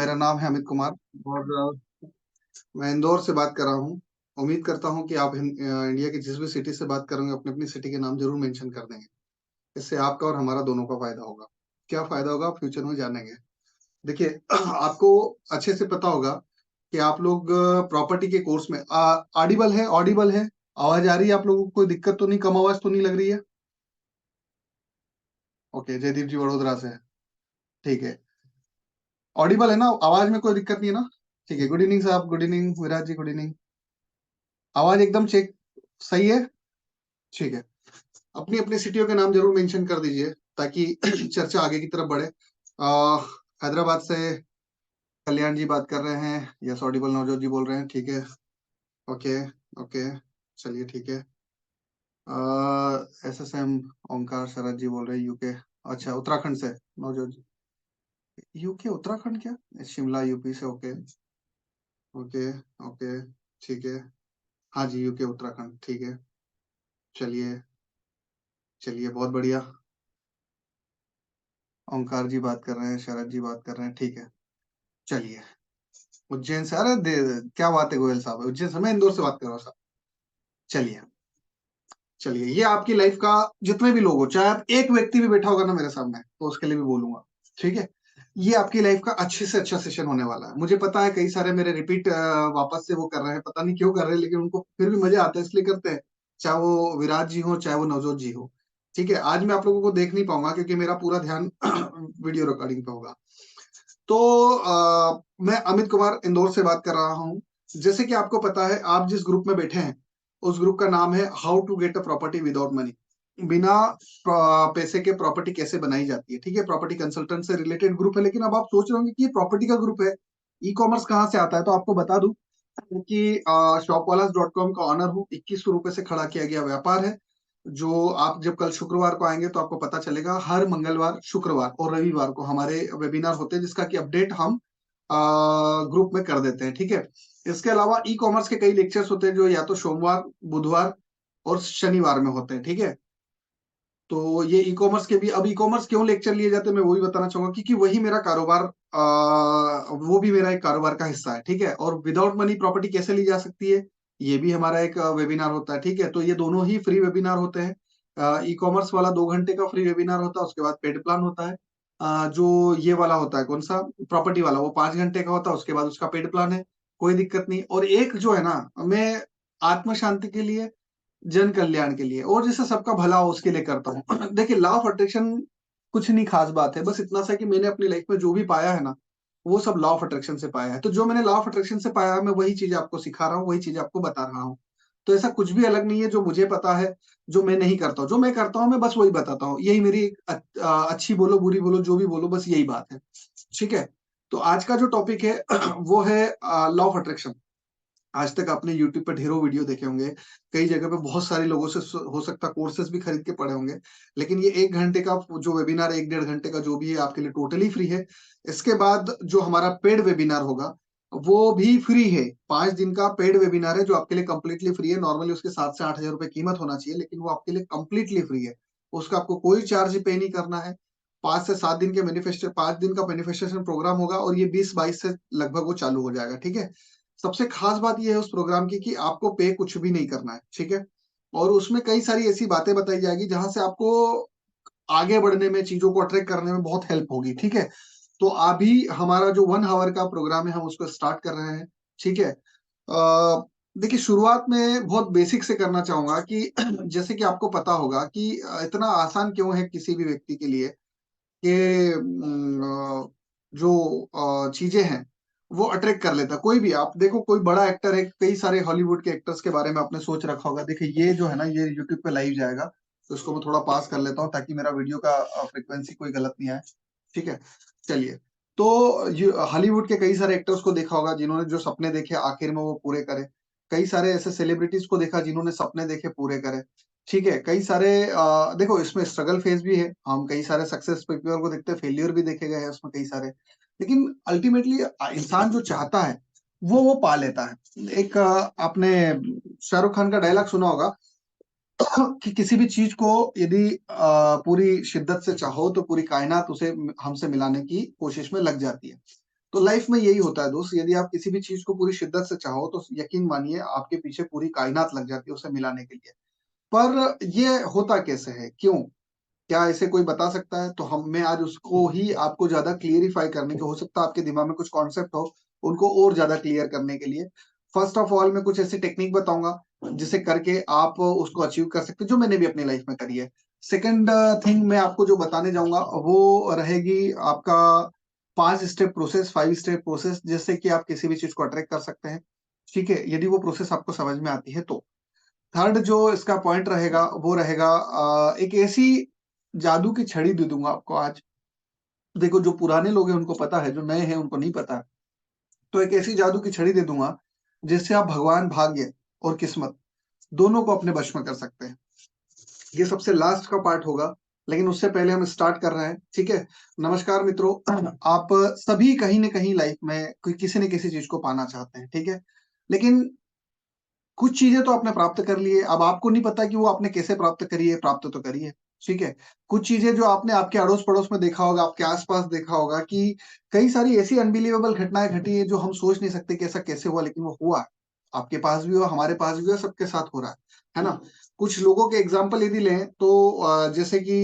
मेरा नाम है अमित कुमार और मैं इंदौर से बात कर रहा हूँ। उम्मीद करता हूँ कि आप इंडिया की जिस भी सिटी से बात करेंगे अपनी अपनी सिटी के नाम जरूर मेंशन कर देंगे। इससे आपका और हमारा दोनों का फायदा होगा। क्या फायदा होगा आप फ्यूचर में जानेंगे। देखिए आपको अच्छे से पता होगा कि आप लोग प्रॉपर्टी के कोर्स में ऑडिबल है। आवाज आ रही है? आप लोगों को कोई दिक्कत तो नहीं, कम आवाज तो नहीं लग रही है? ओके, जयदीप जी वडोदरा से है। ठीक है, ऑडिबल है ना? आवाज में कोई दिक्कत नहीं है ना? ठीक है, गुड इवनिंग साहब, गुड इवनिंग विराज जी, गुड इवनिंग। आवाज एकदम चेक सही है? ठीक है। अपनी अपनी सिटियों के नाम जरूर मेंशन कर दीजिए ताकि चर्चा आगे की तरफ बढ़े। हैदराबाद से कल्याण जी बात कर रहे हैं। यस, ऑडिबल नवजोत जी बोल रहे हैं। ठीक है, ओके ओके, चलिए ठीक है। SSM ओंकार शरद जी बोल रहे हैं यूके। अच्छा, उत्तराखंड से नवजोत जी। यूके उत्तराखंड क्या? शिमला यूपी से। ओके ओके ओके, ठीक है। हाँ जी, यूके उत्तराखंड, ठीक है। चलिए चलिए, बहुत बढ़िया। ओंकार जी बात कर रहे हैं, शरद जी बात कर रहे हैं, ठीक है। चलिए, उज्जैन से। अरे क्या बात है गोयल साहब, उज्जैन से। मैं इंदौर से बात कर रहा हूँ साहब। चलिए चलिए, ये आपकी लाइफ का जितने भी लोग हो, चाहे आप एक व्यक्ति भी बैठा होगा ना मेरे सामने, तो उसके लिए भी बोलूंगा। ठीक है, ये आपकी लाइफ का अच्छे से अच्छा सेशन होने वाला है। मुझे पता है कई सारे मेरे रिपीट वापस से वो कर रहे हैं, पता नहीं क्यों कर रहे हैं, लेकिन उनको फिर भी मजा आता है इसलिए करते हैं। चाहे वो विराट जी हो, चाहे वो नवजोत जी हो। ठीक है, आज मैं आप लोगों को देख नहीं पाऊंगा क्योंकि मेरा पूरा ध्यान वीडियो रिकॉर्डिंग पे होगा। तो मैं अमित कुमार इंदौर से बात कर रहा हूँ। जैसे कि आपको पता है, आप जिस ग्रुप में बैठे हैं उस ग्रुप का नाम है how to get a property without money. बिना पैसे के प्रॉपर्टी कैसे बनाई जाती है। ठीक है, प्रॉपर्टी कंसल्टेंट से रिलेटेड ग्रुप है। लेकिन अब आप सोच रहे होंगे कि ये प्रॉपर्टी का ग्रुप है, ई कॉमर्स कहाँ से आता है? तो आपको बता दूं कि shopwalas.com का ऑनर हूँ। 2100 रुपए से खड़ा किया गया व्यापार है, जो आप जब कल शुक्रवार को आएंगे तो आपको पता चलेगा। हर मंगलवार, शुक्रवार और रविवार को हमारे वेबिनार होते हैं जिसका कि अपडेट हम ग्रुप में कर देते हैं। ठीक है, इसके अलावा ई कॉमर्स के कई लेक्चर्स होते हैं जो या तो सोमवार, बुधवार और शनिवार में होते हैं। ठीक है, तो ये ई कॉमर्स के भी, अब ई कॉमर्स क्यों लेक्चर लिए जाते हैं मैं वो भी बताना चाहूंगा, क्योंकि वही मेरा कारोबार, वो भी मेरा एक कारोबार का हिस्सा है। ठीक है, और विदाउट मनी प्रॉपर्टी कैसे ली जा सकती है, ये भी हमारा एक वेबिनार होता है। ठीक है, तो ये दोनों ही फ्री वेबिनार होते हैं। ई कॉमर्स वाला 2 घंटे का फ्री वेबिनार होता है, उसके बाद पेड प्लान होता है। जो ये वाला होता है, कौन सा, प्रॉपर्टी वाला, वो 5 घंटे का होता है, उसके बाद उसका पेड प्लान है। कोई दिक्कत नहीं। और एक जो है ना, मैं आत्म शांति के लिए, जन कल्याण के लिए और जिससे सबका भला हो उसके लिए करता हूँ। देखिए, लॉ ऑफ अट्रैक्शन कुछ नहीं खास बात है, बस इतना सा कि मैंने अपनी लाइफ में जो भी पाया है ना, वो सब लॉ ऑफ अट्रैक्शन से पाया है। तो जो मैंने लॉ ऑफ अट्रैक्शन से पाया है, मैं वही चीज आपको सिखा रहा हूँ, वही चीज आपको बता रहा हूँ। तो ऐसा कुछ भी अलग नहीं है जो मुझे पता है जो मैं नहीं करता हूँ। जो मैं करता हूँ मैं बस वही बताता हूँ। यही मेरी अच्छी बोलो बुरी बोलो जो भी बोलो, बस यही बात है। ठीक है, तो आज का जो टॉपिक है वो है लॉ ऑफ अट्रैक्शन। आज तक आपने YouTube पे ढेरों वीडियो देखे होंगे, कई जगह पे बहुत सारे लोगों से हो सकता है कोर्सेज भी खरीद के पढ़े होंगे। लेकिन ये 1 घंटे का जो वेबिनार, 1 डेढ़ घंटे का जो भी है, आपके लिए टोटली फ्री है। इसके बाद जो हमारा पेड वेबिनार होगा वो भी फ्री है। 5 दिन का पेड वेबिनार है जो आपके लिए कंप्लीटली फ्री है। नॉर्मली उसके 7 से 8 हजार रुपए कीमत होना चाहिए, लेकिन वो आपके लिए कंप्लीटली फ्री है। उसका आपको कोई चार्ज पे नहीं करना है। 5 से 7 दिन के मैनिफेस्टो 5 दिन का मैनिफेस्टेशन प्रोग्राम होगा और ये 20-22 से लगभग वो चालू हो जाएगा। ठीक है, सबसे खास बात यह है उस प्रोग्राम की कि आपको पे कुछ भी नहीं करना है। ठीक है, और उसमें कई सारी ऐसी बातें बताई जाएगी जहां से आपको आगे बढ़ने में, चीजों को अट्रैक्ट करने में बहुत हेल्प होगी। ठीक है, तो अभी हमारा जो 1 आवर का प्रोग्राम है हम उसको स्टार्ट कर रहे हैं। ठीक है, देखिए, शुरुआत में बहुत बेसिक से करना चाहूंगा कि जैसे कि आपको पता होगा कि इतना आसान क्यों है किसी भी व्यक्ति के लिए कि जो चीजें हैं वो अट्रैक्ट कर लेता है। कोई भी, आप देखो, कोई बड़ा एक्टर है, कई सारे हॉलीवुड के एक्टर्स के बारे में आपने सोच रखा होगा। देखिए, ये जो है ना, ये यूट्यूब पे लाइव जाएगा, तो इसको मैं थोड़ा पास कर लेता हूँ ताकि मेरा वीडियो का फ्रीक्वेंसी कोई गलत नहीं आए। ठीक है, चलिए। तो हॉलीवुड के कई सारे एक्टर्स को देखा होगा जिन्होंने जो सपने देखे आखिर में वो पूरे करे। कई सारे ऐसे सेलिब्रिटीज को देखा जिन्होंने सपने देखे पूरे करे। ठीक है, कई सारे देखो, इसमें स्ट्रगल फेज भी है। हम कई सारे सक्सेस पीपल को देखते हैं, फेलियर भी देखे गए हैं उसमें कई सारे। लेकिन अल्टीमेटली इंसान जो चाहता है वो पा लेता है। एक आपने शाहरुख खान का डायलॉग सुना होगा कि किसी भी चीज को यदि पूरी शिद्दत से चाहो तो पूरी कायनात उसे हमसे मिलाने की कोशिश में लग जाती है। तो लाइफ में यही होता है दोस्त, यदि आप किसी भी चीज को पूरी शिद्दत से चाहो तो यकीन मानिए आपके पीछे पूरी कायनात लग जाती है उसे मिलाने के लिए। पर ये होता कैसे है, क्यों, क्या ऐसे कोई बता सकता है? तो हम मैं आज उसको ही आपको ज्यादा क्लियरिफाई करने के, हो सकता है आपके दिमाग में कुछ कॉन्सेप्ट हो उनको और ज्यादा क्लियर करने के लिए फर्स्ट ऑफ ऑल मैं कुछ ऐसी टेक्निक बताऊंगा जिसे करके आप उसको अचीव कर सकते हैं, जो मैंने भी अपनी लाइफ में करी है। सेकंड थिंग मैं आपको जो बताने जाऊंगा वो रहेगी आपका 5 स्टेप प्रोसेस, 5 स्टेप प्रोसेस, जिससे कि आप किसी भी चीज को अट्रैक्ट कर सकते हैं। ठीक है, यदि वो प्रोसेस आपको समझ में आती है तो। थर्ड जो इसका पॉइंट रहेगा वो रहेगा एक ऐसी जादू की छड़ी दे दूंगा आपको आज। देखो, जो पुराने लोग हैं उनको पता है, जो नए हैं उनको नहीं पता है। तो एक ऐसी जादू की छड़ी दे दूंगा जिससे आप भगवान, भाग्य और किस्मत दोनों को अपने वश में कर सकते हैं। ये सबसे लास्ट का पार्ट होगा, लेकिन उससे पहले हम स्टार्ट कर रहे हैं। ठीक है, नमस्कार मित्रों। आप सभी कहीं ना कहीं लाइफ में किसी न किसी चीज को पाना चाहते हैं, ठीक है, लेकिन कुछ चीजें तो आपने प्राप्त कर ली है, अब आपको नहीं पता कि वो आपने कैसे प्राप्त करी है, प्राप्त तो करी है। ठीक है, कुछ चीजें जो आपने आपके अड़ोस पड़ोस में देखा होगा, आपके आसपास देखा होगा कि कई सारी ऐसी अनबिलीवेबल घटनाएं घटी है जो हम सोच नहीं सकते कि ऐसा कैसे हुआ, लेकिन वो हुआ। आपके पास भी हुआ, हमारे पास भी हुआ, सबके साथ हो रहा है ना। कुछ लोगों के एग्जाम्पल यदि लें तो जैसे कि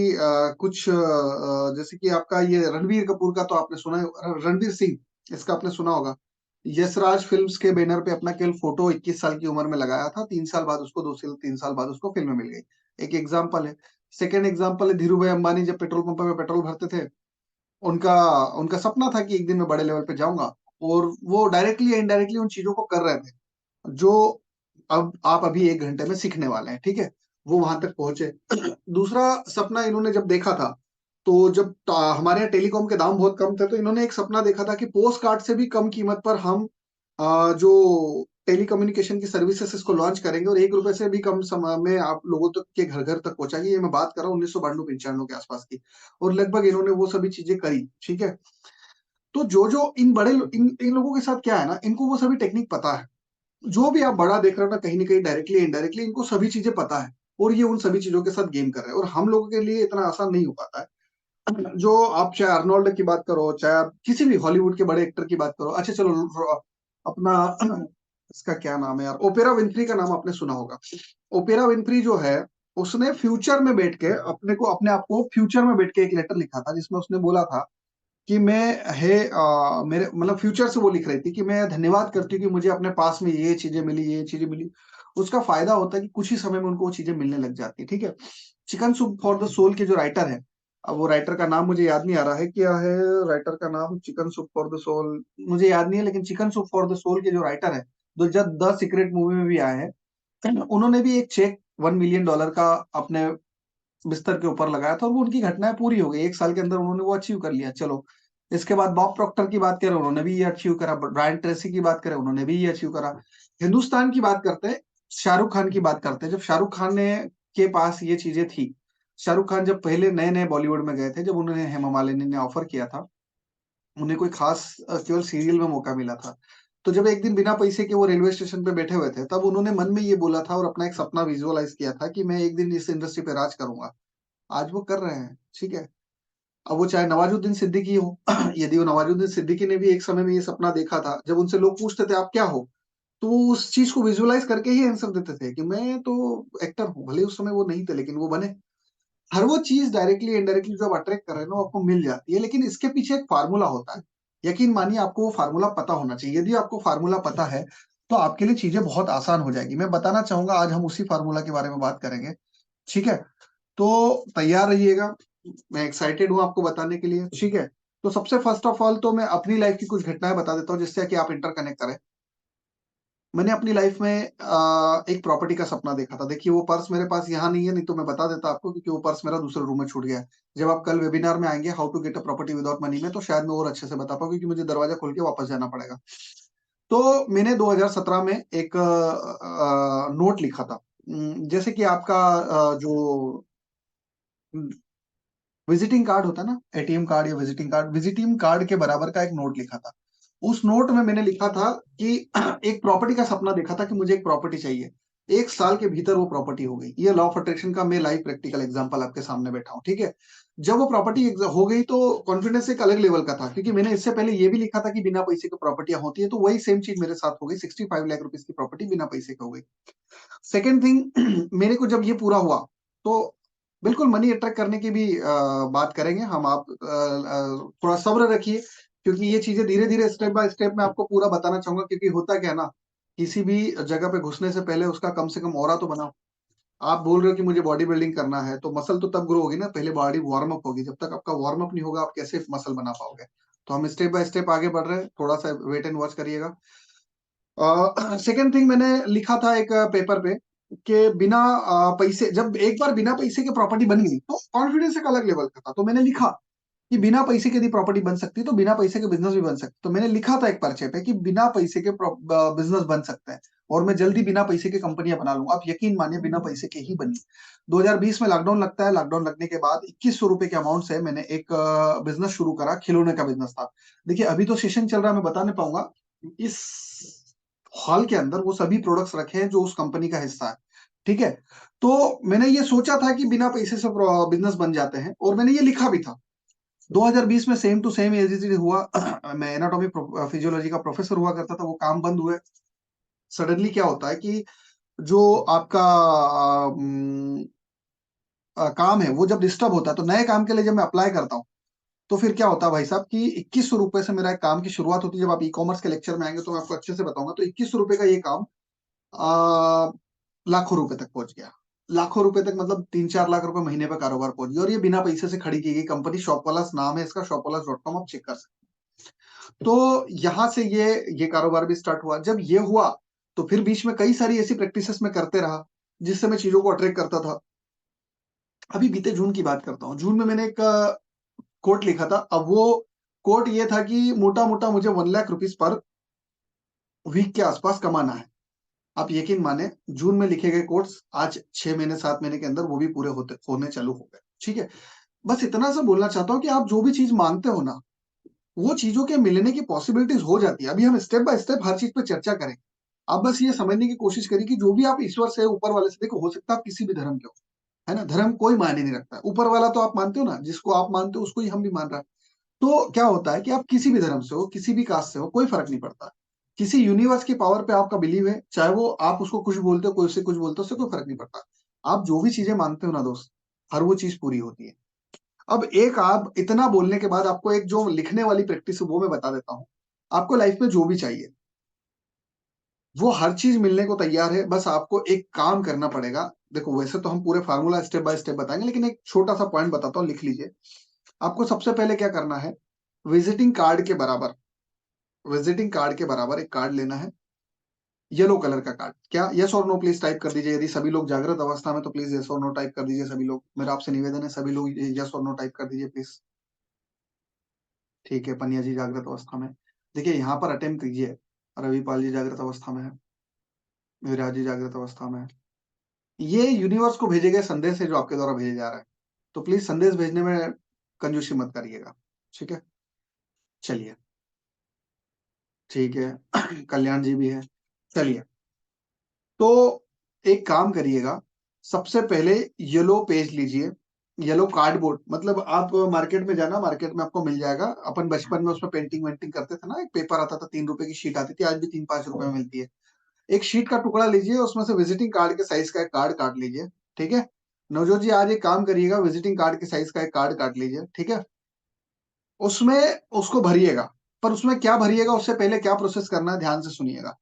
जैसे कि आपका ये रणबीर कपूर का तो आपने सुना है, रणबीर सिंह, इसका आपने सुना होगा। यशराज फिल्म्स के बैनर पे अपना केवल फोटो 21 साल की उम्र में लगाया था, 3 साल बाद उसको 2 से 3 साल बाद उसको फिल्म मिल गई। एक एग्जाम्पल है। सेकेंड एग्जाम्पल है धीरू भाई अंबानी, जब पेट्रोल पंप पे पेट्रोल भरते थे, उनका उनका सपना था कि एक दिन मैं बड़े लेवल पे जाऊंगा, और वो डायरेक्टली या इनडायरेक्टली उन चीजों को कर रहे थे जो अब आप अभी 1 घंटे में सीखने वाले हैं। ठीक है, वो वहां तक पहुंचे। दूसरा सपना इन्होंने जब देखा था, तो जब हमारे यहाँ टेलीकॉम के दाम बहुत कम थे, तो इन्होंने एक सपना देखा था कि पोस्ट कार्ड से भी कम कीमत पर हम जो टेलीकम्युनिकेशन की सर्विसेज इसको लॉन्च करेंगे, और 1 रुपए से भी कम समय में आप लोगों तक के घर घर तक पहुंचाएंगे। ये मैं बात कर रहा हूँ 1992-95 के आसपास की, और लगभग इन्होंने वो सभी चीजें करी। ठीक है, तो जो जो इन बड़े इन लोगों के साथ क्या है ना, इनको वो सभी टेक्निक पता है। जो भी आप बड़ा देख रहे हो ना, कहीं ना कहीं डायरेक्टली इनडायरेक्टली इनको सभी चीजें पता है, और ये उन सभी चीजों के साथ गेम कर रहे हैं, और हम लोगों के लिए इतना आसान नहीं हो पाता है। जो आप चाहे अर्नोल्ड की बात करो, चाहे आप किसी भी हॉलीवुड के बड़े एक्टर की बात करो, अच्छा चलो अपना इसका क्या नाम है यार, ओपेरा विनफ्री का नाम आपने सुना होगा। ओपेरा विनफ्री जो है, उसने फ्यूचर में बैठ के अपने आप को फ्यूचर में बैठ के एक लेटर लिखा था, जिसमें उसने बोला था कि मैं मेरे मतलब फ्यूचर से वो लिख रही थी कि मैं धन्यवाद करती हूँ कि मुझे अपने पास में ये चीजें मिली, ये चीजें मिली। उसका फायदा होता है कि कुछ ही समय में उनको वो चीजें मिलने लग जाती है। ठीक है, chicken soup for the soul के जो राइटर है, अब वो राइटर का नाम मुझे याद नहीं आ रहा है, क्या है राइटर का नाम, chicken soup for the soul मुझे याद नहीं है, लेकिन chicken soup for the soul के जो राइटर है, जो जब द सीक्रेट मूवी में भी आए हैं, उन्होंने भी एक चेक $1 मिलियन का अपने बिस्तर के ऊपर लगाया था, और वो उनकी घटनाएं पूरी हो गई, 1 साल के अंदर उन्होंने वो अचीव कर लिया। चलो, इसके बाद बॉब प्रॉक्टर की बात करें, उन्होंने भी ये अचीव करा। ब्रायन ट्रेसी की बात करें, उन्होंने भी ये अचीव करा। हिंदुस्तान की बात करते हैं, शाहरुख खान की बात करते हैं। जब शाहरुख खान ने के पास ये चीजें थी, शाहरुख खान जब पहले नए नए बॉलीवुड में गए थे, जब उन्होंने हेमा मालिनी ने ऑफर किया था, उन्हें कोई खास केवल सीरियल में मौका मिला था। तो जब एक दिन बिना पैसे के वो रेलवे स्टेशन पे बैठे हुए थे, तब उन्होंने मन में ये बोला था और अपना एक सपना विजुअलाइज किया था कि मैं एक दिन इस इंडस्ट्री पे राज करूंगा। आज वो कर रहे हैं। ठीक है, अब वो चाहे नवाजुद्दीन सिद्दीकी हो, यदि वो नवाजुद्दीन सिद्दीकी ने भी एक समय में ये सपना देखा था, जब उनसे लोग पूछते थे आप क्या हो, तो वो उस चीज को विजुअलाइज करके ही आंसर देते थे कि मैं तो एक्टर हूँ। भले उस समय वो नहीं थे, लेकिन वो बने। हर वो चीज डायरेक्टली इनडायरेक्टली जो आप अट्रैक्ट कर रहे हैं ना, वो आपको मिल जाती है, लेकिन इसके पीछे एक फार्मूला होता है। यकीन मानिए आपको वो फार्मूला पता होना चाहिए। यदि आपको फार्मूला पता है तो आपके लिए चीजें बहुत आसान हो जाएगी। मैं बताना चाहूंगा, आज हम उसी फार्मूला के बारे में बात करेंगे। ठीक है, तो तैयार रहिएगा, मैं एक्साइटेड हूँ आपको बताने के लिए। ठीक है, तो सबसे फर्स्ट ऑफ ऑल तो मैं अपनी लाइफ की कुछ घटनाएं बता देता हूँ, जिससे कि आप इंटरकनेक्ट करें। मैंने अपनी लाइफ में एक प्रॉपर्टी का सपना देखा था। देखिए, वो पर्स मेरे पास यहाँ नहीं है, नहीं तो मैं बता देता आपको, क्योंकि वो पर्स मेरा दूसरे रूम में छूट गया है। जब आप कल वेबिनार में आएंगे how to get a property without money में, तो शायद मैं और अच्छे से बता पाऊँ, क्योंकि मुझे दरवाजा खोल के वापस जाना पड़ेगा। तो मैंने 2017 में एक नोट लिखा था। जैसे कि आपका जो विजिटिंग कार्ड होता है ना, एटीएम कार्ड या विजिटिंग कार्ड के बराबर का एक नोट लिखा था। उस नोट में मैंने लिखा था कि एक प्रॉपर्टी का सपना देखा था कि मुझे एक प्रॉपर्टी चाहिए। 1 साल के भीतर वो प्रॉपर्टी हो गई। ये लॉ ऑफ अट्रैक्शन का मैं लाइव प्रैक्टिकल एग्जांपल आपके सामने बैठा हूँ, ठीक है। जब वो प्रॉपर्टी हो गई तो कॉन्फिडेंस एक अलग लेवल का था, क्योंकि मैंने इससे पहले ये भी लिखा था कि बिना पैसे की प्रॉपर्टियां होती है, तो वही सेम चीज मेरे साथ हो गई। 65 लाख रुपीज की प्रॉपर्टी बिना पैसे की हो गई। सेकेंड थिंग मेरे को जब ये पूरा हुआ तो बिल्कुल मनी अट्रैक्ट करने की भी बात करेंगे हम। आप थोड़ा सब्र रखिए, क्योंकि ये चीजें धीरे धीरे स्टेप बाय स्टेप मैं आपको पूरा बताना चाहूंगा। क्योंकि होता क्या है ना, किसी भी जगह पे घुसने से पहले उसका कम से कम ऑरा तो बनाओ। आप बोल रहे हो कि मुझे बॉडी बिल्डिंग करना है, तो मसल तो तब ग्रो होगी ना, पहले बॉडी वार्म अप होगी। जब तक आपका वार्म अप नहीं होगा, आप कैसे मसल बना पाओगे। तो हम स्टेप बाय स्टेप आगे बढ़ रहे हैं, थोड़ा सा वेट एंड वॉच करिएगा। सेकेंड थिंग मैंने लिखा था एक पेपर पे कि बिना पैसे, जब एक बार बिना पैसे के प्रॉपर्टी बन गई तो कॉन्फिडेंस एक अलग लेवल का था। तो मैंने लिखा कि बिना पैसे के यदि प्रॉपर्टी बन सकती है तो बिना पैसे के बिजनेस भी बन सकते। तो मैंने लिखा था एक पर्चे पे कि बिना पैसे के बिजनेस बन सकते हैं, और मैं जल्दी बिना पैसे की कंपनियां बना लूंगा। आप यकीन मानिए, बिना पैसे के ही बनी। 2020 में लॉकडाउन लगता है। लॉकडाउन लगने के बाद 2100 रुपए के अमाउंट से मैंने एक बिजनेस शुरू करा। खिलौने का बिजनेस था। देखिए अभी तो सेशन चल रहा है, मैं बता नहीं पाऊंगा। इस हॉल के अंदर वो सभी प्रोडक्ट्स रखे हैं जो उस कंपनी का हिस्सा है, ठीक है। तो मैंने ये सोचा था कि बिना पैसे से बिजनेस बन जाते हैं, और मैंने ये लिखा भी था। 2020 में same to same as it is हुआ। मैं एनाटॉमी फिजियोलॉजी का प्रोफेसर हुआ करता था, वो काम बंद हुए। सडनली क्या होता है कि जो आपका काम है वो जब डिस्टर्ब होता है, तो नए काम के लिए जब मैं अप्लाई करता हूँ, तो फिर क्या होता है भाई साहब कि 2100 रुपए से मेरा एक काम की शुरुआत होती है। जब आप ई कॉमर्स के लेक्चर में आएंगे तो मैं आपको अच्छे से बताऊंगा। तो 2100 रुपए का ये काम आ, लाखों रुपए तक पहुंच गया। लाखों रुपए तक मतलब 3-4 लाख रुपए महीने पे कारोबार पहुंच गया, और ये बिना पैसे से खड़ी की गई कंपनी। शॉपवालास नाम है इसका, shopwalas.com, आप चेक कर सकते हैं। तो यहां से ये कारोबार भी स्टार्ट हुआ। जब ये हुआ तो फिर बीच में कई सारी ऐसी प्रैक्टिसेस में करते रहा, जिससे मैं चीजों को अट्रैक्ट करता था। अभी बीते जून की बात करता हूँ। जून में मैंने एक कोट लिखा था। अब वो कोट ये था कि मोटा मोटा मुझे 1 लाख रुपीज पर वीक के आसपास कमाना है। आप यकीन माने, जून में लिखे गए कोट्स आज 6 महीने 7 महीने के अंदर वो भी पूरे होने चालू हो गए, ठीक है। बस इतना सा बोलना चाहता हूँ कि आप जो भी चीज मांगते हो ना, वो चीजों के मिलने की पॉसिबिलिटीज हो जाती है। अभी हम स्टेप बाय स्टेप हर चीज पे चर्चा करें। आप बस ये समझने की कोशिश करिए कि जो भी आप ईश्वर से, ऊपर वाले से, देखो हो सकता है आप किसी भी धर्म के हो, है ना। धर्म कोई मायने नहीं रखता है। ऊपर वाला तो आप मानते हो ना, जिसको आप मानते हो उसको ही हम भी मान रहे हैं। तो क्या होता है कि आप किसी भी धर्म से हो, किसी भी कास्ट से हो, कोई फर्क नहीं पड़ता। किसी यूनिवर्स की पावर पे आपका बिलीव है, चाहे वो आप उसको कुछ बोलते हो, कोई उससे कुछ बोलते हो, उससे कोई फर्क नहीं पड़ता। आप जो भी चीजें मानते हो ना दोस्त, हर वो चीज पूरी होती है। अब एक, आप इतना बोलने के बाद आपको एक जो लिखने वाली प्रैक्टिस है वो मैं बता देता हूँ। आपको लाइफ में जो भी चाहिए वो हर चीज मिलने को तैयार है। बस आपको एक काम करना पड़ेगा। देखो वैसे तो हम पूरे फार्मूला स्टेप बाय स्टेप बताएंगे, लेकिन एक छोटा सा पॉइंट बताता हूँ, लिख लीजिए। आपको सबसे पहले क्या करना है, विजिटिंग कार्ड के बराबर, विजिटिंग कार्ड के बराबर एक कार्ड लेना है, येलो कलर का कार्ड। क्या यस और नो प्लीज टाइप कर दीजिए। यदि सभी लोग जागृत अवस्था में तो प्लीज यस और नो टाइप कर दीजिए। सभी लोग, मेरा आपसे निवेदन है, सभी लोग यस और नो टाइप कर दीजिए प्लीज। ठीक है, पनिया जी जागृत अवस्था में। देखिए यहाँ पर अटेम्प्ट कीजिए। रविपाल जी जागृत अवस्था में है। विराज जी जागृत अवस्था में है। ये यूनिवर्स को भेजे गए संदेश है जो आपके द्वारा भेजे जा रहा है। तो प्लीज संदेश भेजने में कंजूसी मत करिएगा, ठीक है। चलिए, ठीक है। कल्याण जी भी है। चलिए, तो एक काम करिएगा। सबसे पहले येलो पेज लीजिए, येलो कार्डबोर्ड। मतलब आप मार्केट में जाना, मार्केट में आपको मिल जाएगा। अपन बचपन में उसमें पेंटिंग वेंटिंग करते थे ना, एक पेपर आता था, 3 रुपए की शीट आती थी, आज भी 3-5 रुपए में मिलती है। एक शीट का टुकड़ा लीजिए, उसमें से विजिटिंग कार्ड के साइज का एक कार्ड काट लीजिए, ठीक है। नवजोत जी आज एक काम करिएगा, विजिटिंग कार्ड के साइज का एक कार्ड काट लीजिए, ठीक है। उसमें उसको भरिएगा। पर उसमें क्या भरिएगा उससे पहले क्या प्रोसेस करना है ध्यान से सुनिएगा।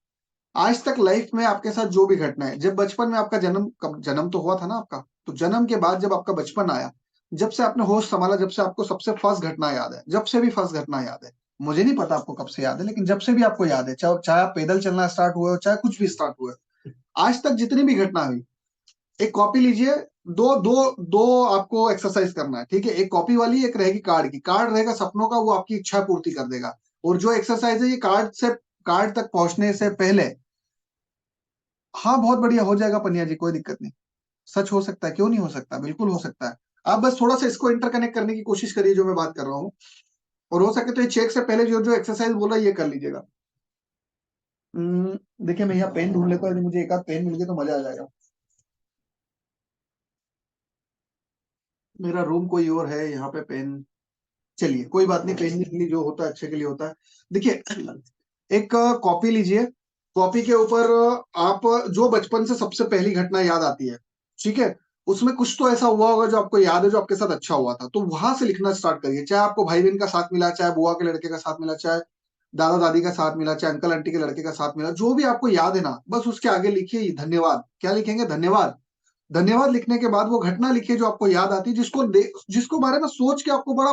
आज तक लाइफ में आपके साथ जो भी घटना है, जब बचपन में आपका जन्म, कब जन्म तो हुआ था ना आपका, तो जन्म के बाद जब आपका बचपन आया, जब से आपने होश संभाला, जब से आपको सबसे फर्स्ट घटना याद है, जब से भी फर्स्ट घटना याद है, मुझे नहीं पता आपको कब से याद है, लेकिन जब से भी आपको याद है, चाहे चाहे आप पैदल चलना स्टार्ट हुए हो, चाहे कुछ भी स्टार्ट हुए, आज तक जितनी भी घटना हुई, एक कॉपी लीजिए। दो दो दो आपको एक्सरसाइज करना है, ठीक है। एक कॉपी वाली, एक रहेगी कार्ड की। कार्ड रहेगा सपनों का, वो आपकी इच्छा पूर्ति कर देगा। और जो एक्सरसाइज है ये कार्ड तक पहुंचने से पहले। हाँ बहुत बढ़िया हो जाएगा पनिया जी, कोई दिक्कत नहीं। सच हो सकता है, क्यों नहीं हो सकता, बिल्कुल हो सकता है। आप बस थोड़ा सा इसको इंटरकनेक्ट करने की कोशिश करिए जो मैं बात कर रहा हूँ। और हो सके तो ये चेक से पहले जो जो एक्सरसाइज बोला ये कर लीजिएगा। देखिए मैं यहाँ पेन ढूंढ लेता हूँ, यदि मुझे एक आध पेन मिल गया तो मजा आ जाएगा। मेरा रूम कोई और है, यहाँ पे पेन, चलिए कोई बात नहीं, पेन के लिए जो होता है अच्छे के लिए होता है। देखिए एक कॉपी लीजिए, कॉपी के ऊपर आप जो बचपन से सबसे पहली घटना याद आती है, ठीक है, उसमें कुछ तो ऐसा हुआ होगा जो आपको याद है, जो आपके साथ अच्छा हुआ था, तो वहां से लिखना स्टार्ट करिए। चाहे आपको भाई बहन का साथ मिला, चाहे बुआ के लड़के का साथ मिला, चाहे दादा दादी का साथ मिला, चाहे अंकल आंटी के लड़के का साथ मिला, जो भी आपको याद है ना, बस उसके आगे लिखिए धन्यवाद। क्या लिखेंगे? धन्यवाद। धन्यवाद लिखने के बाद वो घटना लिखिए जो आपको याद आती है, जिसको बारे में सोच के आपको बड़ा,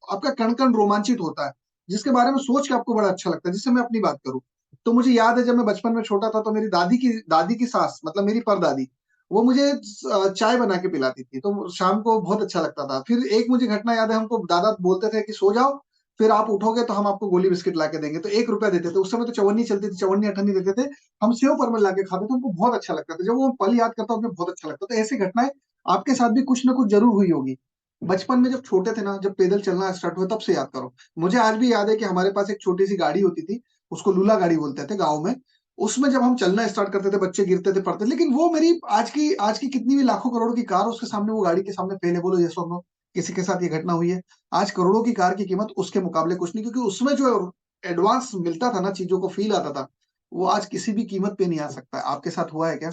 आपका कण कण रोमांचित होता है, जिसके बारे में सोच के आपको बड़ा अच्छा लगता है। जिससे मैं अपनी बात करूं, तो मुझे याद है जब मैं बचपन में छोटा था, तो मेरी दादी की सास, मतलब मेरी परदादी, वो मुझे चाय बना के पिलाती थी, तो शाम को बहुत अच्छा लगता था। फिर एक मुझे घटना याद है, हमको दादा बोलते थे कि सो जाओ, फिर आप उठोगे तो हम आपको गोली बिस्किट ला के देंगे, तो 1 रुपया देते थे। उस समय तो चवन्नी चलती थी, चवन्नी अठन्नी देते थे, हम सेव परमल ला के खाते थे, हमको बहुत अच्छा लगता था। जब वो पल याद करता हूँ, मुझे बहुत अच्छा लगता था। ऐसी घटनाएं आपके साथ भी कुछ ना कुछ जरूर हुई होगी। बचपन में जब छोटे थे ना, जब पैदल चलना स्टार्ट हुआ, तब से याद करो। मुझे आज भी याद है कि हमारे पास एक छोटी सी गाड़ी होती थी, उसको लूला गाड़ी बोलते थे गाँव में। उसमें जब हम चलना स्टार्ट करते थे, बच्चे गिरते थे, पड़ते थे, लेकिन वो मेरी आज की कितनी भी लाखों करोड़ की कार, उसके सामने, वो गाड़ी के सामने फेल है। बोलो यस और नो, किसी के साथ ये घटना हुई है? आज करोड़ों की कार की कीमत उसके मुकाबले कुछ नहीं, क्योंकि उसमें जो एडवांस मिलता था ना, चीजों को फील आता था, वो आज किसी भी कीमत पे नहीं आ सकता है। आपके साथ हुआ है क्या?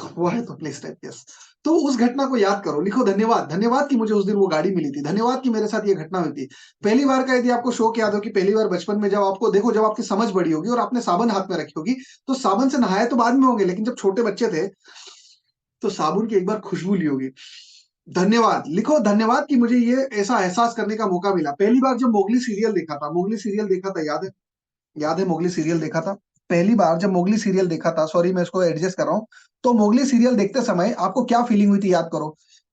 हुआ है तो प्लीज टाइप यस। तो उस घटना को याद करो, लिखो धन्यवाद। धन्यवाद कि मुझे उस दिन वो गाड़ी मिली थी, धन्यवाद कि मेरे साथ ये घटना हुई थी। पहली बार का यदि आपको शौक याद हो कि पहली बार बचपन में, जब आपको देखो, जब आपकी समझ बड़ी होगी और आपने साबुन हाथ में रखी होगी, तो साबुन से नहाए तो बाद में होंगे, लेकिन जब छोटे बच्चे थे तो साबुन की एक बार खुशबू ली होगी। धन्यवाद लिखो, धन्यवाद कि मुझे ये ऐसा एहसास करने का मौका मिला। पहली बार जब मोगली सीरियल देखा था, मोगली सीरियल देखा था, याद है? याद है मोगली सीरियल देखा था? पहली बार जब मोगली सीरियल देखा था, सॉरी मैं इसको एडजस्ट कर रहा हूँ, तो मोगली सीरियल देखते समय आपको क्या फीलिंग हुई थी, याद करो।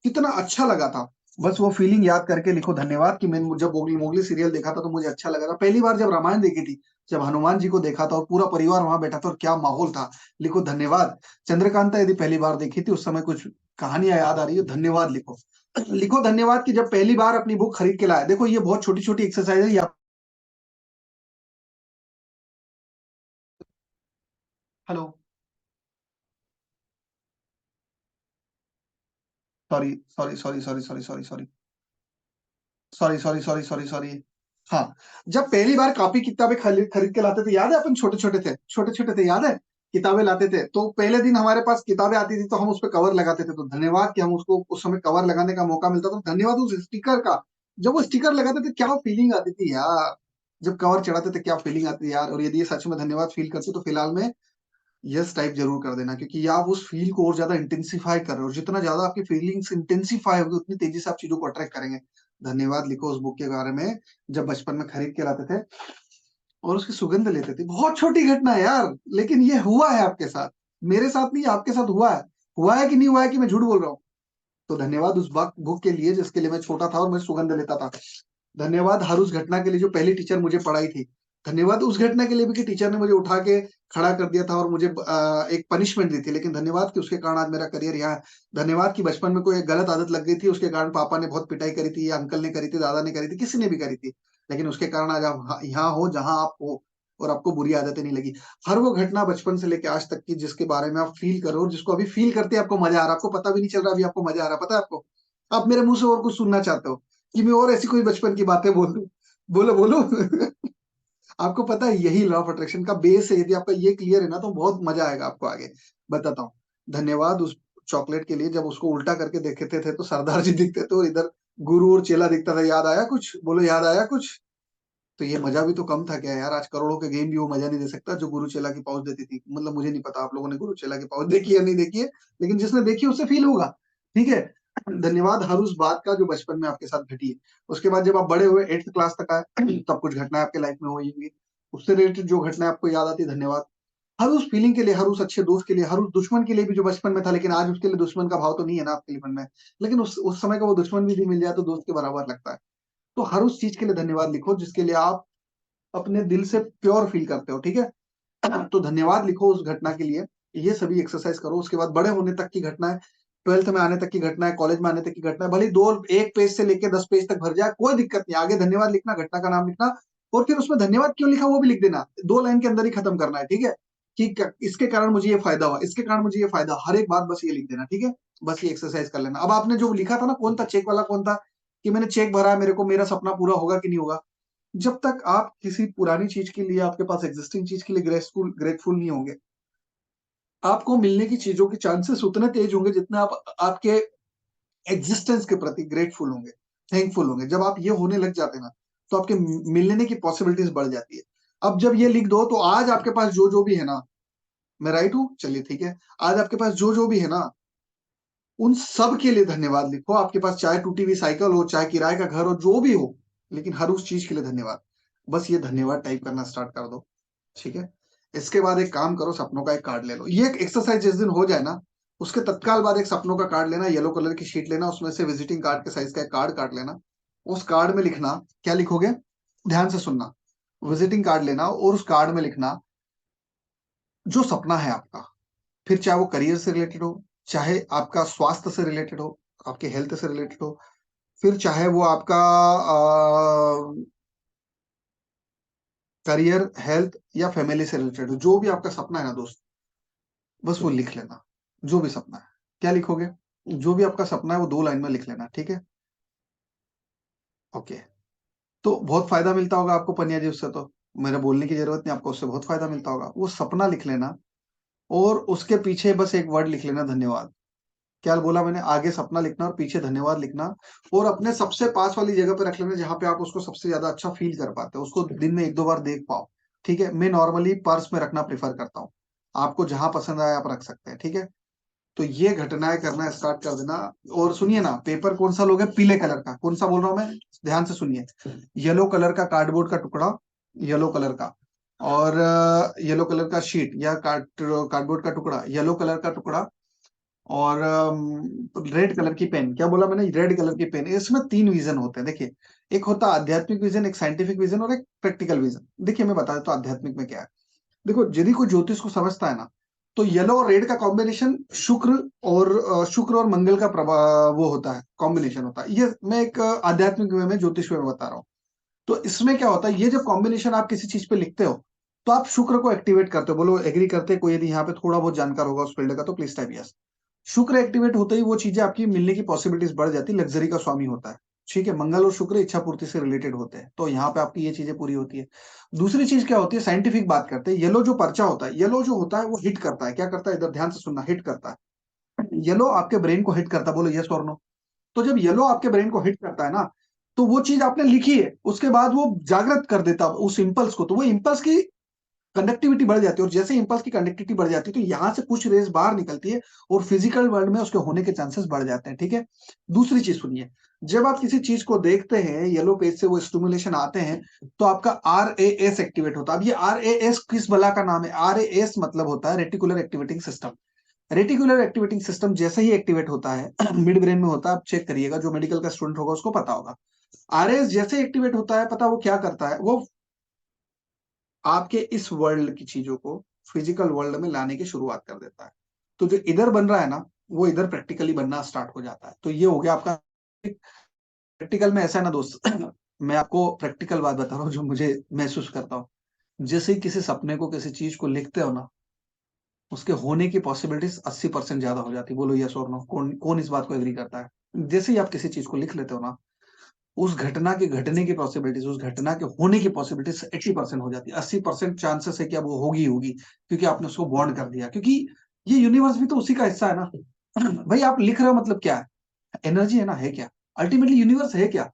कितना अच्छा लगा था, बस वो फीलिंग याद करके लिखो धन्यवाद कि मैंने जब मोगली मोगली सीरियल देखा था तो मुझे अच्छा लगा था। पहली बार जब रामायण देखी थी, जब हनुमान जी को देखा था और पूरा परिवार वहां बैठा था और क्या माहौल था, लिखो धन्यवाद। चंद्रकांता यदि पहली बार देखी थी, उस समय कुछ कहानियां याद आ रही है, धन्यवाद लिखो। लिखो धन्यवाद कि जब पहली बार अपनी बुक खरीद के लाया। देखो ये बहुत छोटी छोटी एक्सरसाइज है। Hello, sorry sorry sorry sorry sorry sorry sorry sorry sorry sorry sorry sorry. हाँ, जब पहली बार कॉपी किताबें खरीद खरीद के लाते थे, याद है? अपन छोटे छोटे थे, छोटे छोटे थे, याद है? किताबें लाते थे, तो पहले दिन हमारे पास किताबें आती थी, तो हम उस पर कवर लगाते थे। तो धन्यवाद कि हम उसको उस समय कवर लगाने का मौका मिलता था। धन्यवाद उस स्टिकर का, जब वो स्टिकर लगाते थे क्या फीलिंग आती थी यार, जब कवर चढ़ाते थे क्या फीलिंग आती थी यार। और यदि ये सच में धन्यवाद फील करते तो फिलहाल में यस टाइप जरूर कर देना, क्योंकि ये आप उस फील को और ज्यादा इंटेंसिफाई कर रहे हो, और जितना ज्यादा आपकी फीलिंग्स इंटेंसिफाई होगी, उतनी तेजी से आप चीजों को अट्रैक्ट करेंगे। धन्यवाद लिखो उस बुक के बारे में, जब बचपन में खरीद के लाते थे और उसकी सुगंध लेते थे। बहुत छोटी घटना है यार, लेकिन ये हुआ है आपके साथ, मेरे साथ नहीं, आपके साथ हुआ है। हुआ है कि नहीं हुआ है, कि मैं झूठ बोल रहा हूँ? तो धन्यवाद उस बुक के लिए जिसके लिए मैं छोटा था और मैं सुगंध लेता था। धन्यवाद हर उस घटना के लिए जो पहली टीचर मुझे पढ़ाई थी। धन्यवाद उस घटना के लिए भी कि टीचर ने मुझे उठा के खड़ा कर दिया था और मुझे एक पनिशमेंट दी थी, लेकिन धन्यवाद कि उसके कारण आज मेरा करियर यहाँ है। धन्यवाद कि बचपन में कोई एक गलत आदत लग गई थी, उसके कारण पापा ने बहुत पिटाई करी थी, या अंकल ने करी थी, दादा ने करी थी, किसी ने भी करी थी, लेकिन उसके कारण आज आप यहाँ हो जहाँ आप हो, और आपको बुरी आदतें नहीं लगी। हर वो घटना बचपन से लेकर आज तक की जिसके बारे में आप फील करो, जिसको अभी फील करते आपको मजा आ रहा है, आपको पता भी नहीं चल रहा अभी आपको मजा आ रहा है, पता है आपको? आप मेरे मुंह से और कुछ सुनना चाहते हो कि मैं और ऐसी कोई बचपन की बातें बोल दूं? बोलो बोलो। आपको पता है यही लॉ ऑफ अट्रैक्शन का बेस है। यदि आपका ये क्लियर है ना, तो बहुत मजा आएगा आपको आगे। बताता हूँ। धन्यवाद उस चॉकलेट के लिए, जब उसको उल्टा करके देखते थे तो सरदार जी दिखते थे और इधर गुरु और चेला दिखता था। याद आया कुछ? बोलो याद आया कुछ? तो ये मजा भी तो कम था क्या यार? आज करोड़ों के गेम भी वो मजा नहीं दे सकता जो गुरु चेला की पाउच देती थी। मतलब मुझे नहीं पता आप लोगों ने गुरु चेला की पाउच देखी है नहीं देखी है, लेकिन जिसने देखी है उससे फील होगा। ठीक है। धन्यवाद हर उस बात का जो बचपन में आपके साथ घटी है। उसके बाद जब आप बड़े हुए 8th क्लास तक आए, तब कुछ घटनाएं आपके लाइफ में हुई होंगी, उससे रिलेटेड जो घटना आपको याद आती है, धन्यवाद। हर उस फीलिंग के लिए, हर उस अच्छे दोस्त के लिए, हर उस दुश्मन के लिए भी जो बचपन में था, लेकिन आज उसके लिए दुश्मन का भाव तो नहीं है ना आपके लिए मन में, लेकिन उस समय का वो दुश्मन भी मिल जाए तो दोस्त के बराबर लगता है। तो हर उस चीज के लिए धन्यवाद लिखो जिसके लिए आप अपने दिल से प्योर फील करते हो। ठीक है। तो धन्यवाद लिखो उस घटना के लिए। ये सभी एक्सरसाइज करो। उसके बाद बड़े होने तक की घटना है, 12th में आने तक की घटना है, कॉलेज में आने तक की घटना है, भले ही दो एक पेज से लेके 10 पेज तक भर जाए, कोई दिक्कत नहीं, आगे धन्यवाद लिखना, घटना का नाम लिखना, और फिर उसमें धन्यवाद क्यों लिखा वो भी लिख देना, 2 लाइन के अंदर ही खत्म करना है, ठीक है, कि इसके कारण मुझे ये फायदा हुआ, इसके कारण मुझे ये फायदा, हर एक बात बस ये लिख देना, ठीक है। बस ये एक्सरसाइज कर लेना। अब आपने जो लिखा था ना, कौन था चेक वाला, कौन था कि मैंने चेक भरा, मेरे को मेरा सपना पूरा होगा कि नहीं होगा। जब तक आप किसी पुरानी चीज के लिए, आपके पास एग्जिस्टिंग चीज के लिए ग्रेटफुल नहीं होंगे, आपको मिलने की चीजों के चांसेस उतने तेज होंगे जितने आप आपके एग्जिस्टेंस के प्रति ग्रेटफुल होंगे, थैंकफुल होंगे। जब आप ये होने लग जाते हैं ना, तो आपके मिलने की पॉसिबिलिटीज बढ़ जाती है। अब जब ये लिख दो, तो आज आपके पास जो जो भी है ना, मैं राइट हूं, चलिए ठीक है, आज आपके पास जो जो भी है ना, उन सब के लिए धन्यवाद लिखो। आपके पास चाहे टूटी हुई साइकिल हो, चाहे किराए का घर हो, जो भी हो, लेकिन हर उस चीज के लिए धन्यवाद। बस ये धन्यवाद टाइप करना स्टार्ट कर दो, ठीक है। इसके बाद एक काम करो, सपनों का एक कार्ड ले लो। ये एक्सरसाइज जिस दिन हो जाए ना, उसके तत्काल बाद एक सपनों का कार्ड लेना, येलो कलर की शीट लेना, उसमें से विजिटिंग कार्ड के साइज का एक कार्ड काट लेना। उस कार्ड में लिखना, क्या लिखोगे, ध्यान से सुनना। विजिटिंग कार्ड लेना और उस कार्ड में लिखना जो सपना है आपका, फिर चाहे वो करियर से रिलेटेड हो, चाहे आपका स्वास्थ्य से रिलेटेड हो, आपके हेल्थ से रिलेटेड हो, फिर चाहे वो आपका करियर, हेल्थ या फैमिली से रिलेटेड हो, जो भी आपका सपना है ना दोस्त, बस वो लिख लेना। जो भी सपना है, क्या लिखोगे, जो भी आपका सपना है वो 2 लाइन में लिख लेना, ठीक है। ओके। तो बहुत फायदा मिलता होगा आपको पनिया जी उससे, तो मेरे बोलने की जरूरत नहीं, आपको उससे बहुत फायदा मिलता होगा। वो सपना लिख लेना और उसके पीछे बस एक वर्ड लिख लेना, धन्यवाद। क्या बोला मैंने, आगे सपना लिखना और पीछे धन्यवाद लिखना, और अपने सबसे पास वाली जगह पे रख लेना जहां पे आप उसको सबसे ज्यादा अच्छा फील कर पाते हो, उसको दिन में 1-2 बार देख पाओ, ठीक है। मैं नॉर्मली पर्स में रखना प्रेफर करता हूँ, आपको जहां पसंद आए आप रख सकते हैं, ठीक है। तो ये घटनाएं करना स्टार्ट कर देना। और सुनिए ना, पेपर कौन सा लोगे, पीले कलर का, कौन सा बोल रहा हूं मैं, ध्यान से सुनिए। येलो कलर का कार्डबोर्ड का टुकड़ा, येलो कलर का, और येलो कलर का शीट या कार्डबोर्ड का टुकड़ा, येलो कलर का टुकड़ा, और रेड कलर की पेन। क्या बोला मैंने, रेड कलर की पेन। इसमें 3 विजन होते हैं, देखिए। एक होता है आध्यात्मिक विजन, एक साइंटिफिक विजन और एक प्रैक्टिकल विजन। देखिए मैं बता देता हूँ आध्यात्मिक में क्या है। देखो, यदि कोई ज्योतिष को समझता है ना, तो येलो और रेड का कॉम्बिनेशन शुक्र और मंगल का प्रभाव, वो होता है, कॉम्बिनेशन होता है। ये मैं एक आध्यात्मिक वे में, ज्योतिष में बता रहा हूँ। तो इसमें क्या होता है, ये जब कॉम्बिनेशन आप किसी चीज पे लिखते हो, तो आप शुक्र को एक्टिवेट करते हो। बोलो एग्री करते हैं कोई, यदि यहाँ पे थोड़ा बहुत जानकार होगा उस फील्ड का, तो प्लीज टाइप यस। शुक्र एक्टिवेट होते ही वो चीजें आपकी मिलने की पॉसिबिलिटीज बढ़ जाती है, लग्जरी का स्वामी होता है, ठीक है। मंगल और शुक्र इच्छा पूर्ति से रिलेटेड होते हैं, तो यहाँ पे आपकी ये चीजें पूरी होती है। दूसरी चीज क्या होती है, साइंटिफिक बात करते हैं। येलो जो पर्चा होता है, येलो जो होता है वो हिट करता है, क्या करता है, इधर ध्यान से सुनना, हिट करता है। येलो आपके ब्रेन को हिट करता है, बोलो यस और नो। तो जब येलो आपके ब्रेन को हिट करता है ना, तो वो चीज आपने लिखी है, उसके बाद वो जागृत कर देता है उस इंपल्स को, तो वो इंपल्स की कंडक्टिविटी बढ़ जाती है, और जैसे इंपल्स की कंडक्टिविटी बढ़ जाती है, तो यहां से कुछ रेस बाहर निकलती है और फिजिकल वर्ल्ड में उसके होने के चांसेस बढ़ जाते हैं, ठीक है। दूसरी चीज सुनिए, जब आप किसी चीज को देखते हैं, येलो पेज से वो स्टिमुलेशन आते हैं, तो आपका RAS एक्टिवेट होता है। अब ये RAS किस बला का नाम है, RAS मतलब होता है reticular activating system. Reticular activating system जैसे ही एक्टिवेट होता है मिड ब्रेन में होता है, आप चेक करिएगा, जो मेडिकल का स्टूडेंट होगा उसको पता होगा। RAS जैसे एक्टिवेट होता है, पता वो क्या करता है, वो आपके इस वर्ल्ड की चीजों को फिजिकल वर्ल्ड में लाने की शुरुआत कर देता है। तो जो इधर बन रहा है ना, वो इधर प्रैक्टिकली बनना स्टार्ट हो जाता है। तो ये हो गया आपका प्रैक्टिकल में। ऐसा है ना दोस्त मैं आपको प्रैक्टिकल बात बता रहा हूँ जो मुझे महसूस करता हूँ। जैसे ही किसी सपने को, किसी चीज को लिखते हो ना, उसके होने की पॉसिबिलिटीज 80% ज्यादा हो जाती है। बोलो यस और नो, कौन कौन इस बात को एग्री करता है। जैसे ही आप किसी चीज को लिख लेते हो ना, उस घटना के घटने की पॉसिबिलिटीज, उस घटना के होने की पॉसिबिलिटीज 80% हो जाती है। 80% चांसेस है कि अब वो होगी होगी, क्योंकि आपने उसको बॉन्ड कर दिया। क्योंकि ये यूनिवर्स भी तो उसी का हिस्सा है ना भाई। आप लिख रहे हो मतलब क्या है, एनर्जी है ना, है क्या, अल्टीमेटली यूनिवर्स है क्या,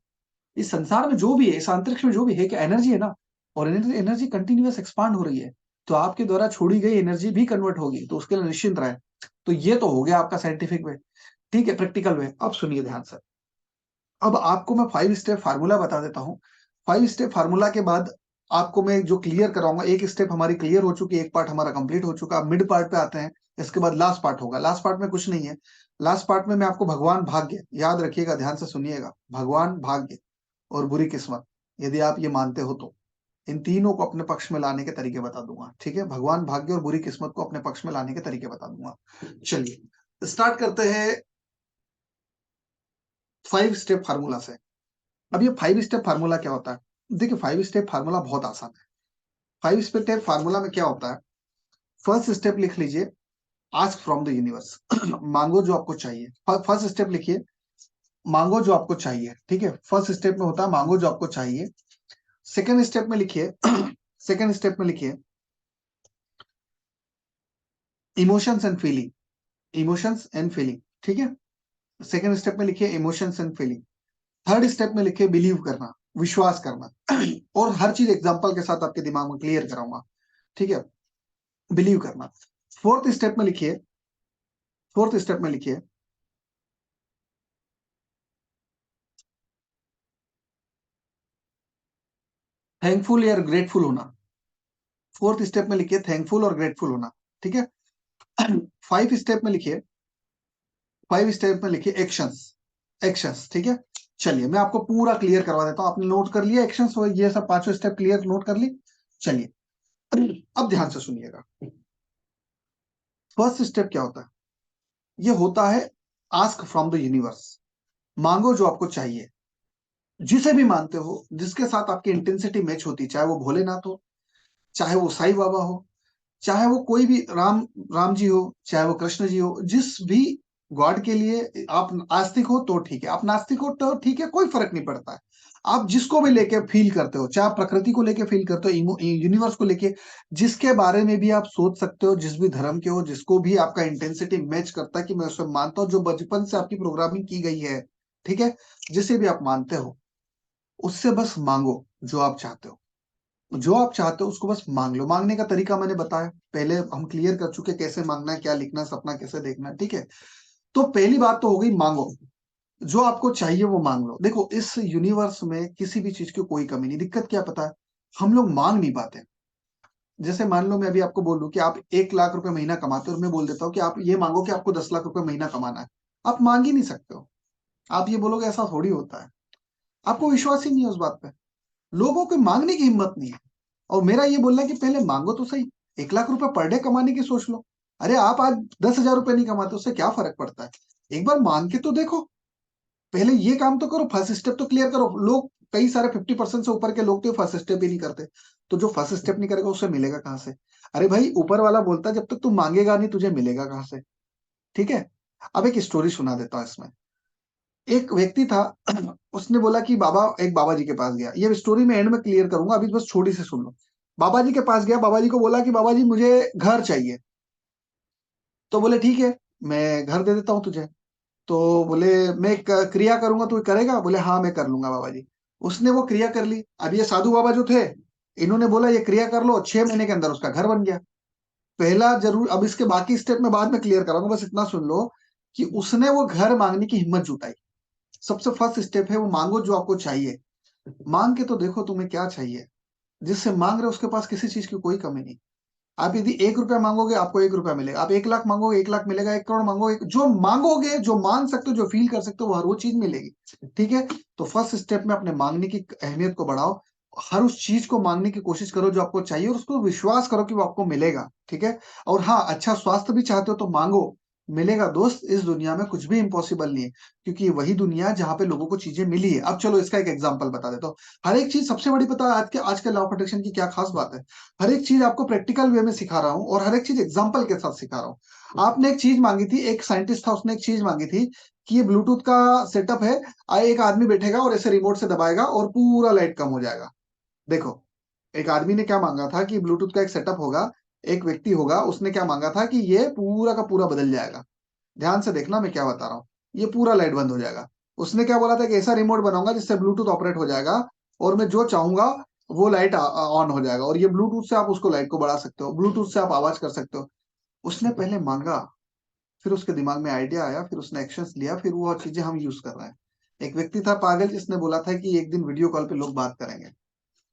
इस संसार में जो भी है, इस अंतरिक्ष में जो भी है, क्या एनर्जी है ना। और एनर्जी कंटिन्यूअस एक्सपांड हो रही है, तो आपके द्वारा छोड़ी गई एनर्जी भी कन्वर्ट होगी, तो उसके लिए निश्चिंत रहे। तो ये तो हो गया आपका साइंटिफिक वे, ठीक है। प्रैक्टिकल वे अब सुनिए ध्यान से। अब आपको मैं 5 स्टेप फार्मूला बता देता हूँ। 5 स्टेप फार्मूला के बाद आपको मैं जो क्लियर कराऊंगा, एक स्टेप हमारी क्लियर हो चुकी है, एक पार्ट हमारा कंप्लीट हो चुका। अब मिड पार्ट पे आते हैं, इसके बाद लास्ट पार्ट होगा। लास्ट पार्ट में कुछ नहीं है, लास्ट पार्ट में मैं आपको भगवान भाग्य, याद रखिएगा, ध्यान से सुनिएगा, भगवान भाग्य और बुरी किस्मत, यदि आप ये मानते हो तो इन तीनों को अपने पक्ष में लाने के तरीके बता दूंगा, ठीक है। भगवान भाग्य और बुरी किस्मत को अपने पक्ष में लाने के तरीके बता दूंगा। चलिए स्टार्ट करते हैं 5 स्टेप फार्मूला से। अब ये 5 स्टेप फार्मूला क्या होता है, देखिए 5 स्टेप फार्मूला बहुत आसान है। 5 स्टेप फार्मूला में क्या होता है, फर्स्ट स्टेप लिख लीजिए, आस्क फ्रॉम द यूनिवर्स। मांगो जो आपको चाहिए। फर्स्ट स्टेप लिखिए, मांगो जो आपको चाहिए, ठीक है। फर्स्ट स्टेप में होता है मांगो जो आपको चाहिए। सेकंड स्टेप में लिखिए सेकंड स्टेप में लिखिए emotions and feeling, emotions and feeling, ठीक है। सेकंड स्टेप में लिखिए emotions and feeling. Third step में लिखिए बिलीव करना, विश्वास करना। और हर चीज एग्जांपल के साथ आपके दिमाग में क्लियर कराऊंगा, ठीक है। बिलीव करना। फोर्थ स्टेप में लिखिए, फोर्थ स्टेप में लिखिए थैंकफुल या ग्रेटफुल होना। फोर्थ स्टेप में लिखिए थैंकफुल और ग्रेटफुल होना, ठीक है। फाइव स्टेप में लिखिए, फाइव स्टेप में लिखिए एक्शंस, एक्शंस, ठीक है। चलिए मैं आपको पूरा क्लियर करवा देता हूं। आपने नोट कर लिया एक्शंस, ये सब पांचों स्टेप क्लियर नोट कर ली। चलिए अब ध्यान से सुनिएगा। फर्स्ट स्टेप क्या होता है, ये होता है आस्क फ्रॉम द यूनिवर्स। मांगो जो आपको चाहिए, जिसे भी मानते हो, जिसके साथ आपकी इंटेंसिटी मैच होती, चाहे वो भोलेनाथ हो, चाहे वो साईं बाबा हो, चाहे वो कोई भी राम जी हो, चाहे वो कृष्ण जी हो, जिस भी गॉड के लिए आप आस्तिक हो तो ठीक है, आप नास्तिक हो तो ठीक है, कोई फर्क नहीं पड़ता है। आप जिसको भी लेके फील करते हो, चाहे आप प्रकृति को लेके फील करते हो, यूनिवर्स को लेके, जिसके बारे में भी आप सोच सकते हो, जिस भी धर्म के हो, जिसको भी आपका इंटेंसिटी मैच करता है कि मैं उसमें मानता हूँ, जो बचपन से आपकी प्रोग्रामिंग की गई है, ठीक है, जिसे भी आप मानते हो, उससे बस मांगो जो आप चाहते हो। जो आप चाहते हो उसको बस मांग लो। मांगने का तरीका मैंने बताया, पहले हम क्लियर कर चुके कैसे मांगना है, क्या लिखना है, सपना कैसे देखना है, ठीक है। तो पहली बात तो हो गई मांगो, जो आपको चाहिए वो मांग लो। देखो इस यूनिवर्स में किसी भी चीज की कोई कमी नहीं। दिक्कत क्या पता है, हम लोग मांग नहीं पाते। जैसे मान लो मैं अभी आपको बोलूं कि आप 1 लाख रुपए महीना कमाते हो और मैं बोल देता हूँ कि आप ये मांगो कि आपको 10 लाख रुपए महीना कमाना है, आप मांग ही नहीं सकते हो। आप ये बोलोगे ऐसा थोड़ी होता है, आपको विश्वास ही नहीं है उस बात पे। लोगों को मांगने की हिम्मत नहीं है। और मेरा ये बोलना है कि पहले मांगो तो सही। 1 लाख रुपए पर डे कमाने की सोच लो। अरे आप आज 10,000 रुपए नहीं कमाते, उससे क्या फर्क पड़ता है। एक बार मांग के तो देखो। पहले ये काम तो करो, फर्स्ट स्टेप तो क्लियर करो। लोग कई सारे 50% से ऊपर के लोग तो फर्स्ट स्टेप ही नहीं करते। तो जो फर्स्ट स्टेप नहीं करेगा उसे मिलेगा कहां से। अरे भाई ऊपर वाला बोलता है जब तक तू मांगेगा नहीं तुझे मिलेगा कहां से, ठीक है। अब एक स्टोरी सुना देता हूँ इसमें। एक व्यक्ति था उसने बोला कि बाबा जी के पास गया। ये स्टोरी मैं एंड में क्लियर करूंगा, अभी बस छोटी से सुन लो। बाबा जी के पास गया, बाबा जी को बोला कि बाबा जी मुझे घर चाहिए। तो बोले ठीक है, मैं घर दे देता हूँ तुझे। तो बोले मैं एक क्रिया करूंगा तो करेगा, बोले हाँ मैं कर लूंगा बाबा जी। उसने वो क्रिया कर ली। अब ये साधु बाबा जो थे, इन्होंने बोला ये क्रिया कर लो, 6 महीने के अंदर उसका घर बन गया। पहला जरूर, अब इसके बाकी स्टेप में बाद में क्लियर कराऊंगा, बस इतना सुन लो कि उसने वो घर मांगने की हिम्मत जुटाई। सबसे फर्स्ट स्टेप है वो मांगो जो आपको चाहिए। मांग के तो देखो तुम्हें क्या चाहिए। जिससे मांग रहे हो उसके पास किसी चीज की कोई कमी नहीं। आप यदि 1 रुपया मांगोगे आपको 1 रुपया मिलेगा, आप 1 लाख मांगोगे 1 लाख मिलेगा, 1 करोड़ मांगोगे, जो मांगोगे, जो मांग सकते हो, जो फील कर सकते हो, वो हर वो चीज मिलेगी, ठीक है। तो फर्स्ट स्टेप में अपने मांगने की अहमियत को बढ़ाओ। हर उस चीज को मांगने की कोशिश करो जो आपको चाहिए, और उसको विश्वास करो कि वो आपको मिलेगा, ठीक है। और हाँ, अच्छा स्वास्थ्य भी चाहते हो तो मांगो, मिलेगा दोस्त। इस दुनिया में कुछ भी इम्पॉसिबल नहीं है, क्योंकि ये वही दुनिया है जहां पे लोगों को चीजें मिली है। अब चलो इसका एक एग्जांपल बता देता हूँ। हर एक चीज सबसे बड़ी पता है आज के लॉ ऑफ अट्रैक्शन की क्या खास बात है। हर एक चीज आपको प्रैक्टिकल वे में सिखा रहा हूँ, और हर एक चीज एग्जाम्पल के साथ सिखा रहा हूँ। आपने एक चीज मांगी थी, एक साइंटिस्ट था उसने एक चीज मांगी थी कि ये ब्लूटूथ का सेटअप है, एक आदमी बैठेगा और ऐसे रिमोट से दबाएगा और पूरा लाइट कम हो जाएगा। देखो, एक आदमी ने क्या मांगा था कि ब्लूटूथ का एक सेटअप होगा, एक व्यक्ति होगा, उसने क्या मांगा था कि ये पूरा का पूरा बदल जाएगा। ध्यान से देखना मैं क्या बता रहा हूँ, ये पूरा लाइट बंद हो जाएगा। उसने क्या बोला था कि ऐसा रिमोट बनाऊंगा जिससे ब्लूटूथ ऑपरेट हो जाएगा, और मैं जो चाहूंगा वो लाइट ऑन हो जाएगा, और ये ब्लूटूथ से आप उसको लाइट को बढ़ा सकते हो, ब्लूटूथ से आप आवाज कर सकते हो। उसने पहले मांगा, फिर उसके दिमाग में आइडिया आया, फिर उसने एक्शंस लिया, फिर वो चीजें हम यूज कर रहे हैं। एक व्यक्ति था पागल जिसने बोला था कि एक दिन वीडियो कॉल पे लोग बात करेंगे।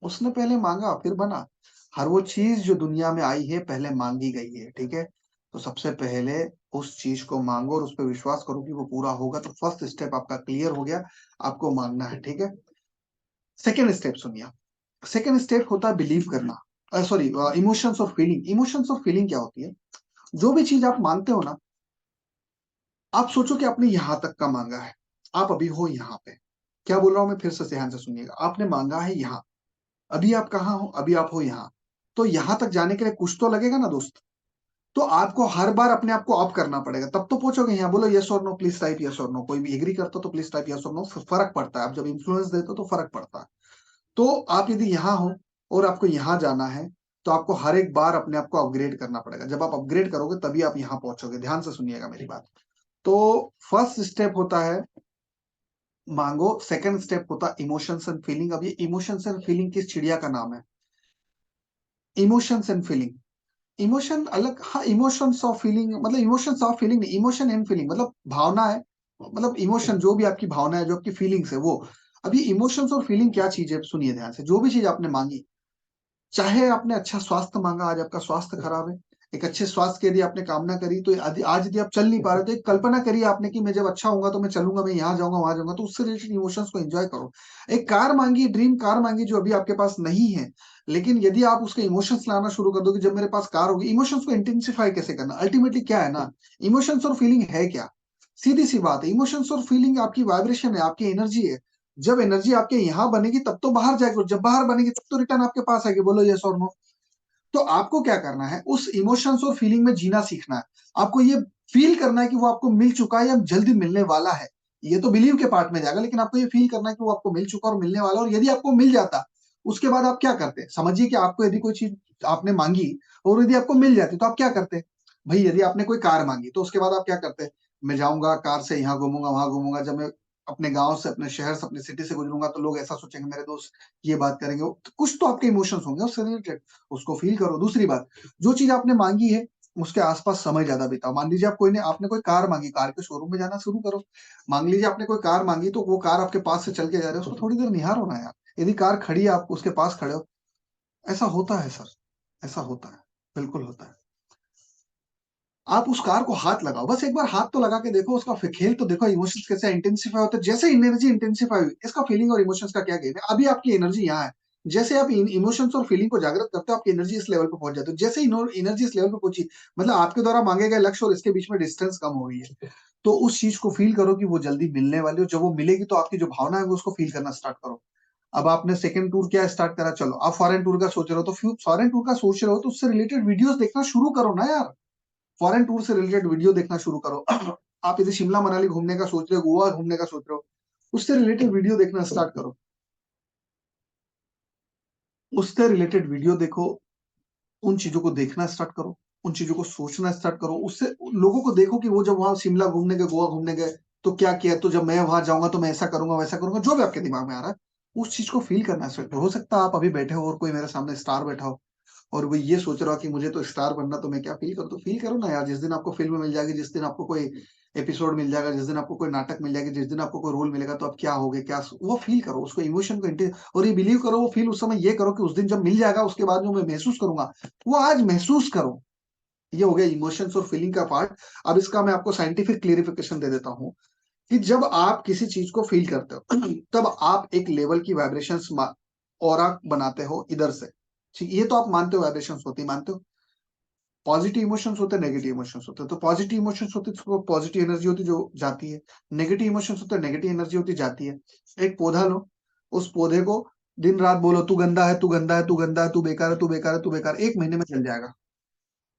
उसने पहले मांगा फिर बना। हर वो चीज जो दुनिया में आई है पहले मांगी गई है, ठीक है। तो सबसे पहले उस चीज को मांगो और उस पर विश्वास करो कि वो पूरा होगा। तो फर्स्ट स्टेप आपका क्लियर हो गया, आपको मांगना है, ठीक है। सेकेंड स्टेप सुनिए। सेकेंड स्टेप होता है बिलीव करना, सॉरी, इमोशंस और फीलिंग। इमोशंस और फीलिंग क्या होती है, जो भी चीज आप मांगते हो ना, आप सोचो कि आपने यहां तक का मांगा है, आप अभी हो यहाँ पे। क्या बोल रहा हूं मैं, फिर से ध्यान से सुनिएगा। आपने मांगा है यहाँ, अभी आप कहाँ हो? अभी आप हो यहाँ। तो यहाँ तक जाने के लिए कुछ तो लगेगा ना दोस्त। तो आपको हर बार अपने आप को ऑफ करना पड़ेगा, तब तो पहुंचोगे यहाँ। बोलो यस और नो, प्लीज टाइप यस और नो। कोई भी एग्री करता तो प्लीज टाइप यस और नो। फर्क पड़ता है, आप जब इन्फ्लुएंस देते हो तो फर्क पड़ता है। तो आप यदि यहाँ हो और आपको यहाँ जाना है, तो आपको हर एक बार अपने आप को अपग्रेड करना पड़ेगा। जब आप अपग्रेड करोगे तभी आप यहाँ पहुंचोगे। ध्यान से सुनिएगा मेरी बात। तो फर्स्ट स्टेप होता है मांगो, सेकंड स्टेप होता है इमोशंस एंड फीलिंग। अब ये इमोशंस एंड फीलिंग किस चिड़िया का नाम है? Emotions and feeling. इमोशन अलग, हाँ, इमोशंस ऑफ फीलिंग मतलब इमोशंस ऑफ फीलिंग नहीं, इमोशन एंड फीलिंग मतलब भावना है। मतलब इमोशन जो भी आपकी भावना है, जो आपकी फीलिंग्स है वो। अभी इमोशंस और फीलिंग क्या चीज है, सुनिए ध्यान से। जो भी चीज आपने मांगी, चाहे आपने अच्छा स्वास्थ्य मांगा, आज आपका स्वास्थ्य खराब है, एक अच्छे स्वास्थ्य की यदि आपने कामना करी, तो आज यदि आप चल नहीं पा रहे, तो एक कल्पना करिए आपने कि मैं जब अच्छा होऊंगा तो मैं चलूंगा, मैं यहाँ जाऊंगा वहां जाऊंगा। तो उससे रिलेटेड इमोशंस को एंजॉय करो। एक कार मांगी, ड्रीम कार मांगी, जो अभी आपके पास नहीं है, लेकिन यदि आप उसके इमोशंस लाना शुरू कर दो कि जब मेरे पास कार होगी। इमोशंस को इंटेंसिफाई कैसे करना, अल्टीमेटली क्या है ना, इमोशंस और फीलिंग है क्या? सीधी सी बात है, इमोशंस और फीलिंग आपकी वाइब्रेशन है, आपकी एनर्जी है। जब एनर्जी आपके यहाँ बनेगी तब तो बाहर जाएगी, जब बाहर बनेगी तब तो रिटर्न आपके पास आएगी। बोलो यस और नो। तो आपको क्या करना है, उस इमोशंस और फीलिंग में जीना सीखना है। आपको ये फील करना है कि वो आपको मिल चुका है या जल्दी मिलने वाला है। ये तो बिलीव के पार्ट में जाएगा, लेकिन आपको ये फील करना है कि वो आपको मिल चुका और मिलने वाला। और यदि आपको मिल जाता, उसके बाद आप क्या करते? समझिए कि आपको यदि कोई चीज आपने मांगी और यदि आपको मिल जाती, तो आप क्या करते? भाई यदि आपने कोई कार मांगी, तो उसके बाद आप क्या करते? मैं जाऊंगा कार से, यहाँ घूमूंगा वहां घूमूंगा। जब मैं अपने गांव से, अपने शहर से, अपने सिटी से गुजरूंगा, तो लोग ऐसा सोचेंगे मेरे दोस्त ये बात करेंगे। तो कुछ तो आपके इमोशंस होंगे उससे रिलेटेड, उसको फील करो। दूसरी बात, जो चीज आपने मांगी है उसके आसपास समय ज्यादा बिताओ। मान लीजिए आप कोई ने आपने कोई कार मांगी, कार के शोरूम में जाना शुरू करो। मान लीजिए आपने कोई कार मांगी, तो वो कार आपके पास से चल के जा रहे हो, उसको थोड़ी देर निहारो ना यार। यदि कार खड़ी है, आप उसके पास खड़े हो, ऐसा होता है सर, ऐसा होता है, बिल्कुल होता है। आप उस कार को हाथ लगाओ, बस एक बार हाथ तो लगा के देखो, उसका खेल तो देखो, इमोशंस कैसे इंटेंसिफाई होते हैं। जैसे एनर्जी इंटेंसिफाई हुई, इसका फीलिंग और इमोशंस का क्या गेम है। अभी आपकी एनर्जी यहाँ है, जैसे आप इमोशंस और फीलिंग को जागृत करते हो, आपकी एनर्जी इस लेवल पे पहुंच जाती है। जैसे एनर्जी इस लेवल पे पहुंची, मतलब आपके द्वारा मांगे गए लक्ष्य और इसके बीच में डिस्टेंस कम हो गई है। तो उस चीज को फील करो कि वो जल्दी मिलने वाली हो। जब वो मिलेगी, तो आपकी जो भावना है वो उसको फील करना स्टार्ट करो। अब आपने सेकंड टूर क्या स्टार्ट करा, चलो आप फॉरेन टूर का सोच रहे हो, तो फॉरेन टूर का सोच रहे हो तो उससे रिलेटेड वीडियोस देखना शुरू करो ना यार। फॉरेन टूर से रिलेटेड वीडियो देखना शुरू करो। आप यदि शिमला मनाली घूमने का सोच रहे हो, गोवा घूमने का सोच रहे हो, उससे रिलेटेड वीडियो देखना स्टार्ट करो। उससे रिलेटेड वीडियो देखो, उन चीजों को देखना स्टार्ट करो, उन चीजों को सोचना स्टार्ट करो। उससे लोगों को देखो कि वो जब वहां शिमला घूमने गए, गोवा घूमने गए, तो क्या किया, तो जब मैं वहां जाऊंगा तो मैं ऐसा करूंगा वैसा करूंगा, जो भी आपके दिमाग में आ रहा है उस चीज को फील करना स्टार्ट करो। हो सकता है आप अभी बैठे हो और कोई मेरे सामने स्टार बैठा हो, और वो ये सोच रहा कि मुझे तो स्टार बनना, तो मैं क्या फील करूँ? तो फील करो ना यार। जिस दिन आपको फिल्म मिल जाएगी, जिस दिन आपको कोई एपिसोड मिल जाएगा, जिस दिन आपको कोई नाटक मिल जाएगा, जिस दिन आपको कोई रोल मिलेगा, तो आप क्या होगे, क्या वो फील करो, उसको इमोशन को और ये बिलीव करो, वो फील उस समय ये करो कि उस दिन जब मिल जाएगा, उसके बाद जो मैं महसूस करूंगा वो आज महसूस करो। ये हो गया इमोशंस और फीलिंग का पार्ट। अब इसका मैं आपको साइंटिफिक क्लेरिफिकेशन दे देता हूँ कि जब आप किसी चीज को फील करते हो तब आप एक लेवल की वाइब्रेशंस ऑरा बनाते हो इधर से। ठीक, ये तो आप मानते हो वाइब्रेशंस होती, मानते हो। पॉजिटिव इमोशंस होते हैं, नेगेटिव इमोशंस होते हैं। तो पॉजिटिव इमोशंस होते हैं तो पॉजिटिव एनर्जी होती है जो जाती है। नेगेटिव इमोशंस होते हैं, नेगेटिव एनर्जी होती जाती है। एक पौधा लो, उस पौधे को दिन रात बोलो तू गंदा है, तू गंदा है, तू गंदा है, तू बेकार है, तू बेकार है, तू बेकार, 1 महीने में चल जाएगा।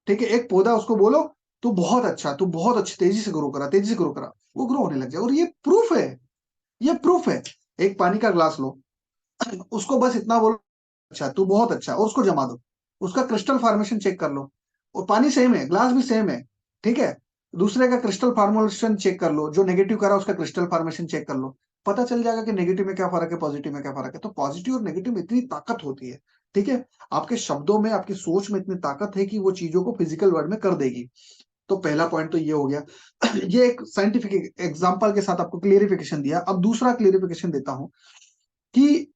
ठीक है, एक पौधा उसको बोलो तू बहुत अच्छा, तू बहुत अच्छी तेजी से ग्रो करा, तेजी से ग्रो करा, वो ग्रो होने लग जाए। और ये प्रूफ है, ये प्रूफ है। एक पानी का ग्लास लो, उसको बस इतना बोलो अच्छा, तू बहुत अच्छा, और उसको जमा दो, उसका क्रिस्टल फॉर्मेशन चेक कर लो। और पानी सेम है, ग्लास भी सेम है, ठीक है। दूसरे का क्रिस्टल फॉर्मेशन चेक कर लो, जो नेगेटिव करा उसका क्रिस्टल फॉर्मेशन चेक कर लो। पता चल जाएगा कि नेगेटिव में क्या फर्क है, पॉजिटिव में क्या फर्क है। तो पॉजिटिव और नेगेटिव में इतनी ताकत होती है, ठीक है। आपके शब्दों में, आपकी सोच में इतनी ताकत है कि वो चीजों को फिजिकल वर्ल्ड में कर देगी। तो पहला पॉइंट तो ये हो गया। ये एक साइंटिफिक एग्जांपल के साथ आपको क्लियरिफिकेशन दिया। अब दूसरा क्लियरिफिकेशन देता हूं कि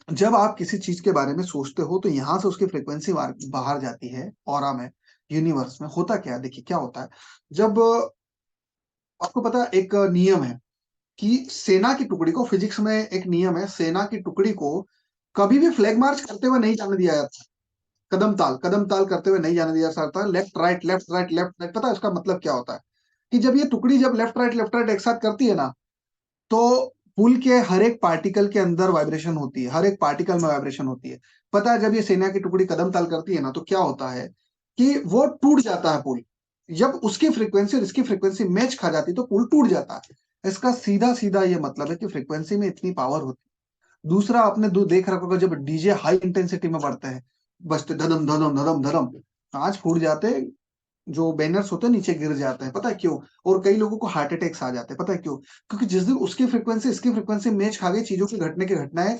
जब आप किसी चीज के बारे में सोचते हो, तो यहां से उसकी फ्रीक्वेंसी बाहर जाती है ऑरा में, यूनिवर्स में। होता क्या है, देखिए क्या होता है। जब आपको पता है, एक नियम है कि सेना की टुकड़ी को, फिजिक्स में एक नियम है, सेना की टुकड़ी को कभी भी फ्लैग मार्च करते हुए नहीं जाने दिया जाता। कदम ताल करते हुए नहीं जाने दिया जाता। Left right, left right, left right. पता है उसका मतलब क्या होता है? कि जब ये टुकड़ी जब लेफ्ट राइट एक साथ करती है ना, तो पुल के हर एक पार्टिकल के अंदर वाइब्रेशन होती है, हर एक पार्टिकल में वाइब्रेशन होती है। पता है जब ये सेना की टुकड़ी कदम ताल करती है ना, तो क्या होता है कि वो टूट जाता है पुल। जब उसकी फ्रीक्वेंसी और इसकी फ्रीक्वेंसी मैच खा जाती है तो पुल टूट जाता है। इसका सीधा सीधा ये मतलब है कि फ्रीक्वेंसी में इतनी पावर होती है। दूसरा, आपने देख रखा होगा जब डीजे हाई इंटेंसिटी में बढ़ते हैं, बजते धड़म धड़म धड़म धड़म, कांच फूट जाते हैं, जो बैनर्स होते हैं नीचे गिर जाते हैं। पता है क्यों? और कई लोगों को हार्ट अटैक्स आ जाते हैं। पता है क्यों? क्योंकि जिस दिन उसकी फ्रीक्वेंसी इसकी फ्रीक्वेंसी मैच खा गई, चीजों की घटने की घटनाएं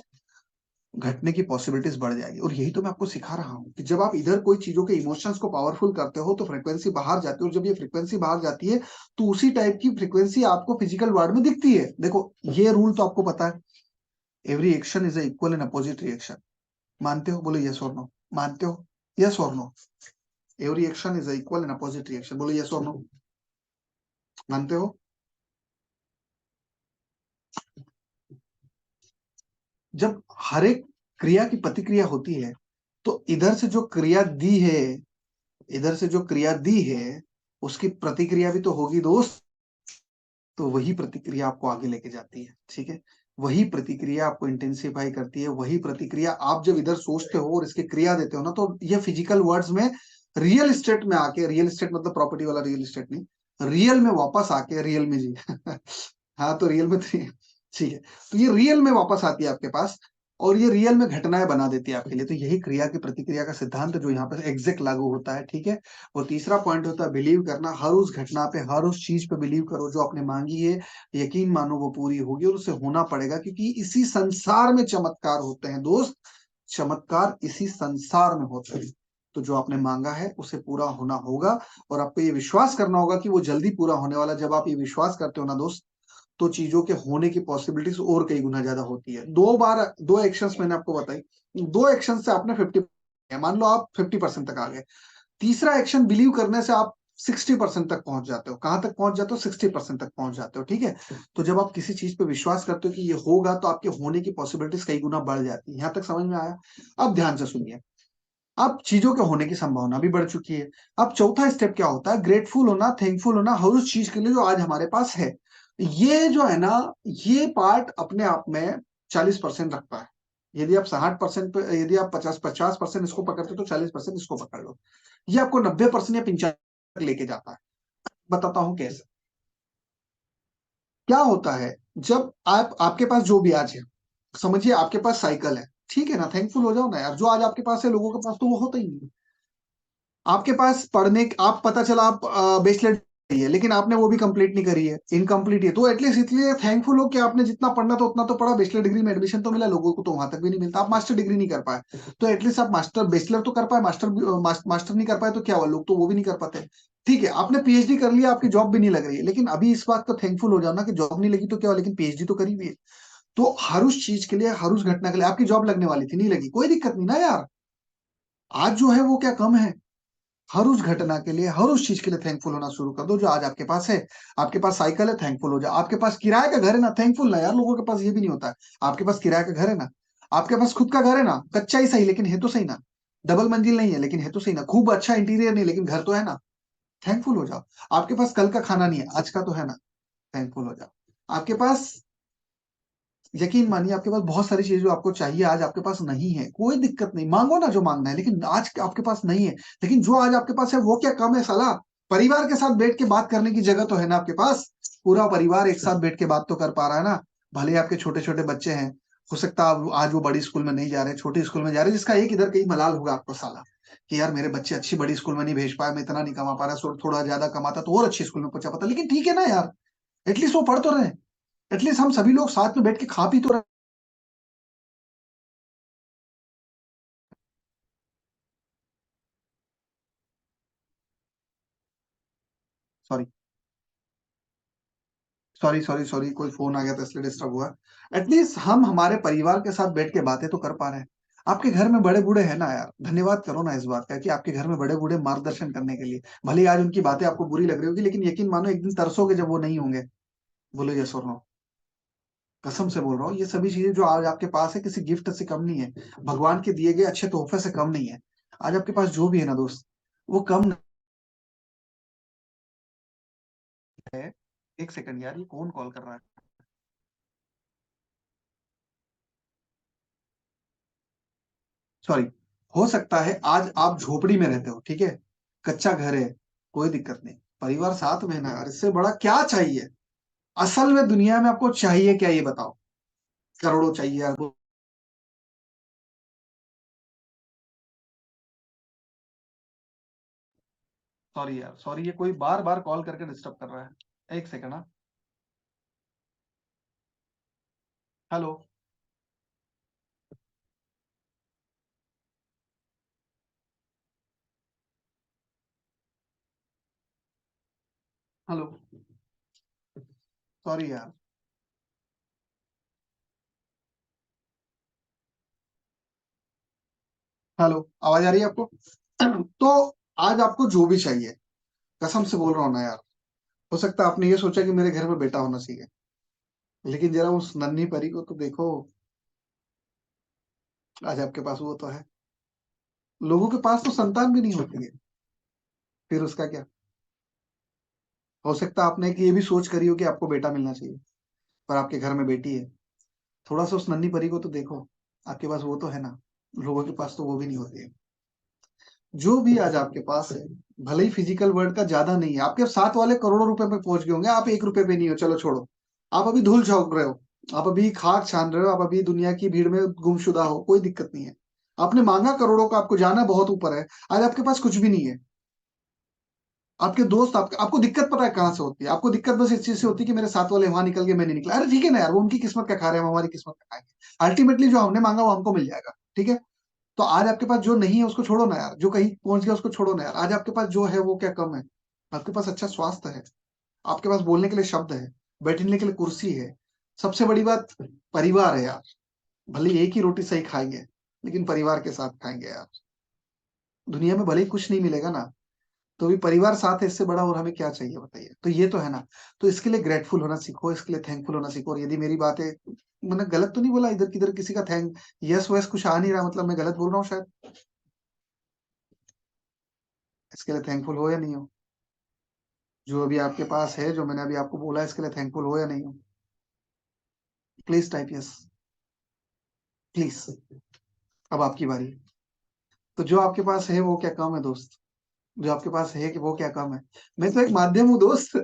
घटने की पॉसिबिलिटीज बढ़ जाएगी। और यही तो मैं आपको सिखा रहा हूँ कि जब आप इधर कोई चीजों के इमोशंस को पावरफुल करते हो तो फ्रीक्वेंसी बाहर जाती है, और जब ये फ्रीक्वेंसी बाहर जाती है तो उसी टाइप की फ्रीक्वेंसी आपको फिजिकल वर्ल्ड में दिखती है। देखो, ये रूल तो आपको पता है, every action is equal and opposite reaction. मानते हो? बोलो यस और नो। मानते हो? यस और no. Every action is equal and opposite reaction. बोलो यस और नो। मानते हो? जब हर एक क्रिया की प्रतिक्रिया होती है, तो इधर से जो क्रिया दी है, इधर से जो क्रिया दी है, उसकी प्रतिक्रिया भी तो होगी दोस्त। तो वही प्रतिक्रिया आपको आगे लेके जाती है। ठीक है? वही प्रतिक्रिया आपको इंटेंसिफाई करती है। वही प्रतिक्रिया आप जब इधर सोचते हो और इसकी क्रिया देते हो ना, तो ये फिजिकल वर्ड्स में रियल स्टेट में आके, रियल स्टेट मतलब प्रॉपर्टी वाला रियल स्टेट नहीं, रियल में वापस आके, रियल में जी हाँ, तो रियल में ठीक है, तो ये रियल में वापस आती है आपके पास, और ये रियल में घटनाएं बना देती है आपके लिए। तो यही क्रिया की प्रतिक्रिया का सिद्धांत है जो यहाँ पर एग्जैक्ट लागू होता है। ठीक है? और तीसरा पॉइंट होता है बिलीव करना। हर उस घटना पे, हर उस चीज पे बिलीव करो जो आपने मांगी है। यकीन मानो वो पूरी होगी, और उसे होना पड़ेगा, क्योंकि इसी संसार में चमत्कार होते हैं दोस्त। चमत्कार इसी संसार में होते हैं। तो जो आपने मांगा है उसे पूरा होना होगा, और आपको ये विश्वास करना होगा कि वो जल्दी पूरा होने वाला है। जब आप ये विश्वास करते हो ना दोस्त, तो चीजों के होने की पॉसिबिलिटीज और कई गुना ज्यादा होती है। दो एक्शंस मैंने आपको बताई, दो एक्शन से आपने 50, मान लो आप 50% तक आ गए। तीसरा एक्शन बिलीव करने से आप 60% तक पहुंच जाते हो। कहां तक पहुंच जाते हो? 60% तक पहुंच जाते हो। ठीक है? तो जब आप किसी चीज पे विश्वास करते हो कि ये होगा, तो आपके होने की पॉसिबिलिटीज कई गुना बढ़ जाती है। यहां तक समझ में आया? अब ध्यान से सुनिए। अब चीजों के होने की संभावना भी बढ़ चुकी है। अब चौथा स्टेप क्या होता है? ग्रेटफुल होना, थैंकफुल होना हर उस चीज के लिए जो आज हमारे पास है। ये जो है ना, ये पार्ट अपने आप में 40% रखता है। यदि आप 60% पे, यदि आप 50% इसको पकड़ते हो, तो 40% इसको पकड़ लो। ये आपको 90% या 95% लेके जाता है। बताता हूं कैसे। क्या होता है, जब आप, आपके पास जो भी आज है, समझिए आपके पास साइकिल है, ठीक है ना? थैंकफुल हो जाओ ना यार, जो आज आपके पास है लोगों के पास तो वो होता ही नहीं। आपके पास आप पता चला आप बैचलर है, लेकिन आपने वो भी कंप्लीट नहीं करी है, इनकम्प्लीट है, तो एटलीस्ट इसलिए थैंकफुल हो कि आपने जितना पढ़ना था उतना तो पढ़ा, बैचलर डिग्री में एडमिशन तो मिला, लोगों को तो वहां तक भी नहीं मिलता। आप मास्टर डिग्री नहीं कर पाए, तो एटलीस्ट आप मास्टर, बैचलर तो कर पाए, मास्टर नहीं कर पाए, तो क्या हुआ, लोग तो वो भी नहीं कर पाते। ठीक है, आपने पीएचडी कर लिया, आपकी जॉब भी नहीं लग रही है, लेकिन अभी इस बात का थैंकफुल हो जाना कि जॉब नहीं लगी तो क्या हुआ, लेकिन पीएचडी तो करी हुई है। तो हर उस चीज के लिए, हर उस घटना के लिए, आपकी जॉब लगने वाली थी, नहीं लगी, कोई दिक्कत नहीं ना यार। आज जो है वो क्या कम है? हर उस घटना के लिए, हर उस चीज के लिए थैंकफुल होना शुरू कर दो जो आज आपके पास है। आपके पास साइकिल है, थैंकफुल हो जाओ। आपके पास किराए का घर है ना, थैंकफुल ना यार, लोगों के पास ये भी नहीं होता है। आपके पास किराए का घर है ना, आपके पास खुद का घर है ना, कच्चा ही सही लेकिन है तो सही ना, डबल मंजिल नहीं है लेकिन है तो सही ना, खूब अच्छा इंटीरियर नहीं लेकिन घर तो है ना, थैंकफुल हो जाओ। आपके पास कल का खाना नहीं है, आज का तो है ना, थैंकफुल हो जाओ। आपके पास, यकीन मानिए आपके पास बहुत सारी चीजें जो आपको चाहिए आज आपके पास नहीं है, कोई दिक्कत नहीं, मांगो ना जो मांगना है, लेकिन आज आपके पास नहीं है। लेकिन जो आज आपके पास है वो क्या कम है साला? परिवार के साथ बैठ के बात करने की जगह तो है ना आपके पास। पूरा परिवार एक साथ बैठ के बात तो कर पा रहा है ना। भले ही आपके छोटे छोटे बच्चे हैं, हो सकता है आज वो बड़ी स्कूल में नहीं जा रहे, छोटी स्कूल में जा रहे, जिसका एक इधर कहीं मलाल होगा आपको साला, कि यार मेरे बच्चे अच्छी बड़ी स्कूल में नहीं भेज पाए, मैं इतना नहीं कमा पा रहा, थोड़ा ज्यादा कमाता तो और अच्छी स्कूल में पहुंचा पाता। लेकिन ठीक है ना यार, एटलीस्ट वो पढ़ तो रहे, एटलीस्ट हम सभी लोग साथ में बैठ के खा पी तो रहे। सॉरी सॉरी सॉरी सॉरी, कोई फोन आ गया था इसलिए डिस्टर्ब हुआ। एटलीस्ट हम हमारे परिवार के साथ बैठ के बातें तो कर पा रहे हैं। आपके घर में बड़े बूढ़े हैं ना यार, धन्यवाद करो ना इस बात का कि आपके घर में बड़े बूढ़े मार्गदर्शन करने के लिए। भले ही आज उनकी बातें आपको बुरी लग रही होगी, लेकिन यकीन मानो एक दिन तरसोगे जब वो नहीं होंगे। बोलो यस और नो। कसम से बोल रहा हूँ, ये सभी चीजें जो आज आपके पास है किसी गिफ्ट से कम नहीं है, भगवान के दिए गए अच्छे तोहफे से कम नहीं है। आज आपके पास जो भी है ना दोस्त, वो कम नहीं है। एक सेकंड यार, ये कौन कॉल कर रहा है? सॉरी, हो सकता है आज आप झोपड़ी में रहते हो, ठीक है, कच्चा घर है, कोई दिक्कत नहीं, परिवार साथ में है ना यार, इससे बड़ा क्या चाहिए? असल में दुनिया में आपको चाहिए क्या, ये बताओ? करोड़ों चाहिए आपको? सॉरी यार, सॉरी, ये कोई बार बार कॉल करके डिस्टर्ब कर रहा है। एक सेकंड। हाँ, हेलो। हेलो। सॉरी यार। हेलो, आवाज आ रही है आपको? तो आज आपको जो भी चाहिए, कसम से बोल रहा हूँ ना यार, हो सकता है आपने ये सोचा कि मेरे घर में बेटा होना चाहिए, लेकिन जरा उस नन्ही परी को तो देखो, आज आपके पास वो तो है। लोगों के पास तो संतान भी नहीं होती है, फिर उसका क्या? हो सकता है आपने कि ये भी सोच करी हो कि आपको बेटा मिलना चाहिए, पर आपके घर में बेटी है। थोड़ा सा उस नन्ही परी को तो देखो, आपके पास वो तो है ना। लोगों के पास तो वो भी नहीं होती है। जो भी आज आपके पास है, भले ही फिजिकल वर्ल्ड का ज्यादा नहीं है, आपके साथ वाले करोड़ों रुपए पे पहुंच गए होंगे, आप 1 रुपए पे नहीं हो, चलो छोड़ो। आप अभी धूल झोंक रहे हो, आप अभी खाक छान रहे हो, आप अभी दुनिया की भीड़ में गुमशुदा हो, कोई दिक्कत नहीं है। आपने मांगा करोड़ों का, आपको जाना बहुत ऊपर है। आज आपके पास कुछ भी नहीं है। आपके दोस्त, आपको दिक्कत पता है कहाँ से होती है? आपको दिक्कत बस इस चीज से होती है कि मेरे साथ वाले वहां निकल गए, मैं नहीं निकला। अरे ठीक है ना यार, वो उनकी किस्मत का खा रहे हैं, हम हमारी किस्मत का खाएंगे। अल्टीमेटली जो हमने मांगा वो हमको मिल जाएगा, ठीक है। तो आज आपके पास जो नहीं है उसको छोड़ो ना यार, जो कहीं पहुंच गया उसको छोड़ो ना यार। आज आपके पास जो है वो क्या कम है? आपके पास अच्छा स्वास्थ्य है, आपके पास बोलने के लिए शब्द है, बैठने के लिए कुर्सी है। सबसे बड़ी बात, परिवार है यार। भले एक ही रोटी सही खाएंगे, लेकिन परिवार के साथ खाएंगे यार। दुनिया में भले ही कुछ नहीं मिलेगा ना, तो भी परिवार साथ है, इससे बड़ा और हमें क्या चाहिए बताइए? तो ये तो है ना। तो इसके लिए ग्रेटफुल होना सीखो, इसके लिए थैंकफुल होना सीखो। और यदि मेरी बातें, मैंने गलत तो नहीं बोला, इधर किधर किसी का थैंक यस वस कुछ आ नहीं रहा, मतलब मैं गलत बोल रहा हूँ शायद? इसके लिए थैंकफुल हो या नहीं हो? जो अभी आपके पास है, जो मैंने अभी आपको बोला, इसके लिए थैंकफुल हो या नहीं हो? Please type yes, please. अब आपकी बारी। तो जो आपके पास है वो क्या कम है दोस्त? जो आपके पास है कि वो क्या कम है? मैं तो एक माध्यम हूँ दोस्त।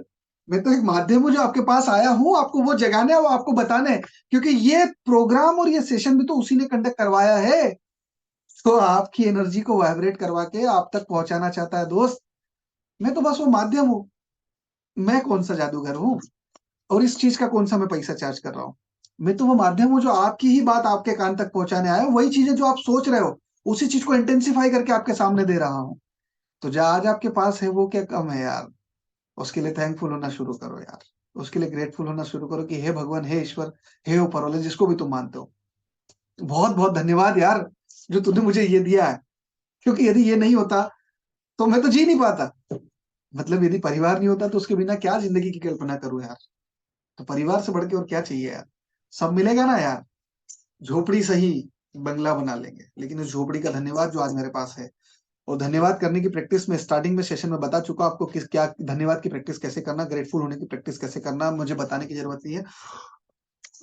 मैं तो एक माध्यम हूँ, जो आपके पास आया हूँ, आपको वो जगाना है, वो आपको बताना है। क्योंकि ये प्रोग्राम और ये सेशन भी तो उसी ने कंडक्ट करवाया है। तो आपकी एनर्जी को वाइब्रेट करवा के आप तक पहुंचाना चाहता है दोस्त। मैं तो बस वो माध्यम हूँ। मैं कौन सा जादूगर हूँ? और इस चीज का कौन सा मैं पैसा चार्ज कर रहा हूँ? मैं तो वो माध्यम हूँ जो आपकी ही बात आपके कान तक पहुंचाने आया हूँ। वही चीजें जो आप सोच रहे हो, उसी चीज को इंटेंसिफाई करके आपके सामने दे रहा हूँ। तो जो आज आपके पास है वो क्या कम है यार? उसके लिए थैंकफुल होना शुरू करो यार। उसके लिए ग्रेटफुल होना शुरू करो कि हे भगवान, हे ईश्वर, हे ऊपर वाले, जिसको भी तुम मानते हो, बहुत बहुत धन्यवाद यार, जो तूने मुझे ये दिया है। क्योंकि यदि ये नहीं होता तो मैं तो जी नहीं पाता। मतलब यदि परिवार नहीं होता तो उसके बिना क्या जिंदगी की कल्पना करूं यार। तो परिवार से बढ़ के और क्या चाहिए यार? सब मिलेगा ना यार। झोपड़ी सही, बंगला बना लेंगे, लेकिन उस झोपड़ी का धन्यवाद जो आज मेरे पास है। और धन्यवाद करने की प्रैक्टिस में स्टार्टिंग में सेशन में बता चुका आपको किस क्या धन्यवाद की प्रैक्टिस कैसे करना, ग्रेटफुल होने की प्रैक्टिस कैसे करना, मुझे बताने की जरूरत नहीं है।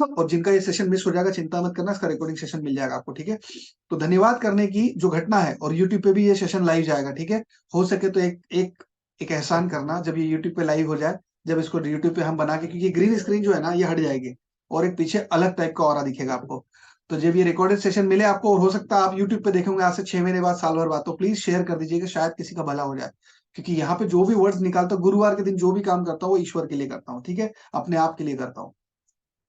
और जिनका ये सेशन मिस हो जाएगा, चिंता मत करना, इसका रिकॉर्डिंग सेशन मिल जाएगा आपको, ठीक है। तो धन्यवाद करने की जो घटना है, और यूट्यूब पे भी ये सेशन लाइव जाएगा, ठीक है। हो सके तो एक एक एक एहसान करना, जब ये यूट्यूब पे लाइव हो जाए, जब इसको यूट्यूब पे हम बना के, क्योंकि ग्रीन स्क्रीन जो है ना ये हट जाएगी, और एक पीछे अलग टाइप का ऑरा दिखेगा आपको। तो जब ये रिकॉर्डेड सेशन मिले आपको, और हो सकता है आप यूट्यूब पे देखेंगे आज से 6 महीने बाद, साल भर बाद, तो प्लीज शेयर कर दीजिएगा, शायद किसी का भला हो जाए। क्योंकि यहाँ पे जो भी वर्ड्स निकालता हूँ, गुरुवार के दिन जो भी काम करता हूँ, वो ईश्वर के लिए करता हूँ, ठीक है, अपने आप के लिए करता हूँ,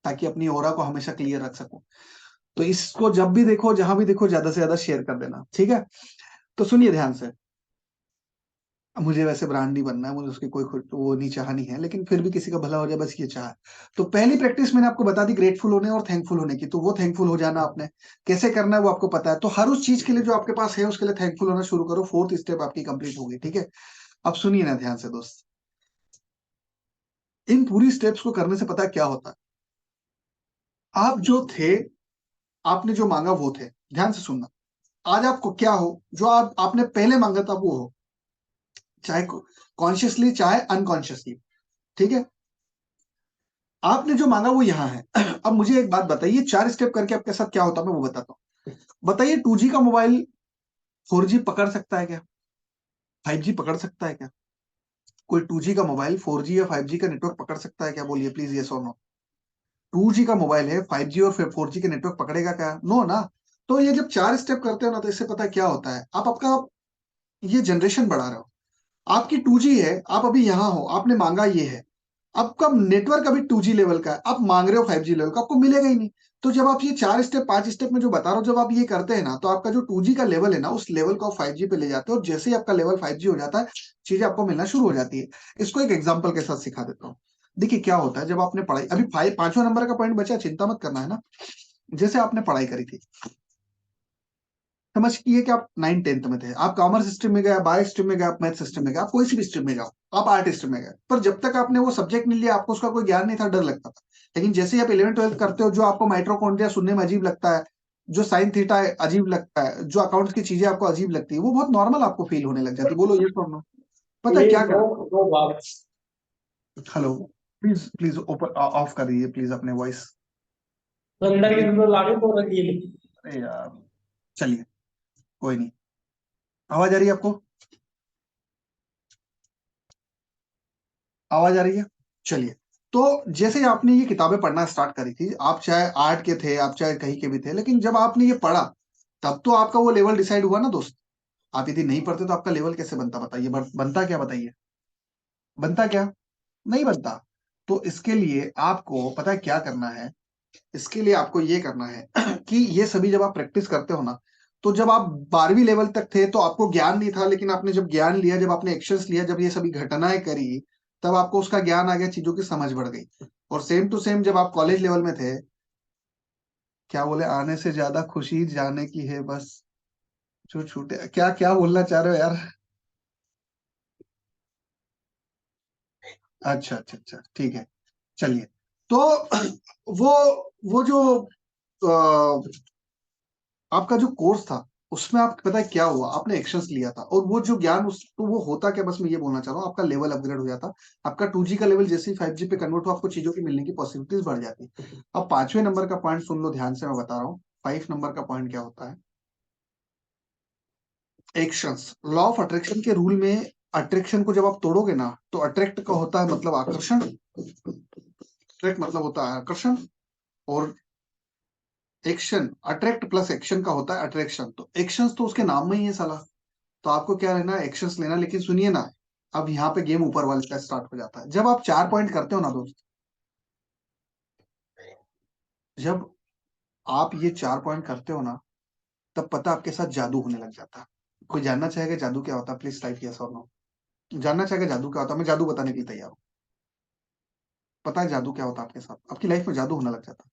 ताकि अपनी ओरा को हमेशा क्लियर रख सकूं। तो इसको जब भी देखो, जहां भी देखो, ज्यादा से ज्यादा शेयर कर देना, ठीक है। तो सुनिए ध्यान से। मुझे वैसे ब्रांड नहीं बनना है, मुझे उसकी कोई वो नहीं चाह नहीं है, लेकिन फिर भी किसी का भला हो जाए, बस ये चाह है। तो पहली प्रैक्टिस मैंने आपको बता दी, ग्रेटफुल होने और थैंकफुल होने की। तो वो थैंकफुल हो जाना आपने कैसे करना है वो आपको पता है। तो हर उस चीज के लिए जो आपके पास है उसके लिए थैंकफुल होना शुरू करो। फोर्थ स्टेप आपकी कंप्लीट होगी, ठीक है। अब सुनिए ना ध्यान से दोस्त, इन पूरी स्टेप्स को करने से पता है क्या होता है? आप जो थे, आपने जो मांगा वो थे। ध्यान से सुनना। आज आपको क्या हो, जो आपने पहले मांगा था वो हो, चाहे कॉन्शियसली चाहे अनकॉन्शियसली, ठीक है। आपने जो मांगा वो यहाँ है। अब मुझे एक बात बताइए, 4 स्टेप करके आपके साथ क्या होता है मैं वो बताता हूँ। बताइए 2G का मोबाइल 4G पकड़ सकता है क्या? 5G पकड़ सकता है क्या? कोई 2G का मोबाइल 4G या 5G का नेटवर्क पकड़ सकता है क्या? बोलिए प्लीज, यस और नो। 2G का मोबाइल है, 5G और फिर 4G के नेटवर्क पकड़ेगा क्या? नो ना। तो ये जब 4 स्टेप करते हो ना, तो इससे पता है क्या होता है, आप आपका ये जनरेशन बढ़ा रहे हो। आपकी 2G है, आप अभी यहाँ हो, आपने मांगा ये है, आपका नेटवर्क अभी 2G लेवल का है, आप मांग रहे हो 5G लेवल का, आपको मिलेगा ही नहीं। तो जब आप ये 4 स्टेप 5 स्टेप में जो बता रहा हूँ, जब आप ये करते हैं ना, तो आपका जो 2G का लेवल है ना, उस लेवल को आप 5G पे ले जाते हो, और जैसे ही आपका लेवल 5G हो जाता है, चीजें आपको मिलना शुरू हो जाती है। इसको एक एग्जाम्पल के साथ सिखा देता हूँ। देखिए क्या होता है, जब आपने पढ़ाई, अभी 5वां नंबर का पॉइंट बचा, चिंता मत करना है ना। जैसे आपने पढ़ाई करी थी, समझिए कि आप 9th 10th में थे, आप कॉमर्स स्ट्रीम में गए, आप बायो स्ट्रीम में गए, आप मैथ सिस्टम में गए, आप कोई सी भी स्ट्रीम में जाओ, आप आर्ट स्ट्रीम में गए, पर जब तक आपने वो सब्जेक्ट नहीं लिया, आपको उसका कोई ज्ञान नहीं था, डर लगता था। लेकिन जैसे ही आप 11th 12th करते हो, जो आपको माइट्रोकॉन्ड्रिया सुनने में अजीब लगता है, जो साइन थीटा अजीब लगता है, जो अकाउंट्स की चीजें आपको अजीब लगती है, वो बहुत नॉर्मल आपको फील होने लग जाती है। बोलो ये सुनो, पता है ये क्या दो कर, दो बात। हेलो, प्लीज प्लीज ऊपर ऑफ कर दीजिए प्लीज अपने वॉइस। ठंडा के प्लीज, अंदर लाड़ी तो रखी है। अरे यार, चलिए, कोई नहीं। आवाज आ रही है आपको? आवाज आ रही है? चलिए। तो जैसे ही आपने ये किताबें पढ़ना स्टार्ट करी थी, आप चाहे आर्ट के थे, आप चाहे कहीं के भी थे, लेकिन जब आपने ये पढ़ा, तब तो आपका वो लेवल डिसाइड हुआ ना दोस्त। आप यदि नहीं पढ़ते तो आपका लेवल कैसे बनता? बताइए, बनता क्या? बताइए, बनता क्या? नहीं बनता। तो इसके लिए आपको पता है क्या करना है? इसके लिए आपको ये करना है कि ये सभी जब आप प्रैक्टिस करते हो ना, तो जब आप 12वीं लेवल तक थे तो आपको ज्ञान नहीं था, लेकिन आपने जब ज्ञान लिया, जब आपने एक्शंस लिया, जब ये सभी घटनाएं करी, तब आपको उसका ज्ञान आ गया, चीजों की समझ बढ़ गई। और सेम टू सेम जब आप कॉलेज लेवल में थे, क्या बोले, आने से ज्यादा खुशी जाने की है बस, जो छूटे, क्या क्या बोलना चाह रहे हो यार? अच्छा अच्छा अच्छा, ठीक है, चलिए। तो वो वो जो आपका जो कोर्स था, उसमें आप पता है क्या हुआ, आपने एक्शंस लिया था, और वो जो ज्ञान उस, तो वो होता क्या, बस मैं ये बोलना चाह रहा हूँ, आपका लेवल अपग्रेड हो जाता। आपका 2G का लेवल जैसे ही 5G पे कन्वर्ट हो, आपको चीजों की मिलने की पॉसिबिलिटीज बढ़ जाती। अब 5वें नंबर का पॉइंट सुन लो ध्यान से, मैं बता रहा हूँ। 5 नंबर का पॉइंट क्या होता है? एक्शंस। लॉ ऑफ अट्रैक्शन के रूल में, अट्रैक्शन को जब आप तोड़ोगे ना, तो अट्रैक्ट का होता है मतलब आकर्षण, अट्रैक्ट मतलब होता है आकर्षण, और एक्शन, अट्रैक्ट प्लस एक्शन का होता है अट्रैक्शन। तो एक्शंस तो उसके नाम में ही है साला। तो आपको क्या लेना है? एक्शंस लेना। लेकिन सुनिए ना, अब यहाँ पे गेम ऊपर वाले का स्टार्ट हो जाता है। जब आप 4 पॉइंट करते हो ना दोस्त, जब आप ये 4 पॉइंट करते हो ना, तब पता आपके साथ जादू होने लग जाता है। कोई जानना चाहेगा जादू क्या होता है? प्लीज टाइप यस और नो। जानना चाहेगा जादू क्या होता है? मैं जादू बताने के लिए तैयार हूँ। पता है जादू क्या होता है आपके साथ? आपकी लाइफ में जादू होने लग जाता है।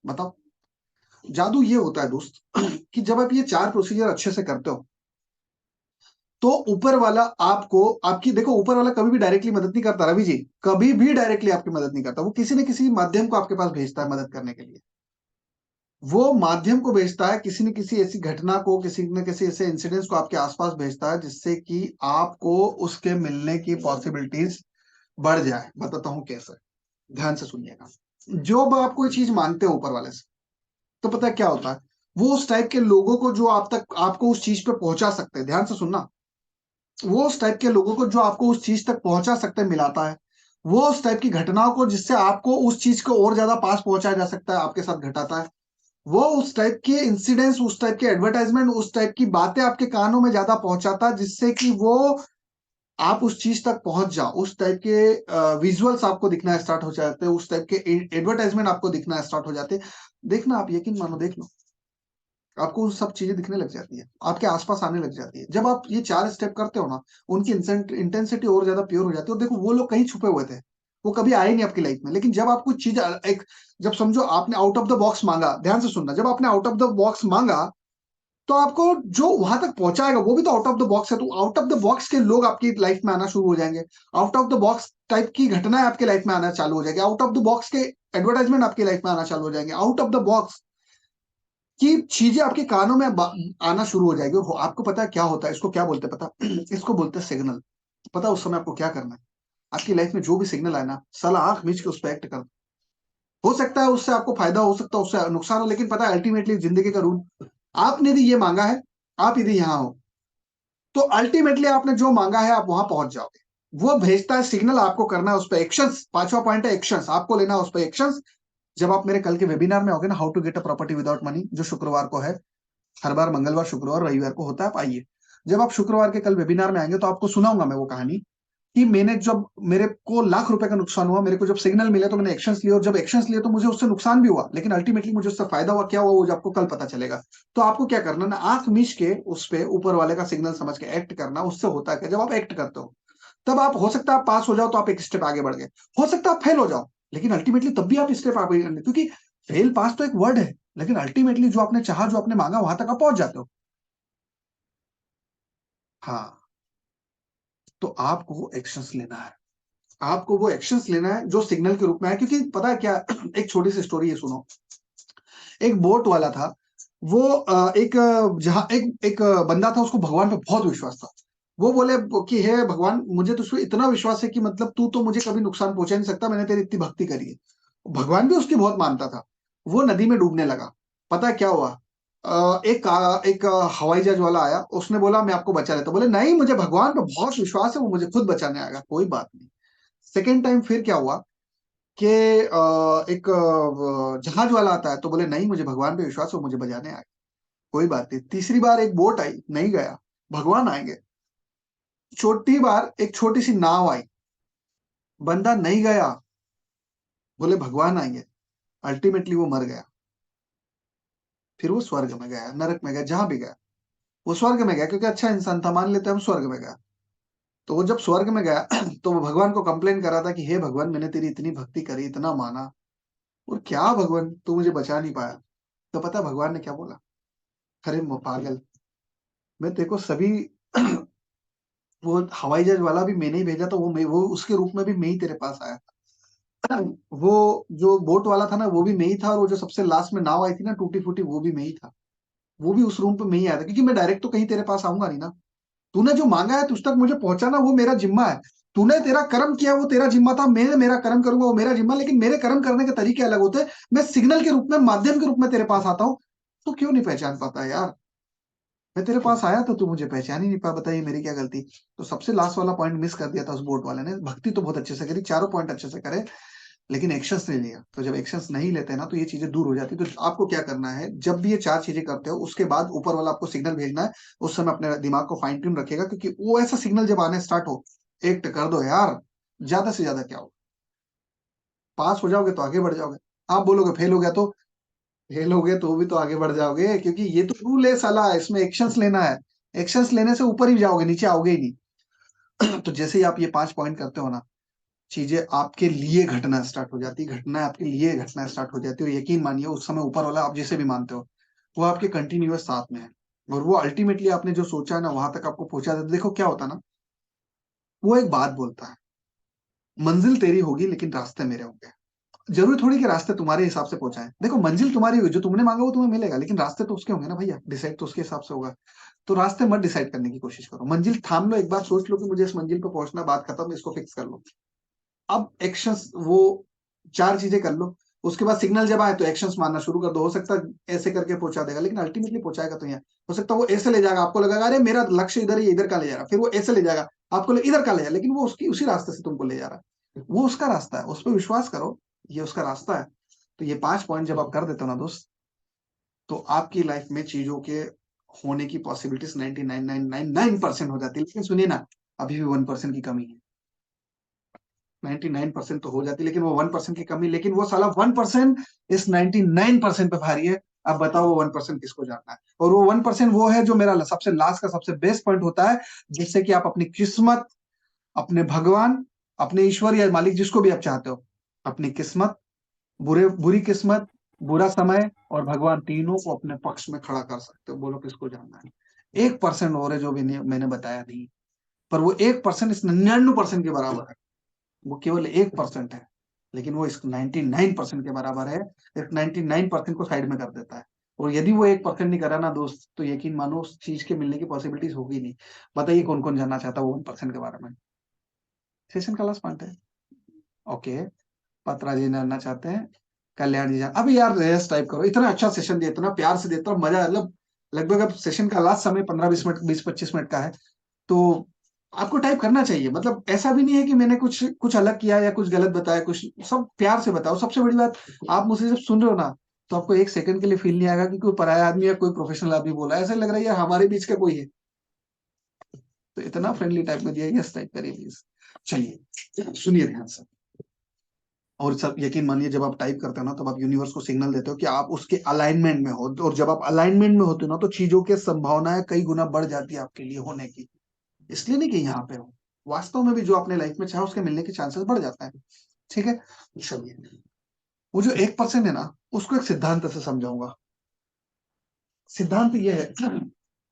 बताओ। जादू ये होता है दोस्त कि जब आप ये 4 प्रोसीजर अच्छे से करते हो, तो ऊपर वाला आपको, आपकी देखो, ऊपर वाला कभी भी डायरेक्टली मदद नहीं करता रवि जी, कभी भी डायरेक्टली आपकी मदद नहीं करता। वो किसी न किसी माध्यम को आपके पास भेजता है मदद करने के लिए। वो माध्यम को भेजता है, किसी न किसी ऐसी घटना को, किसी न किसी ऐसे इंसिडेंट्स को आपके आसपास भेजता है, जिससे कि आपको उसके मिलने की पॉसिबिलिटीज बढ़ जाए। बताता हूं कैसे, ध्यान से सुनिएगा। जो आप कोई चीज मांगते हो ऊपर वाले से, तो पता है क्या होता है, वो उस टाइप के लोगों को जो आप तक, आपको उस चीज पे पहुंचा सकते हैं, ध्यान से सुनना, वो उस टाइप के लोगों को जो आपको उस चीज तक पहुंचा सकते हैं मिलाता है। वो उस टाइप की घटनाओं को जिससे आपको उस चीज को और ज्यादा पास पहुंचाया जा सकता है, आपके साथ घटाता है। वो उस टाइप के इंसिडेंट्स, उस टाइप के एडवर्टाइजमेंट, उस टाइप की बातें आपके कानों में ज्यादा पहुंचाता है, जिससे कि वो आप उस चीज तक पहुंच जाओ। उस टाइप के विजुअल्स आपको दिखना स्टार्ट हो जाते हैं, उस टाइप के एडवर्टाइजमेंट आपको दिखना स्टार्ट हो जाते हैं। देखना, आप यकीन मानो, देख लो, आपको वो सब चीजें दिखने लग जाती है, आपके आसपास आने लग जाती है। जब आप ये 4 स्टेप करते हो ना, उनकी इंटेंसिटी और ज्यादा प्योर हो जाती है। और देखो, वो लोग कहीं छुपे हुए थे, वो कभी आए नहीं आपकी लाइफ में, लेकिन जब आप कुछ चीज एक, जब समझो आपने आउट ऑफ द बॉक्स मांगा, ध्यान से सुनना, जब आपने आउट ऑफ द बॉक्स मांगा, तो आपको जो वहां तक पहुंचाएगा वो भी तो आउट ऑफ द बॉक्स है। तो आउट ऑफ द बॉक्स के लोग आपकी लाइफ में आना शुरू हो जाएंगे, out of the box type की घटनाएं आपके लाइफ में आना चालू हो जाएगी, आउट ऑफ द बॉक्स के एडवर्टाइजमेंट आपकी लाइफ में आना चालू हो जाएंगे, आउट ऑफ द बॉक्स की चीजें आपके कानों में आना शुरू हो जाएगी। और आपको पता है क्या होता है, इसको क्या बोलते हैं पता? इसको बोलते हैं सिग्नल। पता है उस समय आपको क्या करना है? आपकी लाइफ में जो भी सिग्नल आए ना, साला आंख मीच के उस पर एक्ट कर। हो सकता है उससे आपको फायदा हो सकता है, उससे नुकसान हो, लेकिन पता है अल्टीमेटली जिंदगी का रूल, आपने यदि ये मांगा है, आप यदि यहाँ हो, तो अल्टीमेटली आपने जो मांगा है आप वहां पहुंच जाओगे। वो भेजता है सिग्नल, आपको करना है उस पर एक्शंस। पांचवा पॉइंट है एक्शंस, आपको लेना है उस पर एक्शंस। जब आप मेरे कल के वेबिनार में होगे ना, how to get a property without money, जो शुक्रवार को है, हर बार मंगलवार, शुक्रवार, रविवार को होता है, आप आइए। जब आप शुक्रवार के कल वेबिनार में आएंगे तो आपको सुनाऊंगा मैं वो कहानी कि मैंने जब, मेरे को लाख रुपए का नुकसान हुआ, मेरे को जब सिग्नल मिला तो मैंने एक्शंस लिए, और जब एक्शंस लिए तो मुझे उससे नुकसान भी हुआ, लेकिन अल्टीमेटली मुझे उससे फायदा हुआ, क्या हुआ वो आपको कल पता चलेगा। तो आपको क्या करना ना, आंख मीच के उस पे ऊपर वाले का सिग्नल समझ के एक्ट करना। उससे होता है क्या, जब आप एक्ट करते हो तब आप, हो सकता है आप पास हो जाओ तो आप एक स्टेप आगे बढ़ गए, हो सकता है आप फेल हो जाओ, लेकिन अल्टीमेटली तब भी आप स्टेप आगे, क्योंकि फेल पास तो एक वर्ड है, लेकिन अल्टीमेटली जो आपने चाहा, जो आपने मांगा, वहां तक आप पहुंच जाते हो। हाँ, तो आपको एक्शंस लेना है, आपको वो एक्शंस लेना है जो सिग्नल के रूप में है। क्योंकि पता है क्या, एक छोटी सी स्टोरी है, सुनो। एक बोट वाला था, वो एक जहां एक एक बंदा था, उसको भगवान पे बहुत विश्वास था। वो बोले कि हे भगवान, मुझे तुझ पे इतना विश्वास है कि मतलब तू तो मुझे कभी नुकसान पहुंचा नहीं सकता, मैंने तेरी इतनी भक्ति करी है। भगवान भी उसकी बहुत मानता था। वो नदी में डूबने लगा। पता है क्या हुआ, एक हवाई जहाज वाला आया, उसने बोला मैं आपको बचा लेता हूं। बोले नहीं, मुझे भगवान पे बहुत विश्वास है, वो मुझे खुद बचाने आएगा, कोई बात नहीं। सेकेंड टाइम फिर क्या हुआ कि एक जहाज वाला आता है, तो बोले नहीं, मुझे भगवान पे विश्वास है, वो मुझे बचाने आएगा, कोई बात नहीं। तीसरी बार एक बोट आई, नहीं गया, भगवान आएंगे। चौथी बार एक छोटी सी नाव आई, बंदा नहीं गया, बोले भगवान आएंगे, अल्टीमेटली वो मर गया। फिर वो स्वर्ग में गया, नरक में गया, जहां भी गया वो स्वर्ग में गया, क्योंकि अच्छा इंसान था, मान लेते हैं हम, स्वर्ग में गया। तो वो जब स्वर्ग में गया तो वो भगवान को कंप्लेन कर रहा था कि हे भगवान, मैंने तेरी इतनी भक्ति करी, इतना माना, और क्या भगवान तू मुझे बचा नहीं पाया। तो पता भगवान ने क्या बोला, अरे पागल, मैं तेरे को सभी वो हवाई जहाज वाला भी मैंने ही भेजा, तो वो उसके रूप में भी मैं ही तेरे पास आया था। वो जो बोट वाला था ना, वो भी मैं ही था, और वो जो सबसे लास्ट में नाव आई थी ना टूटी फूटी, वो भी मैं ही था। वो भी उस रूम पे मैं ही आया था, क्योंकि मैं डायरेक्ट तो कहीं तेरे पास आऊंगा नहीं ना। तूने जो मांगा है तुझ तक मुझे पहुंचाना, वो मेरा जिम्मा है। तूने तेरा कर्म किया, वो तेरा जिम्मा था। मैं मेरा कर्म करूंगा, वो मेरा जिम्मा। लेकिन मेरे कर्म करने के तरीके अलग होते हैं। मैं सिग्नल के रूप में, माध्यम के रूप में तेरे पास आता हूँ। तो क्यों नहीं पहचान पाता है यार। मैं तेरे पास आया तो तू मुझे पहचान ही नहीं पाया, बताइए मेरी क्या गलती। तो सबसे लास्ट वाला पॉइंट मिस कर दिया था उस बोट वाले ने। भक्ति तो बहुत अच्छे से करी, चारों पॉइंट अच्छे से करे, लेकिन एक्शंस नहीं लिया। तो जब एक्शंस नहीं लेते ना, तो ये चीजें दूर हो जाती है। तो आपको क्या करना है, जब भी ये चार चीजें करते हो, उसके बाद ऊपर वाला आपको सिग्नल भेजना है। उस समय अपने दिमाग को फाइन ट्यून रखेगा, क्योंकि वो ऐसा सिग्नल जब आने स्टार्ट हो, एक्ट कर दो यार। ज्यादा से ज्यादा क्या हो, पास हो जाओगे तो आगे बढ़ जाओगे। आप बोलोगे फेल हो गया, तो फेल हो गए तो भी तो आगे बढ़ जाओगे, क्योंकि ये तो रूल है साला, इसमें एक्शंस लेना है। एक्शंस लेने से ऊपर ही जाओगे, नीचे आओगे ही नहीं। तो जैसे ही आप ये 5 पॉइंट करते हो ना, चीजें आपके लिए घटना स्टार्ट हो जाती है, घटना आपके लिए घटना स्टार्ट हो जाती है। और यकीन मानिए, उस समय ऊपर वाला, आप जिसे भी मानते हो, वो आपके कंटिन्यूअस साथ में है। और वो अल्टीमेटली आपने जो सोचा है ना, वहां तक आपको पहुंचा देता है। देखो क्या होता है ना, वो एक बात बोलता है, मंजिल तेरी होगी लेकिन रास्ते मेरे होंगे। जरूरी थोड़ी कि रास्ते तुम्हारे हिसाब से पहुंचाएं। देखो मंजिल तुम्हारी होगी, जो तुमने मांगा वो तुम्हें मिलेगा, लेकिन रास्ते तो उसके होंगे ना भैया, डिसाइड तो उसके हिसाब से होगा। तो रास्ते मत डिसाइड करने की कोशिश करो, मंजिल थाम लो, एक बार सोच लो कि मुझे इस मंजिल पे पहुंचना, बात खत्म, इसको फिक्स कर लो। अब एक्शंस, वो चार चीजें कर लो। उसके बाद सिग्नल जब आए तो एक्शंस मारना शुरू कर दो। हो सकता है ऐसे करके पहुंचा देगा, लेकिन अल्टीमेटली पहुंचाएगा तो यहाँ। हो सकता है वो ऐसे ले जाएगा, आपको लगेगा अरे मेरा लक्ष्य इधर ही, इधर का ले जा रहा, फिर वो ऐसे ले जाएगा, आपको इधर का ले जाएगा, लेकिन वो उसकी उसी रास्ते से तुमको ले जा रहा है। वो उसका रास्ता है, उस पर विश्वास करो, ये उसका रास्ता है। तो ये 5 पॉइंट जब आप कर देते हो ना दोस्त, तो आपकी लाइफ में चीजों के होने की पॉसिबिलिटीज 99.999% हो जाती है। लेकिन सुनिए ना, अभी भी 1% की कमी है। 99% तो हो जाती, लेकिन वो 1% की कमी, लेकिन वो साला 1% इस 99% पे भारी है। अब बताओ वो 1% किसको जानना है। और वो 1% वो है जो मेरा सबसे लास्ट का सबसे बेस्ट पॉइंट होता है, जिससे कि आप अपनी किस्मत, अपने भगवान, अपने ईश्वर या मालिक, जिसको भी आप चाहते हो, अपनी किस्मत, बुरी किस्मत, बुरा समय और भगवान, तीनों को अपने पक्ष में खड़ा कर सकते हो। बोलो किसको जानना है। 1% और है जो भी मैंने बताया नहीं, पर वो 1% इस 99% के बराबर है। वो केवल 1% है, लेकिन वो इस 99% के बराबर है। इस 99% को साइड में कर देता है। और यदि वो 1% नहीं करा ना दोस्त, तो यकीन मानो उस चीज के मिलने की पॉसिबिलिटीज होगी नहीं। बताइए कौन कौन जानना चाहता है वो 1% के बारे में। सेशन का लास्ट पॉइंट है। ओके, पत्रा जी जानना चाहते हैं, कल्याण जी जान, अभी यार रेस टाइप करो, इतना अच्छा सेशन दिया, इतना प्यार से देता हूँ, मजा, मतलब लगभग अब सेशन का लास्ट समय 15-20 मिनट, 20-25 मिनट का है, तो आपको टाइप करना चाहिए। मतलब ऐसा भी नहीं है कि मैंने कुछ कुछ अलग किया या कुछ गलत बताया, कुछ सब प्यार से बताओ। सबसे बड़ी बात, आप मुझसे जब सुन रहे हो ना, तो आपको एक सेकंड के लिए फील नहीं आएगा कि कोई पराया आदमी या कोई प्रोफेशनल आदमी बोला है, ऐसा लग रहा है यार हमारे बीच का कोई है। तो इतना फ्रेंडली टाइप में दिया, यस टाइप करिए प्लीज। चलिए सुनिए ध्यान से। और सब यकीन मानिए, जब आप टाइप करते हो ना, तब आप यूनिवर्स को सिग्नल देते हो कि आप उसके अलाइनमेंट में हो, और जब आप अलाइनमेंट में होते हो ना, तो चीजों की संभावनाएं कई गुना बढ़ जाती है आपके लिए होने की। इसलिए नहीं कि यहाँ पे हो, वास्तव में भी जो अपने लाइफ में चाहे उसके मिलने के चांसेस बढ़ जाता है। ठीक है, चलिए। वो जो 1% है ना, उसको एक सिद्धांत से समझाऊंगा। सिद्धांत ये है,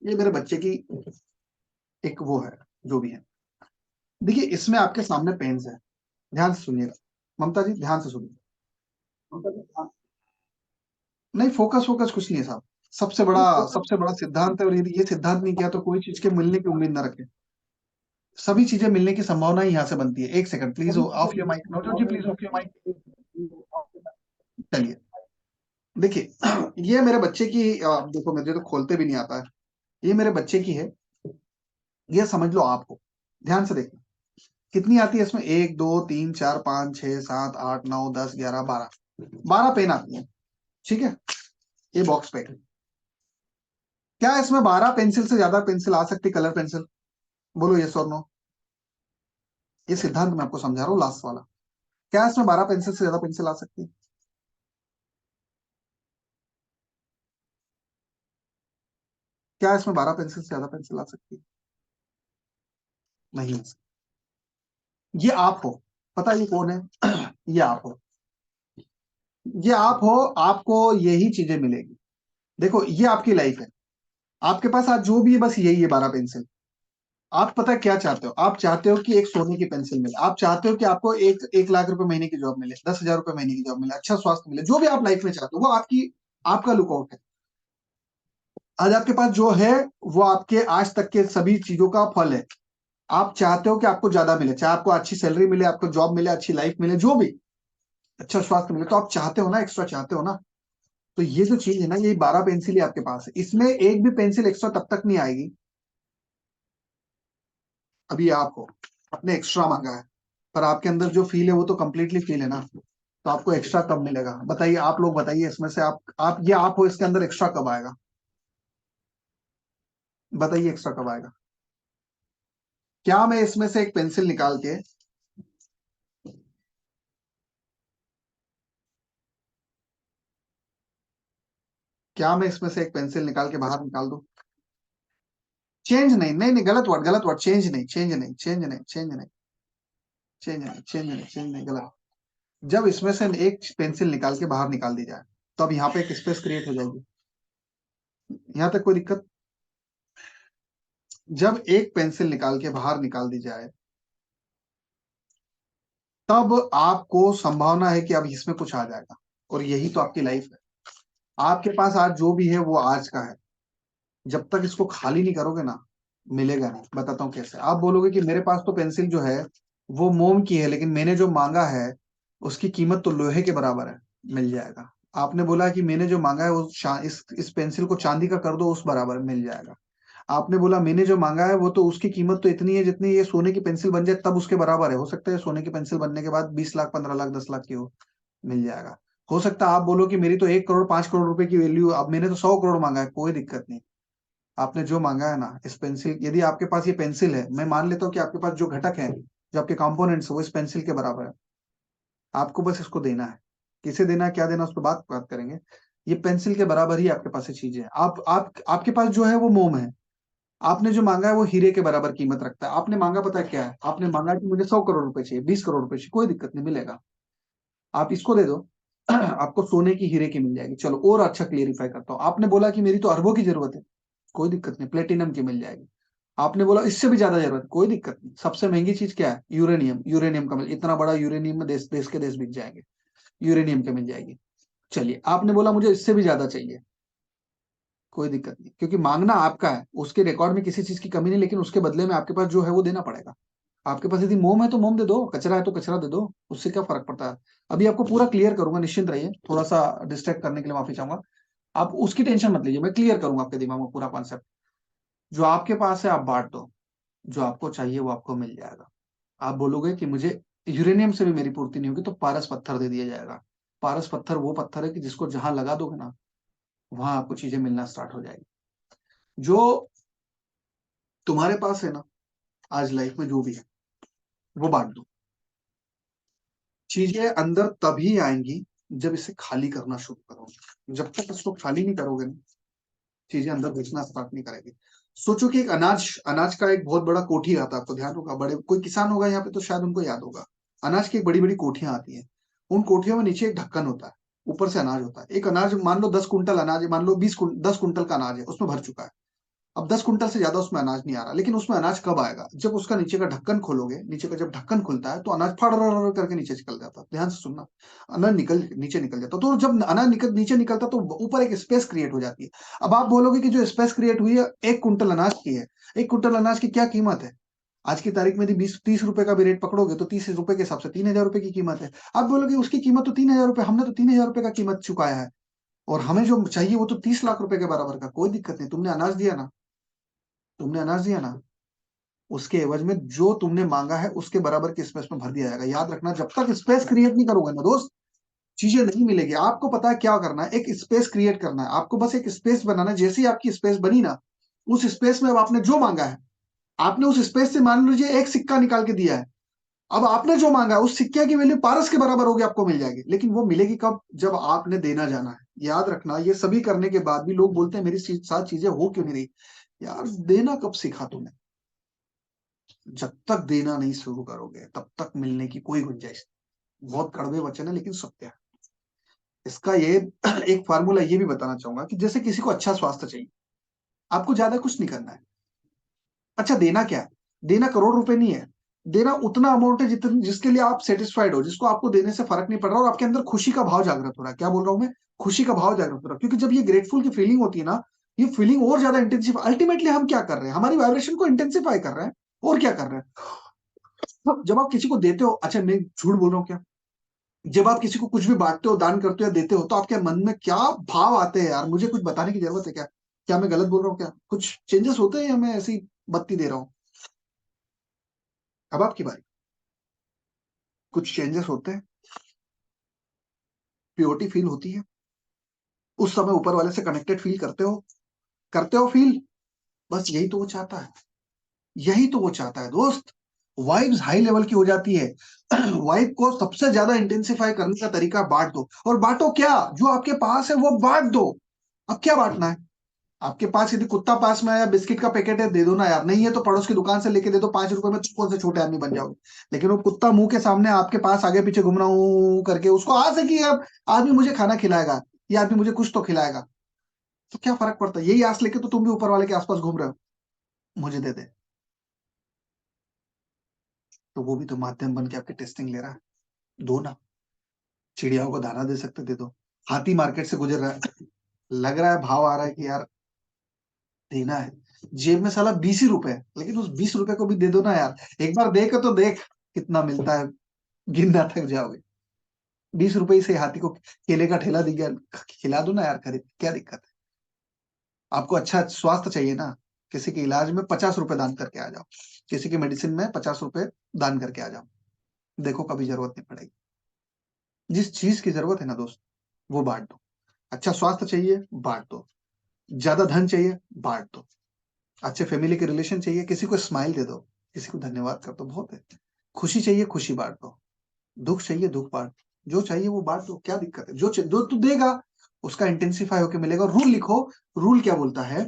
ये मेरे बच्चे की एक वो है, जो भी है। देखिए, इसमें आपके सामने पेन्स है, ध्यान से सुनिएगा। ममता जी ध्यान से सुनिए। ममता जी, हाँ। नहीं, फोकस फोकस कुछ नहीं है साहब। सबसे बड़ा सिद्धांत है, और यदि ये सिद्धांत नहीं किया तो कोई चीज के मिलने की उम्मीद ना रखे। सभी चीजें मिलने की संभावना ही यहाँ से बनती है। एक second please, off your mic, नौजवान जी प्लीज ऑफ योर माइक। चलिए, देखिए, ये मेरे बच्चे की, देखो मुझे तो खोलते भी नहीं आता है, ये मेरे बच्चे की है। ये समझ लो आपको, ध्यान से देखना। कितनी आती है इसमें? 1 2 3 4 5 6 7 8 9 10 11 12, 12 पेन आती है। ठीक है, ये बॉक्स पे। क्या इसमें 12 पेंसिल से ज्यादा पेंसिल आ सकती, कलर पेंसिल? बोलो यस और नो। ये सिद्धांत मैं आपको समझा रहा हूँ, लास्ट वाला। क्या इसमें 12 पेंसिल से ज्यादा पेंसिल आ सकती? क्या इसमें 12 पेंसिल से ज्यादा पेंसिल आ सकती? नहीं आ सकती। ये आप हो, पता है ये कौन है? ये आप हो, ये आप हो। आपको यही चीजें मिलेगी। देखो, ये आपकी लाइफ है। आपके पास आज जो भी है, बस यही है, 12 पेंसिल। आप पता है क्या चाहते हो? आप चाहते हो कि एक सोने की पेंसिल मिले, आप चाहते हो कि आपको 1 लाख रुपए महीने की जॉब मिले, 10,000 रुपए महीने की जॉब मिले, अच्छा स्वास्थ्य मिले, जो भी आप लाइफ में चाहते हो, वो आपका लुकआउट है। आज आपके पास जो है, वो आपके आज तक के सभी चीजों का फल है। आप चाहते हो कि आपको ज्यादा मिले, चाहे आपको अच्छी सैलरी मिले, आपको जॉब मिले, अच्छी लाइफ मिले, जो भी, अच्छा स्वास्थ्य मिले, तो आप चाहते हो ना, एक्स्ट्रा चाहते हो ना। तो ये जो चीज है ना, ये 12 पेंसिल ही आपके पास है, इसमें एक भी पेंसिल एक्स्ट्रा तब तक नहीं आएगी। अभी आपको अपने एक्स्ट्रा मांगा है, पर आपके अंदर जो फील है वो तो कंप्लीटली फील है ना, तो आपको एक्स्ट्रा कब मिलेगा? बताइए, आप लोग बताइए, इसमें से आप ये आप हो, इसके अंदर एक्स्ट्रा कब आएगा? बताइए, एक्स्ट्रा कब आएगा? क्या मैं इसमें से एक पेंसिल निकाल के, क्या मैं इसमें से एक पेंसिल निकाल के बाहर निकाल दूं? चेंज नहीं, नहीं नहीं, गलत वर्ड, गलत वर्ड, चेंज नहीं, चेंज नहीं, चेंज नहीं, चेंज नहीं, चेंज नहीं, चेंज नहीं, चेंज नहीं, गलत। जब इसमें से एक पेंसिल निकाल के बाहर निकाल दी जाए, तो अब यहाँ पे एक स्पेस क्रिएट हो जाएगी। यहाँ तक कोई दिक्कत? जब एक पेंसिल निकाल के बाहर निकाल दी जाए, तब आपको संभावना है कि अब इसमें कुछ आ जाएगा। और यही तो आपकी लाइफ है। आपके पास आज जो भी है, वो आज का है। जब तक इसको खाली नहीं करोगे ना, मिलेगा नहीं। बताता हूँ कैसे। आप बोलोगे कि मेरे पास तो पेंसिल जो है वो मोम की है, लेकिन मैंने जो मांगा है उसकी कीमत तो लोहे के बराबर है। मिल जाएगा। आपने बोला कि मैंने जो मांगा है वो इस पेंसिल को चांदी का कर दो, उस बराबर मिल जाएगा। आपने बोला मैंने जो मांगा है वो तो उसकी कीमत तो इतनी है जितनी ये सोने की पेंसिल बन जाए तब उसके बराबर है। हो सकता है सोने की पेंसिल बनने के बाद 20 लाख, 15 लाख, 10 लाख की हो। मिल जाएगा। हो सकता है आप बोलो कि मेरी तो 1 करोड़, 5 करोड़ रुपए की वैल्यू, अब मैंने तो 100 करोड़ मांगा है, कोई दिक्कत नहीं। आपने जो मांगा है ना, इस पेंसिल, यदि आपके पास ये पेंसिल है, मैं मान लेता हूँ कि आपके पास जो घटक है, जो आपके कंपोनेंट्स है, वो इस पेंसिल के बराबर है। आपको बस इसको देना है। किसे देना है, क्या देना है, उस पर बात बात करेंगे। ये पेंसिल के बराबर ही आपके पास ये चीज है। आप आपके पास जो है वो मोम है। आपने जो मांगा है वो हीरे के बराबर कीमत रखता है। आपने मांगा पता है क्या है? आपने मांगा कि मुझे 100 करोड़ रुपए चाहिए, 20 करोड़ रुपए चाहिए, कोई दिक्कत नहीं, मिलेगा। आप इसको दे दो, आपको सोने की, हीरे की मिल जाएगी। चलो और अच्छा क्लियरिफाई करता हूँ। आपने बोला कि मेरी तो अरबों की जरूरत है, कोई दिक्कत नहीं, प्लेटिनम की मिल जाएगी। आपने बोला इससे भी ज्यादा जरूरत, कोई दिक्कत नहीं। सबसे महंगी चीज क्या है? यूरेनियम। यूरेनियम का मिल, इतना बड़ा यूरेनियम में देश देश के देश बिक जाएंगे। यूरेनियम के मिल जाएगी। चलिए, आपने बोला मुझे इससे भी ज्यादा चाहिए, कोई दिक्कत नहीं, क्योंकि मांगना आपका है, उसके रिकॉर्ड में किसी चीज की कमी नहीं, लेकिन उसके बदले में आपके पास जो है वो देना पड़ेगा। आपके पास यदि मोम है तो मोम दे दो, कचरा है तो कचरा दे दो, उससे क्या फर्क पड़ता है। अभी आपको पूरा क्लियर करूंगा, निश्चिंत रहिए, थोड़ा सा डिस्ट्रैक्ट करने के लिए माफी चाहूंगा। आप उसकी टेंशन मत लीजिए, मैं क्लियर करूंगा आपके दिमाग में पूरा कॉन्सेप्ट। जो आपके पास है आप बांट दो, जो आपको चाहिए वो आपको मिल जाएगा। आप बोलोगे कि मुझे यूरेनियम से भी मेरी पूर्ति नहीं होगी, तो पारस पत्थर दे दिया जाएगा। पारस पत्थर वो पत्थर है कि जिसको जहां लगा दोगे ना, वहां आपको चीजें मिलना स्टार्ट हो जाएगी। जो तुम्हारे पास है ना आज लाइफ में जो भी है, वो बांट दो। चीजें अंदर तभी आएंगी जब इसे खाली करना शुरू करोगे। जब तक इसको खाली नहीं करोगे ना, चीजें अंदर घुसना स्टार्ट नहीं करेगी। सोचो कि एक अनाज अनाज का एक बहुत बड़ा कोठी आता है, आपको ध्यान होगा, बड़े कोई किसान होगा यहाँ पे तो शायद उनको याद होगा। अनाज की एक बड़ी बड़ी कोठियां आती हैं। उन कोठियों में नीचे एक ढक्कन होता है, ऊपर से अनाज होता है। एक अनाज मान लो 10 कुंटल अनाज है, मान लो 10 कुंटल का अनाज है, उसमें भर चुका है। अब 10 कुंटल से ज्यादा उसमें अनाज नहीं आ रहा, लेकिन उसमें अनाज कब आएगा, जब उसका नीचे का ढक्कन खोलोगे। नीचे का जब ढक्कन खुलता है तो अनाज फड़ करके नीचे निकल जाता है। ध्यान से सुनना, अनाज नीचे निकल जाता है। तो जब अनाज नीचे निकलता तो ऊपर एक स्पेस क्रिएट हो जाती है। अब आप बोलोगे कि जो स्पेस क्रिएट हुई है 1 कुंटल अनाज की है। 1 कुंटल अनाज की क्या कीमत है? आज की तारीख में यदि 20-30 रुपए का भी रेट पकड़ोगे तो 30 रुपए के हिसाब से 3,000 रुपए की कीमत है। आप बोलोगे उसकी कीमत तो 3,000 रुपए, हमने तो 3,000 रुपए का कीमत चुकाया है, और हमें जो चाहिए वो तो 30 लाख रुपए के बराबर का। कोई दिक्कत नहीं, तुमने अनाज दिया ना, तुमने अनाज दिया ना, उसके एवज में जो तुमने मांगा है उसके बराबर के स्पेस में भर दिया जाएगा। याद रखना, जब तक स्पेस क्रिएट नहीं करोगे ना दोस्त, चीजें नहीं मिलेगी। आपको पता है क्या करना है, एक स्पेस क्रिएट करना है आपको, बस एक स्पेस बनाना है। जैसे ही आपकी स्पेस बनी ना, उस स्पेस में अब आपने जो मांगा है, आपने उस स्पेस से मान लीजिए एक सिक्का निकाल के दिया है। अब आपने जो मांगा है उस सिक्के की वैल्यू पारस के बराबर होगी, आपको मिल जाएगी। लेकिन वो मिलेगी कब? जब आपने देना जाना है। याद रखना, ये सभी करने के बाद भी लोग बोलते हैं मेरी साथ चीजें हो क्यों नहीं रही। यार देना कब सीखा तुमने? जब तक देना नहीं शुरू करोगे तब तक मिलने की कोई गुंजाइश नहीं। बहुत कड़वे वचन है लेकिन सत्य है। इसका ये एक फार्मूला ये भी बताना चाहूंगा कि जैसे किसी को अच्छा स्वास्थ्य चाहिए, आपको ज्यादा कुछ नहीं करना है। अच्छा देना क्या है? देना करोड़ रुपए नहीं है। देना उतना अमाउंट है जितने जिसके लिए आप सेटिस्फाइड हो, जिसको आपको देने से फर्क नहीं पड़ रहा और आपके अंदर खुशी का भाव जागृत हो रहा है। क्या बोल रहा हूं मैं? खुशी का भाव जागृत हो रहा है, क्योंकि जब ये ग्रेटफुल की फीलिंग होती है ना, ये फीलिंग और ज्यादा इंटेंसिफाई। अल्टीमेटली हम क्या कर रहे हैं, हमारी वाइब्रेशन को इंटेंसिफाई कर रहे हैं। और क्या कर रहे हैं? जब आप किसी को देते हो, अच्छा मैं झूठ बोल रहा हूँ क्या? जब आप किसी को कुछ भी बांटते हो, दान करते हो या देते हो, तो आपके मन में क्या भाव आते हैं यार? मुझे कुछ बताने की जरूरत है क्या? क्या मैं गलत बोल रहा हूँ क्या? कुछ चेंजेस होते हैं या मैं ऐसी बत्ती दे रहा हूँ? अब आपकी बारी। कुछ चेंजेस होते हैं, प्योरिटी फील होती है, उस समय ऊपर वाले से कनेक्टेड फील करते हो फील। बस यही तो वो चाहता है, यही तो वो चाहता है दोस्त। वाइब्स हाई लेवल की हो जाती है। वाइब को सबसे ज्यादा इंटेंसिफाई करने का तरीका बांट दो। और बांटो क्या? जो आपके पास है वो बांट दो। अब क्या बांटना है? आपके पास यदि कुत्ता पास में आया, बिस्किट का पैकेट है, दे दो ना यार। नहीं है तो पड़ोस की दुकान से लेके दे दो, 5 रुपए में कौन से छोटे आदमी बन जाओगे। लेकिन वो कुत्ता मुंह के सामने आपके पास आगे पीछे घूम रहा हूं करके, उसको आस है कि अब आदमी मुझे खाना खिलाएगा, या आदमी मुझे कुछ तो खिलाएगा। तो क्या फर्क पड़ता है? यही आस लेके तो तुम भी ऊपर वाले के आसपास घूम रहे हो, मुझे दे दे। तो वो भी तो माध्यम बन के आपकी टेस्टिंग ले रहा है। दो ना। चिड़ियाओं को दाना दे सकते, दे दो। हाथी मार्केट से गुजर रहा है, लग रहा है भाव आ रहा है कि यार देना है। जेब में साला 20 ही रुपए है, लेकिन उस 20 रुपए को भी दे दो ना यार। एक बार देख तो देख कितना मिलता है, गिनना थक जाओगे। 20 रुपए से हाथी को केले का ठेला दिख गया, खिला दो ना यार, खरीद, क्या दिक्कत है? आपको अच्छा स्वास्थ्य चाहिए ना, किसी के इलाज में 50 रुपए दान करके आ जाओ, किसी की मेडिसिन में 50 रुपए दान करके आ जाओ। देखो कभी जरूरत नहीं पड़ेगी। जिस चीज की जरूरत है ना दोस्त, वो बांट दो। अच्छा स्वास्थ्य चाहिए, बांट दो। ज्यादा धन चाहिए, बांट दो। अच्छे फैमिली के रिलेशन चाहिए, किसी को स्माइल दे दो, किसी को धन्यवाद कर दो, बहुत है। खुशी चाहिए, खुशी बांट दो। दुख चाहिए, दुख बांट दो। जो चाहिए वो बांट दो, क्या दिक्कत है? जो तू देगा उसका इंटेंसिफाई होकर मिलेगा। रूल लिखो। रूल क्या बोलता है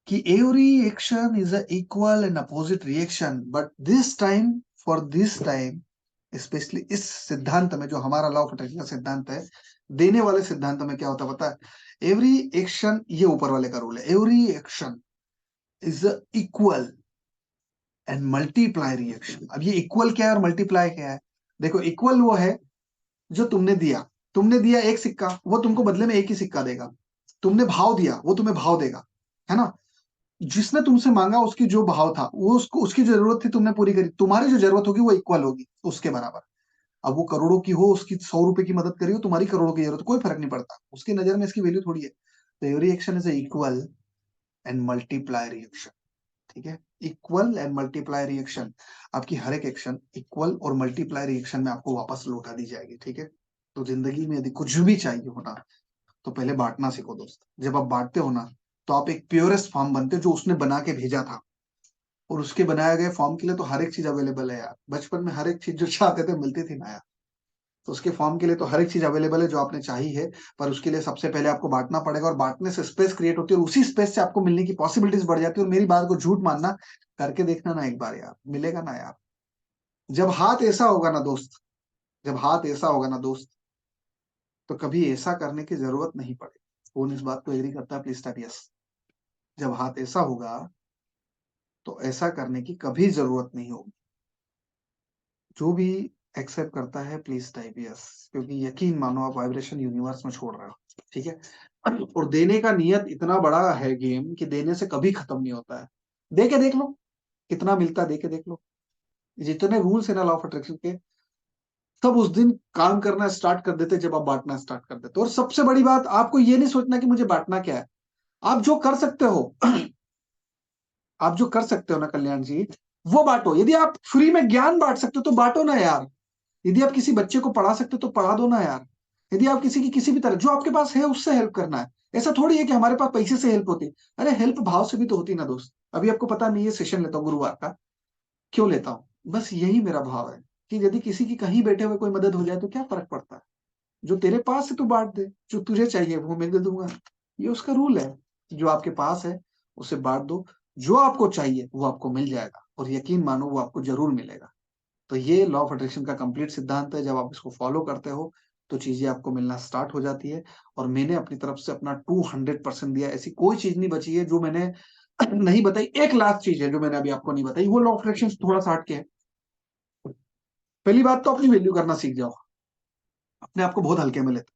कि every action is a equal and opposite reaction, but this time, for this time, specially इस सिद्धांत में, जो हमारा लॉ ऑफ अट्रैक्शन का सिद्धांत है, देने वाले सिद्धांत में क्या होता है पता है? एवरी एक्शन, ये ऊपर वाले का रूल है, every action is equal and multiply reaction. अब ये इक्वल क्या है और मल्टीप्लाई क्या है? देखो इक्वल वो है जो तुमने दिया एक सिक्का, वो तुमको बदले में एक ही सिक्का देगा। तुमने भाव दिया, वो तुम्हें भाव देगा, है ना? जिसने तुमसे मांगा उसकी जो भाव था वो उसको उसकी जो जरूरत थी तुमने पूरी करी, तुम्हारी जो जरूरत होगी वो इक्वल होगी उसके बराबर। अब वो करोड़ों की हो, उसकी 100 रुपए की मदद करी हो, तुम्हारी करोड़ों की जरूरत, कोई फर्क नहीं पड़ता, उसकी नजर में इसकी वैल्यू थोड़ी है। तो every action is equal and multiply reaction. ठीक है, इक्वल एंड मल्टीप्लाई रिएक्शन, आपकी हर एक एक्शन इक्वल और मल्टीप्लाई रिएक्शन में आपको वापस लौटा दी जाएगी। ठीक है, तो जिंदगी में यदि कुछ भी चाहिए होना तो पहले बांटना सीखो दोस्त। जब आप बांटते हो ना तो आप एक प्योरेस्ट फॉर्म बनते हो जो उसने बना के भेजा था, और उसके बनाए गए फॉर्म के लिए तो हर एक चीज अवेलेबल है यार। बचपन में हर एक चीज जो चाहते थे मिलती थी ना यार, तो उसके फॉर्म के लिए तो हर एक चीज अवेलेबल है जो आपने चाही है। पर उसके लिए सबसे पहले आपको बांटना पड़ेगा, और बांटने से स्पेस क्रिएट होती है, और उसी स्पेस से आपको मिलने की पॉसिबिलिटीज बढ़ जाती है। और मेरी बात को झूठ मानना, करके देखना ना एक बार यार, मिलेगा ना यार। जब हाथ ऐसा होगा ना दोस्त, जब हाथ ऐसा होगा ना दोस्त, तो कभी ऐसा करने की जरूरत नहीं पड़ेगी। कौन इस बात को एग्री करता है, प्लीज टाइप यस। जब हाथ ऐसा होगा तो ऐसा करने की कभी जरूरत नहीं होगी। जो भी एक्सेप्ट करता है प्लीज टाइप यस, क्योंकि यकीन मानो आप वाइब्रेशन यूनिवर्स में छोड़ रहे हो। ठीक है, और देने का नियत इतना बड़ा है गेम कि देने से कभी खत्म नहीं होता है। दे के देख लो कितना मिलता है, दे के देख लो। जितने रूल्स है ना लॉ ऑफ अट्रैक्शन के, सब उस दिन काम करना स्टार्ट कर देते जब आप बांटना स्टार्ट कर देते। और सबसे बड़ी बात, आपको ये नहीं सोचना कि मुझे बांटना क्या है। आप जो कर सकते हो आप जो कर सकते हो ना कल्याण जी, वो बांटो। यदि आप फ्री में ज्ञान बांट सकते हो तो बांटो ना यार। यदि आप किसी बच्चे को पढ़ा सकते हो तो पढ़ा दो ना यार। यदि आप किसी की किसी भी तरह जो आपके पास है उससे हेल्प करना है। ऐसा थोड़ी है कि हमारे पास पैसे से हेल्प होती है। अरे हेल्प भाव से भी तो होती ना दोस्त। अभी आपको पता नहीं, ये सेशन लेता हूँ गुरुवार का, क्यों लेता हूँ, बस यही मेरा भाव है कि यदि किसी की कहीं बैठे हुए कोई मदद हो जाए तो क्या फर्क पड़ता है। जो तेरे पास है तू बांट दे, जो तुझे चाहिए वो मैं दे दूंगा। ये उसका रूल है। जो आपके पास है उसे बांट दो, जो आपको चाहिए वो आपको मिल जाएगा, और यकीन मानो वो आपको जरूर मिलेगा। तो ये लॉ ऑफ अट्रैक्शन का कंप्लीट सिद्धांत है। जब आप इसको फॉलो करते हो तो चीजें आपको मिलना स्टार्ट हो जाती है। और मैंने अपनी तरफ से अपना 200% दिया, ऐसी कोई चीज नहीं बची है जो मैंने नहीं बताई। एक लाख चीज है जो मैंने अभी आपको नहीं बताई, वो लॉ ऑफ अट्रैक्शन थोड़ा सा हट के है। पहली बात तो अपनी वैल्यू करना सीख जाओ, अपने आप को बहुत हल्के में लेते।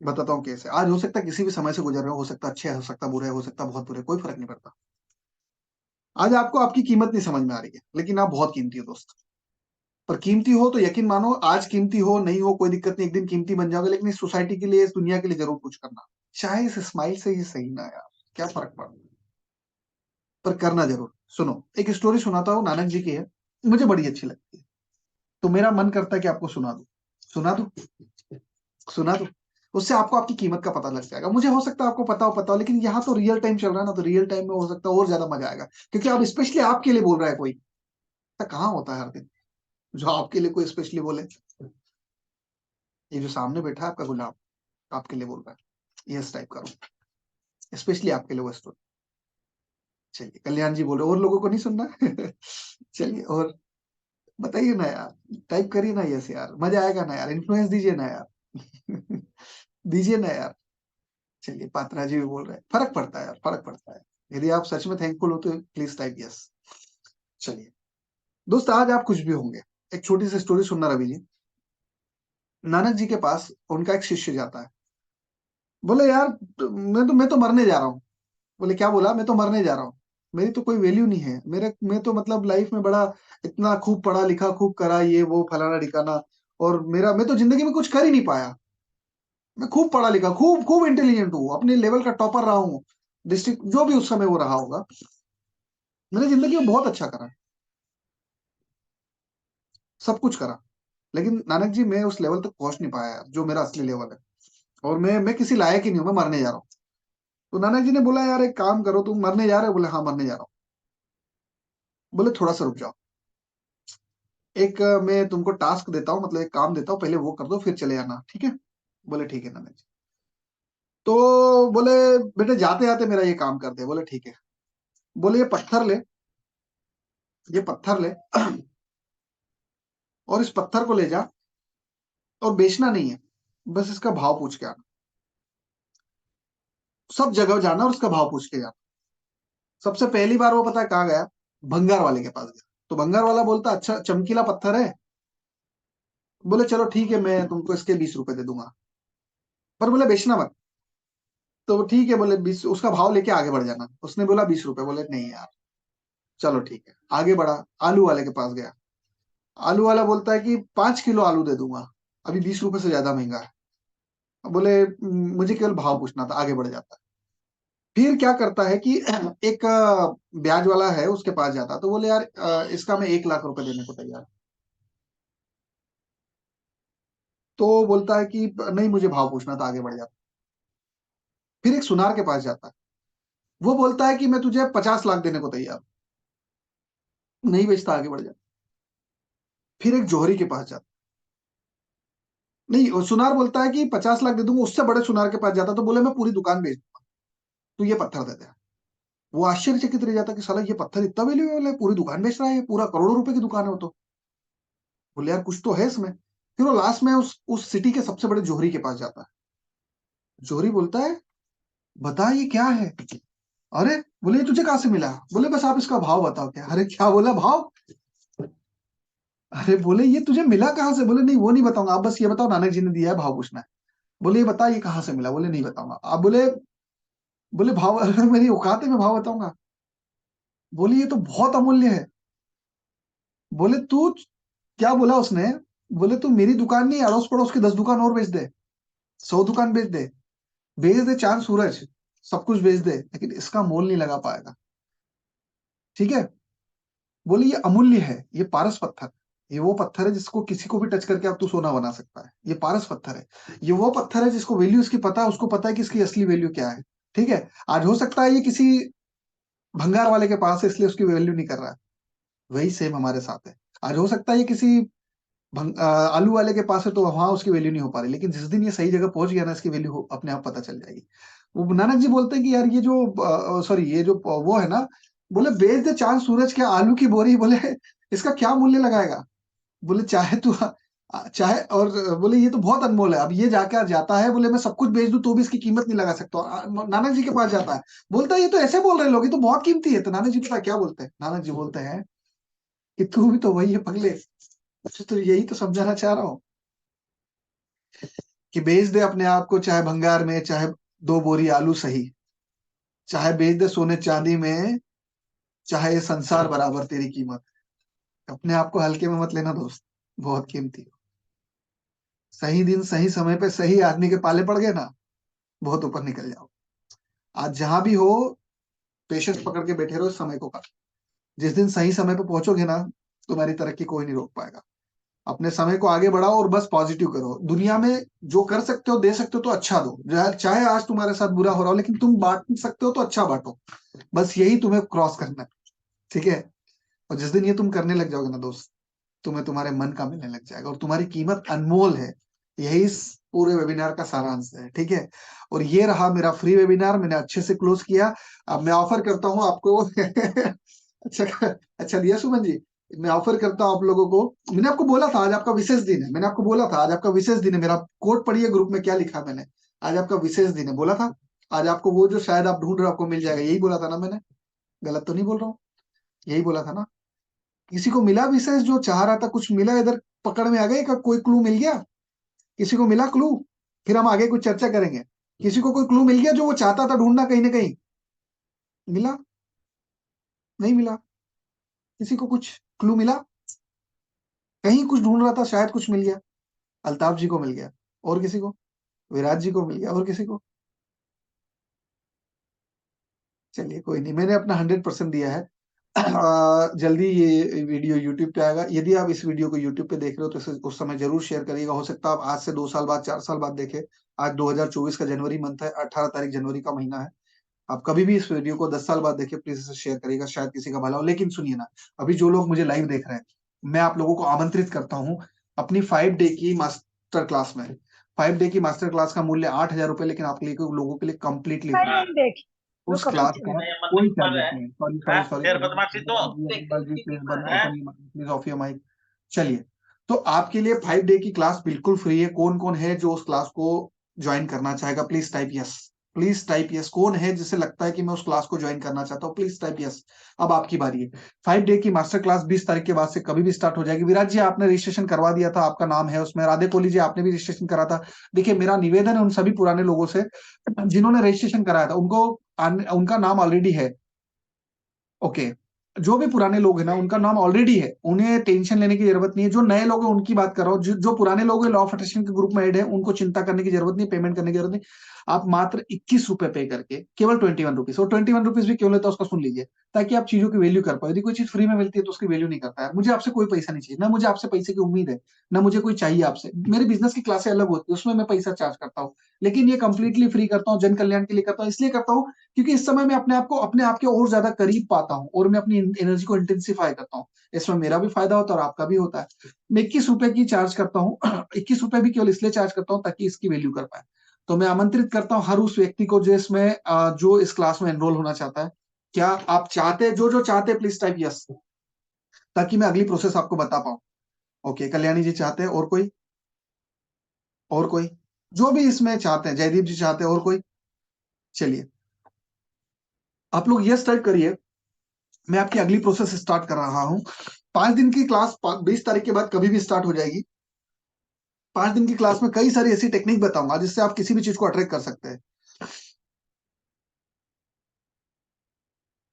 बताता हूँ कैसे। आज हो सकता है किसी भी समय से गुजर रहे हो सकता है अच्छे, हो सकता है बुरे, हो सकता है बहुत बुरे, कोई फर्क नहीं पड़ता। आज आपको आपकी कीमत नहीं समझ में आ रही है, लेकिन आप बहुत कीमती हो दोस्त। पर कीमती हो तो यकीन मानो, आज कीमती हो नहीं हो कोई दिक्कत नहीं, एक दिन कीमती बन जाओगे। लेकिन इस सोसाइटी के लिए, इस दुनिया के लिए जरूर कुछ करना, चाहे इस स्माइल से ही सही ना यार, क्या फर्क पड़ता है, पर करना जरूर। सुनो, एक स्टोरी सुनाता हूँ, नानक जी की है, मुझे बड़ी अच्छी लगती है, तो मेरा मन करता है कि आपको सुना दूं। सुना दूं, सुना दूं। उससे आपको आपकी कीमत का पता लग जाएगा। मुझे हो सकता है आपको पता हो, लेकिन यहाँ तो रियल टाइम चल रहा है ना, तो रियल टाइम में हो सकता है और ज्यादा मजा आएगा, क्योंकि आप स्पेशली आपके लिए बोल रहा है कोई। ऐसा कहाँ होता है हर दिन जो आपके लिए कोई स्पेशली बोले। ये जो सामने बैठा है आपका गुलाम, आपके लिए बोल रहा है, यस टाइप करो, स्पेशली आपके लिए वो स्टोरी। चलिए, कल्याण जी बोल रहे, और लोगों को नहीं सुनना चलिए, और बताइए ना यार, टाइप करिए ना यस यार, मजा आएगा ना यार, इन्फ्लुएंस दीजिए ना यार दीजिए ना यार। चलिए, पात्रा जी भी बोल रहे हैं, फर्क पड़ता है यार, फर्क पड़ता है। यदि आप सच में थैंकफुल हो तो प्लीज टाइप यस। चलिए दोस्त, आज आप कुछ भी होंगे, एक छोटी सी स्टोरी सुनना रवि जी। नानक जी के पास उनका एक शिष्य जाता है, बोले यार मैं तो मरने जा रहा हूँ। बोले क्या बोला, मैं तो मरने जा रहा हूँ, मेरी तो कोई वैल्यू नहीं है, मेरे मैं तो मतलब लाइफ में बड़ा इतना खूब पढ़ा लिखा, खूब करा ये वो फलाना ठिकाना, और मेरा मैं तो जिंदगी में कुछ कर ही नहीं पाया। मैं खूब पढ़ा लिखा, खूब खूब इंटेलिजेंट हूँ, अपने लेवल का टॉपर रहा हूँ, डिस्ट्रिक्ट जो भी उस समय वो रहा होगा, मैंने जिंदगी में बहुत अच्छा करा, सब कुछ करा। लेकिन नानक जी मैं उस लेवल तक पहुंच नहीं पाया यार, जो मेरा असली लेवल है, और मैं किसी लायक ही नहीं हूँ, मैं मरने जा रहा हूँ। तो नानक जी ने बोला यार एक काम करो, तुम मरने जा रहे हो, बोले हाँ मरने जा रहा हूँ। बोले थोड़ा सा रुक जाओ, एक मैं तुमको टास्क देता हूँ, मतलब एक काम देता हूँ, पहले वो कर दो फिर चले जाना, ठीक है। बोले ठीक है नानक जी। तो बोले बेटे जाते जाते मेरा ये काम कर दे, बोले ठीक है। बोले ये पत्थर ले, ये पत्थर ले और इस पत्थर को ले जा, और बेचना नहीं है, बस इसका भाव पूछ के आना, सब जगह जाना और उसका भाव पूछ के जाना। सबसे पहली बार वो पता है कहाँ गया, भंगार वाले के पास गया। तो भंगार वाला बोलता अच्छा चमकीला पत्थर है, बोले चलो ठीक है मैं तुमको इसके 20 रुपए दे दूंगा, पर बोले बेचना मत। तो ठीक है, बोले 20, उसका भाव लेके आगे बढ़ जाना। उसने बोला 20 रुपए, बोले नहीं यार, चलो ठीक है, आगे बढ़ा, आलू वाले के पास गया। आलू वाला बोलता है कि 5 किलो आलू दे दूंगा, अभी 20 रुपए से ज्यादा महंगा है। बोले मुझे केवल भाव पूछना था, आगे बढ़ जाता है। फिर क्या करता है कि एक ब्याज वाला है, उसके पास जाता है, तो बोले यार इसका मैं 1 लाख रुपए देने को तैयार हूं। तो बोलता है कि नहीं, मुझे भाव पूछना था, आगे बढ़ जाता। फिर एक सुनार के पास जाता है, वो बोलता है कि मैं तुझे 50 लाख देने को तैयार हूं। नहीं बेचता, आगे बढ़ जाता। फिर एक जोहरी के पास जाता, नहीं, वो सुनार बोलता है कि 50 लाख दे दूंगा। उससे बड़े सुनार के पास जाता, तो बोले मैं पूरी दुकान बेच दूंगा, तू ये पत्थर दे दे। वो आश्चर्यचकित रह जाता कि साला ये पत्थर इतना वैल्यूएबल है, पूरी दुकान बेच रहा है, ये पूरा करोड़ों रुपए की दुकान है वो तो। बोले यार कुछ तो है इसमें। फिर वो लास्ट में उस सिटी के सबसे बड़े जोहरी के पास जाता है। जोहरी बोलता है बता ये क्या है। अरे, बोले ये तुझे कहाँ से मिला। बोले बस आप इसका भाव बताओ। क्या, अरे क्या बोला, भाव। अरे बोले ये तुझे मिला कहाँ से। बोले नहीं, वो नहीं बताऊंगा, आप बस ये बताओ नानक जी ने दिया है, भाव पूछना है। बोले ये बता, ये कहाँ से मिला। बोले नहीं बताऊंगा। आप बोले बोले भाव, अगर मेरी औकात है मैं भाव बताऊंगा। बोले ये तो बहुत अमूल्य है। बोले तू, क्या बोला उसने। बोले तू मेरी दुकान नहीं, अड़ोस पड़ोस की 10 दुकान और बेच दे, 100 दुकान बेच दे चांद सूरज, सब कुछ बेच दे, लेकिन इसका मोल नहीं लगा पाएगा। ठीक है। बोले ये अमूल्य है, ये पारस पत्थर, ये वो पत्थर है जिसको किसी को भी टच करके आप तू सोना बना सकता है। ये पारस पत्थर है, ये वो पत्थर है जिसको वैल्यू इसकी पता है, उसको पता है कि इसकी असली वैल्यू क्या है। ठीक है। आज हो सकता है ये किसी भंगार वाले के पास है, इसलिए उसकी वैल्यू नहीं कर रहा है। वही सेम हमारे साथ है। आज हो सकता है ये किसी आलू वाले के पास है, तो वहां उसकी वैल्यू नहीं हो पा रही, लेकिन जिस दिन ये सही जगह पहुंच गया ना, इसकी वैल्यू अपने आप पता चल जाएगी। वो नानक जी बोलते हैं कि यार ये जो सॉरी, ये जो वो है ना, बोले बेच दे चांद सूरज के आलू की बोरी। बोले इसका क्या मूल्य लगाएगा। बोले चाहे तू चाहे, और बोले ये तो बहुत अनमोल है, अब ये जाके जाता है, बोले मैं सब कुछ बेच दूं तो भी इसकी कीमत नहीं लगा सकता। और नानक जी के पास जाता है, बोलता है ये तो ऐसे बोल रहे लोग, ये तो बहुत कीमती है। तो नानक जी पता है क्या बोलते हैं। नानक जी बोलते हैं कि तू भी तो वही है पगले, तो यही तो समझाना चाह रहा हूँ कि बेच दे अपने आप को, चाहे भंगार में, चाहे 2 बोरी आलू सही, चाहे बेच दे सोने चांदी में, चाहे ये संसार बराबर तेरी कीमत। अपने आप को हल्के में मत लेना दोस्त, बहुत कीमती हो। सही दिन सही समय पे सही आदमी के पाले पड़ गए ना, बहुत ऊपर निकल जाओ। आज जहां भी हो, पेशेंस पकड़ के बैठे रहो, समय को काट। जिस दिन सही समय पे पहुंचोगे ना, तुम्हारी तरक्की कोई नहीं रोक पाएगा। अपने समय को आगे बढ़ाओ और बस पॉजिटिव करो। दुनिया में जो कर सकते हो, दे सकते हो तो अच्छा दो। चाहे आज तुम्हारे साथ बुरा हो रहा हो, लेकिन तुम बांट सकते हो तो अच्छा बांटो। बस यही तुम्हें क्रॉस करना है। ठीक है। और जिस दिन ये तुम करने लग जाओगे ना दोस्त, तुम्हें तुम्हारे मन का मिलने लग जाएगा, और तुम्हारी कीमत अनमोल है। यही इस पूरे वेबिनार का सारांश है। ठीक है। और ये रहा मेरा फ्री वेबिनार, मैंने अच्छे से क्लोज किया। अब मैं ऑफर करता हूँ आपको अच्छा, अच्छा दिया सुमन जी। मैं ऑफर करता हूँ आप लोगों को, मैंने आपको बोला था आज आपका विशेष दिन है, मैंने आपको बोला था आज आपका विशेष दिन है। मेरा कोड पढ़िए ग्रुप में क्या लिखा है मैंने। आज आपका विशेष दिन है, बोला था। आज आपको वो जो शायद आप ढूंढ रहे हो आपको मिल जाएगा, यही बोला था ना मैंने। गलत तो नहीं बोल रहा हूँ, यही बोला था ना। किसी को मिला विशेष, जो चाह रहा था कुछ मिला, इधर पकड़ में आ गए का, कोई क्लू मिल गया। किसी को मिला क्लू, फिर हम आगे कुछ चर्चा करेंगे। किसी को कोई क्लू मिल गया जो वो चाहता था ढूंढना, कहीं ना कहीं मिला, नहीं मिला। किसी को कुछ क्लू मिला, कहीं कुछ ढूंढ रहा था, शायद कुछ मिल गया। अल्ताफ जी को मिल गया, और किसी को, विराट जी को मिल गया, और किसी को। चलिए कोई नहीं, मैंने अपना 100% दिया है। जल्दी ये वीडियो यूट्यूब पे आएगा। यदि आप इस वीडियो को यूट्यूब पे देख रहे हो तो इसे उस समय जरूर शेयर करिएगा। हो सकता है आप आज से 2 साल बाद, 4 साल बाद देखें। आज 2024 का जनवरी मंथ है, 18 तारीख जनवरी का महीना है। आप कभी भी इस वीडियो को 10 साल बाद देखें, प्लीज इसे शेयर करिएगा, शायद किसी का भला हो। लेकिन सुनिए ना, अभी जो लोग मुझे लाइव देख रहे हैं, मैं आप लोगों को आमंत्रित करता हूँ अपनी 5 डे की मास्टर क्लास में। 5 डे की मास्टर क्लास का मूल्य 8,000 रुपए, लेकिन आपके लिए, लोगों के लिए कंप्लीटली उस क्लास का कोई चार्जेस नहीं। Sorry sorry sorry, please off your mic. चलिए, तो आपके लिए 5 डे की क्लास बिल्कुल फ्री है। कौन कौन है जो उस क्लास को ज्वाइन करना चाहेगा, please type yes. Please type yes. कौन है जिसे लगता है कि मैं उस क्लास को ज्वाइन करना चाहता हूँ? Please type yes. अब आपकी बारी है। 5 डे की मास्टर क्लास 20 तारीख के बाद से कभी भी स्टार्ट हो जाएगी। विराज जी आपने रजिस्ट्रेशन करवा दिया था, आपका नाम है उसमें। राधे कोहली जी आपने भी रजिस्ट्रेशन करा था। देखिए मेरा निवेदन है उन सभी पुराने लोगों से जिन्होंने रजिस्ट्रेशन कराया था, उनको उनका नाम ऑलरेडी है। ओके, जो भी पुराने लोग हैं ना उनका नाम ऑलरेडी है, उन्हें टेंशन लेने की जरूरत नहीं है। जो नए लोग हैं उनकी बात कर रहा हूँ। जो पुराने लोग हैं लॉ ऑफ अट्रैक्शन के ग्रुप में ऐड है, उनको चिंता करने की जरूरत नहीं, पेमेंट करने की जरूरत नहीं। आप मात्र 21 रुपए पे करके, केवल 21 रुपीज, और 21 रुपीज भी क्यों लेता है उसका सुन लीजिए, ताकि आप चीजों की वैल्यू कर पाओ। यदि कोई चीज फ्री में मिलती है तो उसकी वैल्यू नहीं करता है। मुझे आपसे कोई पैसा नहीं चाहिए, ना मुझे आपसे पैसे की उम्मीद है, ना मुझे कोई चाहिए आपसे। मेरी बिजनेस की क्लासें अलग होती है, उसमें मैं पैसा चार्ज करता हूँ, लेकिन ये कंप्लीटली फ्री करता हूँ, जन कल्याण के लिए करता हूँ। इसलिए करता हूँ क्योंकि इस समय मैं अपने आप के और ज्यादा करीब पाता हूँ, और मैं अपनी एनर्जी को इंटेंसिफाई करता हूँ। इसमें मेरा भी फायदा होता है और आपका भी होता है। मैं 21 रुपए की चार्ज करता हूँ 21 रुपए भी केवल इसलिए चार्ज करता हूँ ताकि इसकी वैल्यू कर पाए। तो मैं आमंत्रित करता हूँ हर उस व्यक्ति को जो इस क्लास में एनरोल होना चाहता है। क्या आप चाहते हैं? जो जो चाहते हैं प्लीज टाइप यस, ताकि मैं अगली प्रोसेस आपको बता पाऊँ। ओके, कल्याणी जी चाहते हैं, और कोई? और कोई जो भी इसमें चाहते हैं? जयदीप जी चाहते हैं, और कोई? चलिए आप लोग यस टाइप करिए। मैं आपकी अगली प्रोसेस स्टार्ट कर रहा हूँ। 5 दिन की क्लास 20 तारीख के बाद कभी भी स्टार्ट हो जाएगी। 5 दिन की क्लास में कई सारी ऐसी टेक्निक बताऊंगा जिससे आप किसी भी चीज को अट्रैक्ट कर सकते हैं।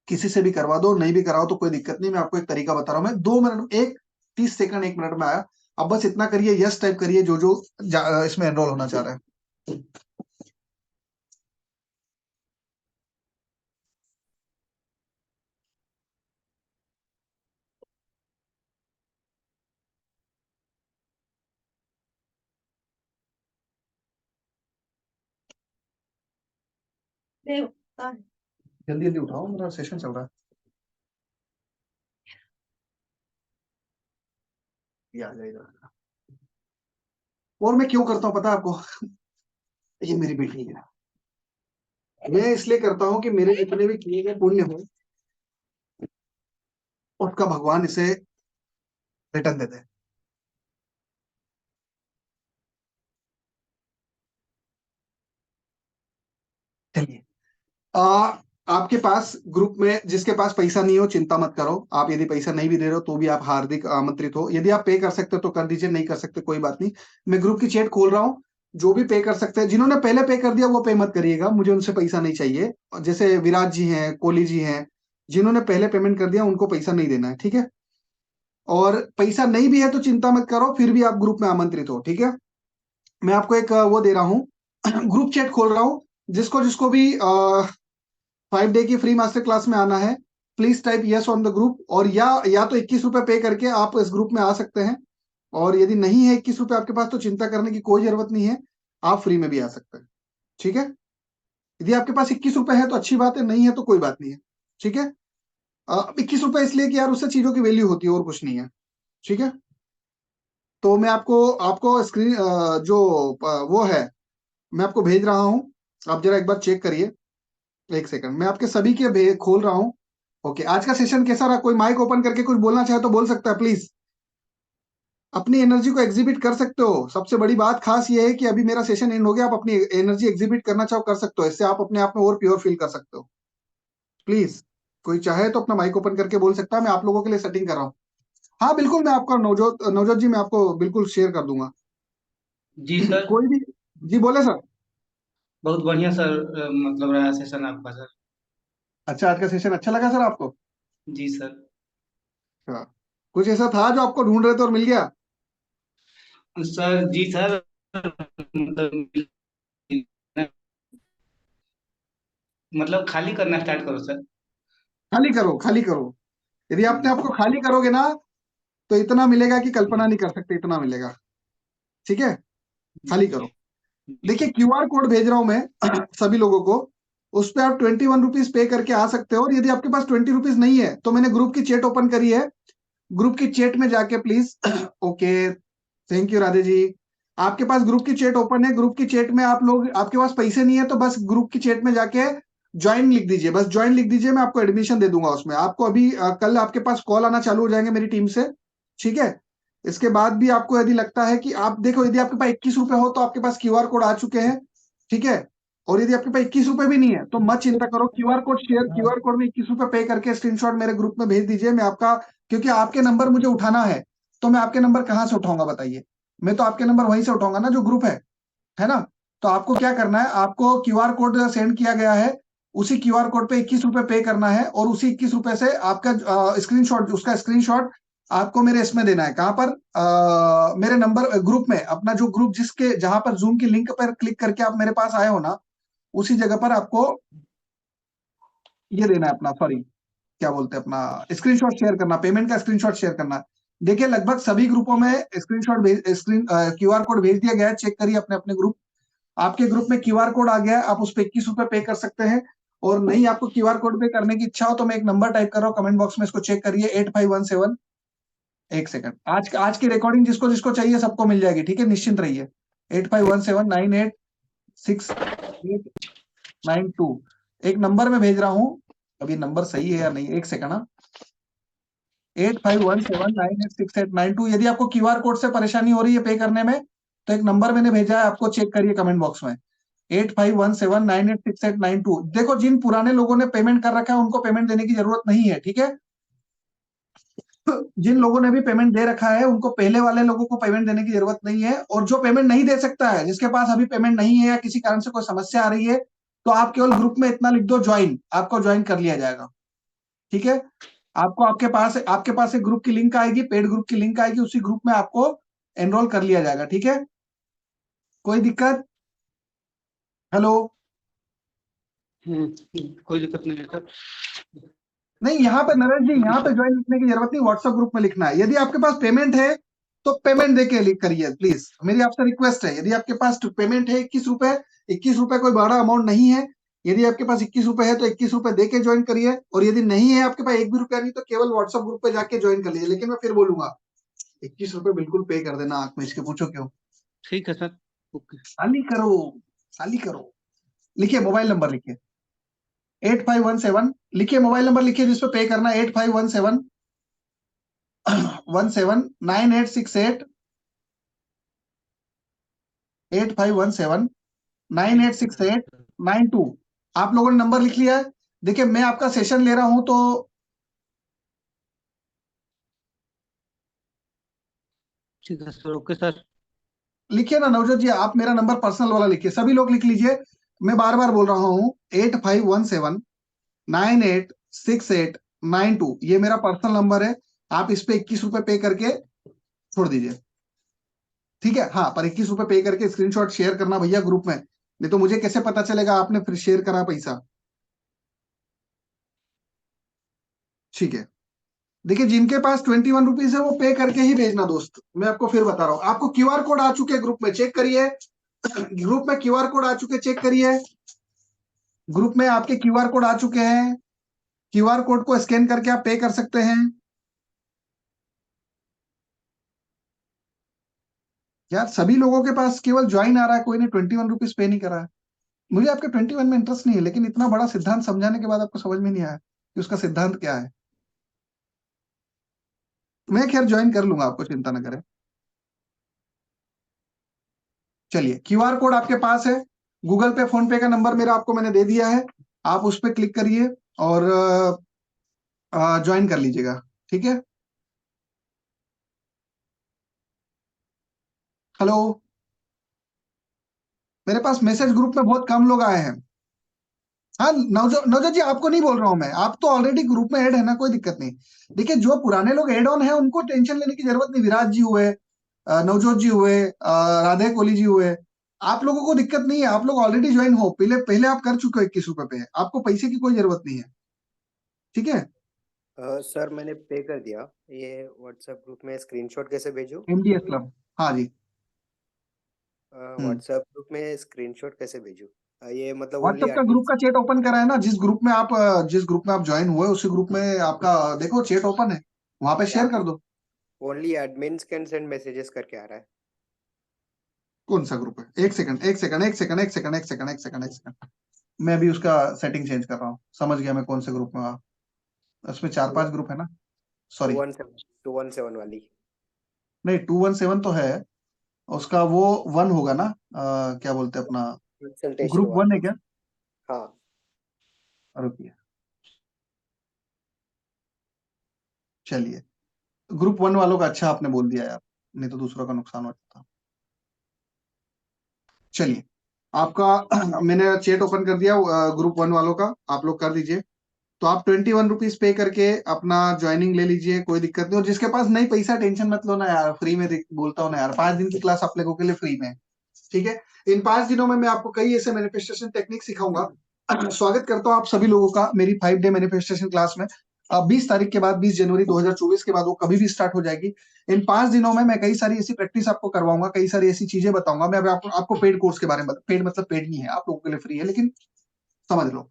किसी से भी करवा दो, नहीं भी कराओ तो कोई दिक्कत नहीं। मैं आपको एक तरीका बता रहा हूँ। मैं 2 मिनट, एक 30 सेकंड 1 मिनट में आया। अब बस इतना करिए, यस टाइप करिए जो जो इसमें एनरोल होना चाह रहे हैं। जल्दी जल्दी उठाओ, मेरा सेशन चल रहा है। ये आ जाएगा। और मैं क्यों करता हूँ पता है आपको? ये मेरी बेटी है। मैं इसलिए करता हूँ कि मेरे जितने भी किए गए पुण्य हो, उसका भगवान इसे रिटर्न देते हैं। चलिए, आ, आपके पास ग्रुप में जिसके पास पैसा नहीं हो, चिंता मत करो। आप यदि पैसा नहीं भी दे रहे हो तो भी आप हार्दिक आमंत्रित हो। यदि आप पे कर सकते हो तो कर दीजिए, नहीं कर सकते कोई बात नहीं। मैं ग्रुप की चैट खोल रहा हूँ। जो भी पे कर सकते हैं, जिन्होंने पहले पे कर दिया वो पे मत करिएगा, मुझे उनसे पैसा नहीं चाहिए। जैसे विराज जी हैं, कोहली जी हैं, जिन्होंने पहले पेमेंट कर दिया उनको पैसा नहीं देना है, ठीक है? और पैसा नहीं भी है तो चिंता मत करो, फिर भी आप ग्रुप में आमंत्रित हो, ठीक है? मैं आपको एक वो दे रहा हूँ ग्रुप चैट खोल रहा हूँ। जिसको जिसको भी 5 डे की फ्री मास्टर क्लास में आना है, please type yes on the group. और या तो 21 रुपए पे करके आप इस ग्रुप में आ सकते हैं, और यदि नहीं है 21 रुपए आपके पास तो चिंता करने की कोई जरूरत नहीं है, आप फ्री में भी आ सकते हैं, ठीक है? यदि आपके पास 21 रुपए है तो अच्छी बात है, नहीं है तो कोई बात नहीं है, ठीक है? 21 रुपए इसलिए कि यार उससे चीजों की वैल्यू होती है और कुछ नहीं है, ठीक है? तो मैं आपको आपको स्क्रीन जो वो है, मैं आपको भेज रहा हूँ। आप जरा एक बार चेक करिए। एक सेकंड, मैं आपके सभी के खोल रहा हूँ। ओके, आज का सेशन कैसा रहा? कोई माइक ओपन करके कुछ बोलना चाहे तो बोल सकता है प्लीज। अपनी एनर्जी को एग्जिबिट कर सकते हो। सबसे बड़ी बात खास ये है कि अभी मेरा सेशन एंड हो गया, आप अपनी एनर्जी एग्जिबिट करना चाहो कर सकते हो। इससे आप अपने आप में और प्योर फील कर सकते हो। प्लीज, कोई चाहे तो अपना माइक ओपन करके बोल सकता है। मैं आप लोगों के लिए सेटिंग कर रहा हूँ। हाँ बिल्कुल, मैं आपका नवजोत नवजोत जी मैं आपको बिल्कुल शेयर कर दूंगा। जी सर। कोई भी, जी बोले सर। बहुत बढ़िया सर, मतलब रहा सेशन आपका सर। अच्छा, आज का सेशन अच्छा लगा सर आपको? जी सर। हाँ। कुछ ऐसा था जो आपको ढूंढ रहे थे और मिल गया? सर जी सर, मतलब मतलब खाली करना स्टार्ट करो सर। खाली करो, खाली करो। यदि आपने आपको खाली करोगे ना तो इतना मिलेगा कि कल्पना नहीं कर सकते, इतना मिलेगा, ठीक है? खाली करो। देखिए क्यूआर कोड भेज रहा हूं मैं सभी लोगों को। उस पर आप 21 रुपीज पे करके आ सकते हो। और यदि आपके पास 20 रुपीज नहीं है तो मैंने ग्रुप की चैट ओपन करी है, ग्रुप की चैट में जाके please okay, thank you Radhe ji. आपके पास ग्रुप की चैट ओपन है, ग्रुप की चैट में आप लोग, आपके पास पैसे नहीं है तो बस ग्रुप की चैट में जाके ज्वाइन लिख दीजिए, बस ज्वाइन लिख दीजिए। मैं आपको एडमिशन दे दूंगा उसमें। आपको अभी कल आपके पास कॉल आना चालू हो जाएंगे मेरी टीम से, ठीक है? इसके बाद भी आपको यदि लगता है कि आप देखो, यदि आपके पास 21 रुपए हो तो आपके पास क्यूआर कोड आ चुके हैं, ठीक है? और यदि आपके पास 21 रुपए भी नहीं है तो मत चिंता करो, QR code share, QR code में 21 रुपए पे करके स्क्रीनशॉट मेरे ग्रुप में भेज दीजिए। मैं आपका, क्योंकि आपके नंबर मुझे उठाना है, तो मैं आपके नंबर कहाँ से उठाऊंगा बताइए? मैं तो आपके नंबर वहीं से उठाऊंगा ना जो ग्रुप है ना? तो आपको क्या करना है, आपको क्यूआर कोड सेंड किया गया है, उसी क्यूआर कोड पे 21 रुपए पे करना है, और उसी 21 रुपए से आपका स्क्रीनशॉट, उसका स्क्रीनशॉट आपको मेरे इसमें देना है। कहां पर? मेरे नंबर ग्रुप में, अपना जो ग्रुप जिसके, जहां पर जूम की लिंक पर क्लिक करके आप मेरे पास आए हो ना, उसी जगह पर आपको ये देना है अपना, सॉरी क्या बोलते हैं, अपना स्क्रीनशॉट शेयर करना, पेमेंट का स्क्रीनशॉट शेयर करना। देखिए लगभग सभी ग्रुपों में स्क्रीनशॉट भेज, स्क्रीन क्यूआर कोड भेज दिया गया है, चेक करिए अपने अपने ग्रुप। आपके ग्रुप में क्यूआर कोड आ गया है, आप उस पर 21 रुपए पे कर सकते हैं। और नहीं आपको क्यूआर कोड पे करने की इच्छा हो तो मैं एक नंबर टाइप कर रहा हूँ कमेंट बॉक्स में, इसको चेक करिए, 8517। एक सेकंड, आज की रिकॉर्डिंग जिसको जिसको चाहिए सबको मिल जाएगी, ठीक है, निश्चिंत रहिए। 8517986892 एक नंबर में भेज रहा हूं, अभी नंबर सही है या नहीं, एक सेकंड ना। 8517986892। यदि आपको क्यूआर कोड से परेशानी हो रही है पे करने में, तो एक नंबर मैंने भेजा है, आपको चेक करिए कमेंट बॉक्स में, 8517986892। देखो जिन पुराने लोगों ने पेमेंट कर रखा है उनको पेमेंट देने की जरूरत नहीं है, ठीक है? जिन लोगों ने भी पेमेंट दे रखा है उनको, पहले वाले लोगों को पेमेंट देने की जरूरत नहीं है। और जो पेमेंट नहीं दे सकता है, जिसके पास अभी पेमेंट नहीं है या किसी कारण से कोई समस्या आ रही है, तो आप केवल ग्रुप में इतना लिख दो, ज्वाइन, आपको ज्वाइन कर लिया जाएगा, ठीक है? आपको आपके पास एक ग्रुप की लिंक आएगी, पेड ग्रुप की लिंक आएगी, उसी ग्रुप में आपको एनरोल कर लिया जाएगा, ठीक है? कोई दिक्कत? हेलो? कोई दिक्कत नहीं है सर। नहीं, यहाँ पे नरेश जी, यहाँ पे ज्वाइन लिखने की जरूरत नहीं, व्हाट्सएप ग्रुप में लिखना है। यदि आपके पास पेमेंट है तो पेमेंट देके लिख करिए प्लीज, मेरी आपसे रिक्वेस्ट है। यदि आपके पास पेमेंट है 21 रुपए, 21 रुपए कोई बड़ा अमाउंट नहीं है, यदि आपके पास 21 रुपए है तो 21 रुपए दे के ज्वाइन करिए। और यदि नहीं है आपके पास एक भी रुपया नहीं, तो केवल व्हाट्सएप ग्रुप पे जाके ज्वाइन कर लीजिए। लेकिन मैं फिर बोलूंगा, 21 रुपए बिल्कुल पे कर देना, आंख में इसके, पूछो क्यों? ठीक है सर। ओके। खाली करो, खाली करो। लिखिए मोबाइल नंबर, लिखिए 8517, लिखिए मोबाइल नंबर, लिखिए जिसपे पे करना है, 8517 9868 8517986892। आप लोगों ने नंबर लिख लिया है? देखिए मैं आपका सेशन ले रहा हूं तो ठीक है सर। Okay sir. लिखिए ना नवजोत जी, आप मेरा नंबर पर्सनल वाला लिखिए, सभी लोग लिख लीजिए। मैं बार बार बोल रहा हूँ, 8517986892, ये मेरा पर्सनल नंबर है। आप इस पे 21 रुपए पे करके छोड़ दीजिए, ठीक है? हाँ, पर 21 रुपए पे करके स्क्रीनशॉट शेयर करना भैया ग्रुप में, नहीं तो मुझे कैसे पता चलेगा आपने फिर शेयर करा पैसा, ठीक है? देखिए जिनके पास 21 रुपीज है वो पे करके ही भेजना दोस्त, मैं आपको फिर बता रहा हूँ। आपको क्यूआर कोड आ चुके ग्रुप में, चेक करिए। ग्रुप में क्यूआर कोड आ चुके, चेक करिए। ग्रुप में आपके क्यूआर कोड आ चुके हैं, क्यूआर कोड को स्कैन करके आप पे कर सकते हैं। यार सभी लोगों के पास केवल ज्वाइन आ रहा है, कोई ने 21 रुपीज पे नहीं करा है। मुझे आपके 21 में इंटरेस्ट नहीं है, लेकिन इतना बड़ा सिद्धांत समझाने के बाद आपको समझ में नहीं आया कि उसका सिद्धांत क्या है। मैं खैर ज्वाइन कर लूंगा, आपको चिंता न करें। चलिए क्यूआर कोड आपके पास है, गूगल पे फोन पे का नंबर मेरा आपको मैंने दे दिया है, आप उस पर क्लिक करिए और ज्वाइन कर लीजिएगा, ठीक है? हेलो? मेरे पास मैसेज ग्रुप में बहुत कम लोग आए हैं। हाँ नवजोत, नवजोत जी आपको नहीं बोल रहा हूं मैं, आप तो ऑलरेडी ग्रुप में ऐड है ना, कोई दिक्कत नहीं। देखिए जो पुराने लोग ऐड ऑन है उनको टेंशन लेने की जरूरत नहीं, विराज जी हुए, नवजोत जी हुए, राधे कोहली जी हुए, आप लोगों को दिक्कत नहीं है, आप लोग ऑलरेडी ज्वाइन हो, पहले पहले आप कर चुके हो 21 रुपए पे, आपको पैसे की कोई जरूरत नहीं है, ठीक है? सर मैंने पे कर दिया। ये व्हाट्सएप ग्रुप में स्क्रीनशॉट कैसे भेजूं? एमडीएस क्लब, हाँ जी। व्हाट्सएप ग्रुप में स्क्रीनशॉट कैसे भेजूं? ये मतलब ओनली व्हाट्सएप का ग्रुप का चैट ओपन करा है ना, जिस ग्रुप में आप ज्वाइन हुए उसी ग्रुप में आपका देखो चैट ओपन है, वहां पे शेयर कर दो। Only admins can send messages करके आ रहा है। कौन सा ग्रुप है? एक सेकंड, एक सेकंड, एक सेकंड, एक सेकंड, एक सेकंड, एक सेकंड, एक सेकंड, मैं अभी उसका सेटिंग चेंज कर रहा हूँ, समझ गया मैं कौन से ग्रुप में। उसमें 4-5 ग्रुप है ना, सॉरी। 217 वाली। नहीं 217 तो है, उसका वो 1 होगा ना, क्या बोलते हैं अपना, कंसल्टेशन ग्रुप हुआ। 1 है क्या? हाँ रुकिए, चलिए। ग्रुप 1 वालों का अच्छा आपने बोल दिया यार, नहीं तो दूसरों का नुकसान हो जाता। चलिए, आपका मैंने चैट ओपन कर दिया ग्रुप 1 वालों का, आप लोग कर दीजिए। तो आप 21 रुपीज पे करके अपना ज्वाइनिंग ले लीजिए, कोई दिक्कत नहीं। और जिसके पास नहीं पैसा, टेंशन मत लो ना यार, फ्री में बोलता हूँ ना यार, 5 दिन की क्लास आप लोगों के लिए फ्री में है, ठीक है। इन 5 दिनों में मैं आपको कई ऐसे मैनिफेस्टेशन टेक्निक सिखाऊंगा। स्वागत करता हूँ आप सभी लोगों का मेरी 5 डे मैनिफेस्टेशन क्लास में। अब 20 तारीख के बाद, 20 जनवरी 2024 के बाद वो कभी भी स्टार्ट हो जाएगी। इन 5 दिनों में मैं कई सारी ऐसी प्रैक्टिस आपको करवाऊंगा, कई सारी ऐसी चीजें बताऊंगा। मैं अभी आपको पेड कोर्स के बारे में पेड मतलब पेड नहीं है, आप लोगों के लिए फ्री है, लेकिन समझ लो।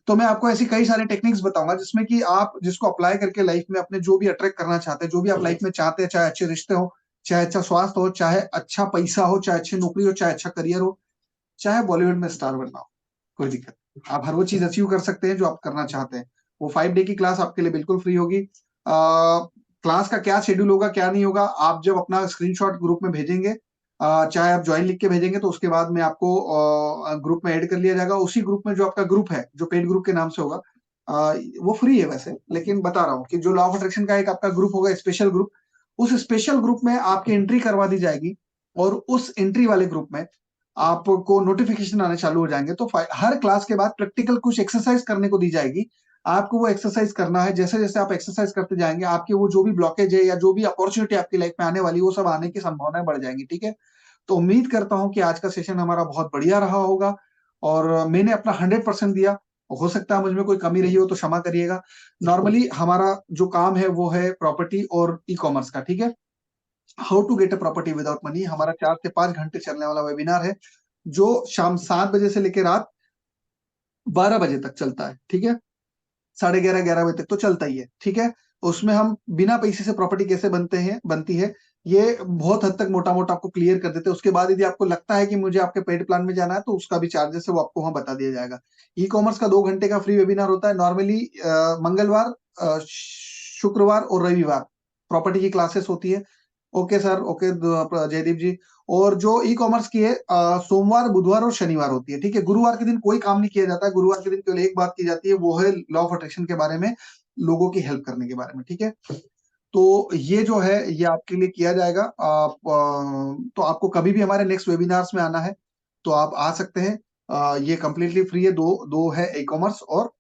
तो मैं आपको ऐसी कई सारे टेक्निक्स बताऊंगा जिसमें कि आप जिसको अप्लाई करके लाइफ में अपने जो भी अट्रैक्ट करना चाहते हैं, जो भी आप लाइफ में चाहते हैं, चाहे अच्छे रिश्ते हो, चाहे अच्छा स्वास्थ्य हो, चाहे अच्छा पैसा हो, चाहे अच्छी नौकरी हो, चाहे अच्छा करियर हो, चाहे बॉलीवुड में स्टार बनना हो, कोई दिक्कत नहीं। आप हर वो चीज अचीव कर सकते हैं जो आप करना चाहते हैं। वो 5 डे की क्लास आपके लिए बिल्कुल फ्री होगी। क्लास का क्या शेड्यूल होगा, क्या नहीं होगा, आप जब अपना स्क्रीनशॉट ग्रुप में भेजेंगे, चाहे आप ज्वाइन लिख के भेजेंगे, तो उसके बाद में आपको ग्रुप में ऐड कर लिया जाएगा। उसी ग्रुप में जो आपका ग्रुप है, जो पेड ग्रुप के नाम से होगा, वो फ्री है वैसे, लेकिन बता रहा हूँ कि जो लॉ ऑफ अट्रैक्शन का एक आपका ग्रुप होगा, स्पेशल ग्रुप, उस स्पेशल ग्रुप में आपकी एंट्री करवा दी जाएगी। और उस एंट्री वाले ग्रुप में आपको नोटिफिकेशन आने चालू हो जाएंगे। तो हर क्लास के बाद प्रैक्टिकल कुछ एक्सरसाइज करने को दी जाएगी। आपको वो एक्सरसाइज करना है। जैसे जैसे आप एक्सरसाइज करते जाएंगे, आपके वो जो भी ब्लॉकेज है या जो भी अपॉर्चुनिटी आपकी लाइफ में आने वाली, वो सब आने की संभावनाएं बढ़ जाएंगी, ठीक है। तो उम्मीद करता हूं कि आज का सेशन हमारा बहुत बढ़िया रहा होगा, और मैंने अपना 100% दिया। हो सकता है मुझ में कोई कमी रही हो तो क्षमा करिएगा। नॉर्मली हमारा जो काम है वो है प्रॉपर्टी और ई कॉमर्स का, ठीक है। How to get a property without money हमारा 4 से 5 घंटे चलने वाला वेबिनार है, जो शाम 7 बजे से लेकर रात 12 बजे तक चलता है, ठीक है। 11:30 बजे तक तो चलता ही है, ठीक है। उसमें हम बिना पैसे से प्रॉपर्टी कैसे बनती है, ये बहुत हद तक मोटा मोटा आपको क्लियर कर देते हैं। उसके बाद यदि आपको लगता है कि मुझे आपके पेड प्लान में जाना है, तो उसका भी चार्जेस है, वो आपको वहां बता दिया जाएगा। ई कॉमर्स का 2 घंटे का फ्री वेबिनार होता है नॉर्मली। मंगलवार, शुक्रवार और रविवार प्रॉपर्टी की क्लासेस होती है। ओके सर, ओके जयदीप जी। और जो ई कॉमर्स की है, सोमवार, बुधवार और शनिवार होती है, ठीक है। गुरुवार के दिन कोई काम नहीं किया जाता है। गुरुवार के दिन केवल एक बात की जाती है, वो है लॉ ऑफ अट्रैक्शन के बारे में, लोगों की हेल्प करने के बारे में, ठीक है। तो ये जो है ये आपके लिए किया जाएगा। तो आपको कभी भी हमारे नेक्स्ट वेबिनार्स में आना है तो आप आ सकते हैं। ये कंप्लीटली फ्री है। दो दो है, ई कॉमर्स और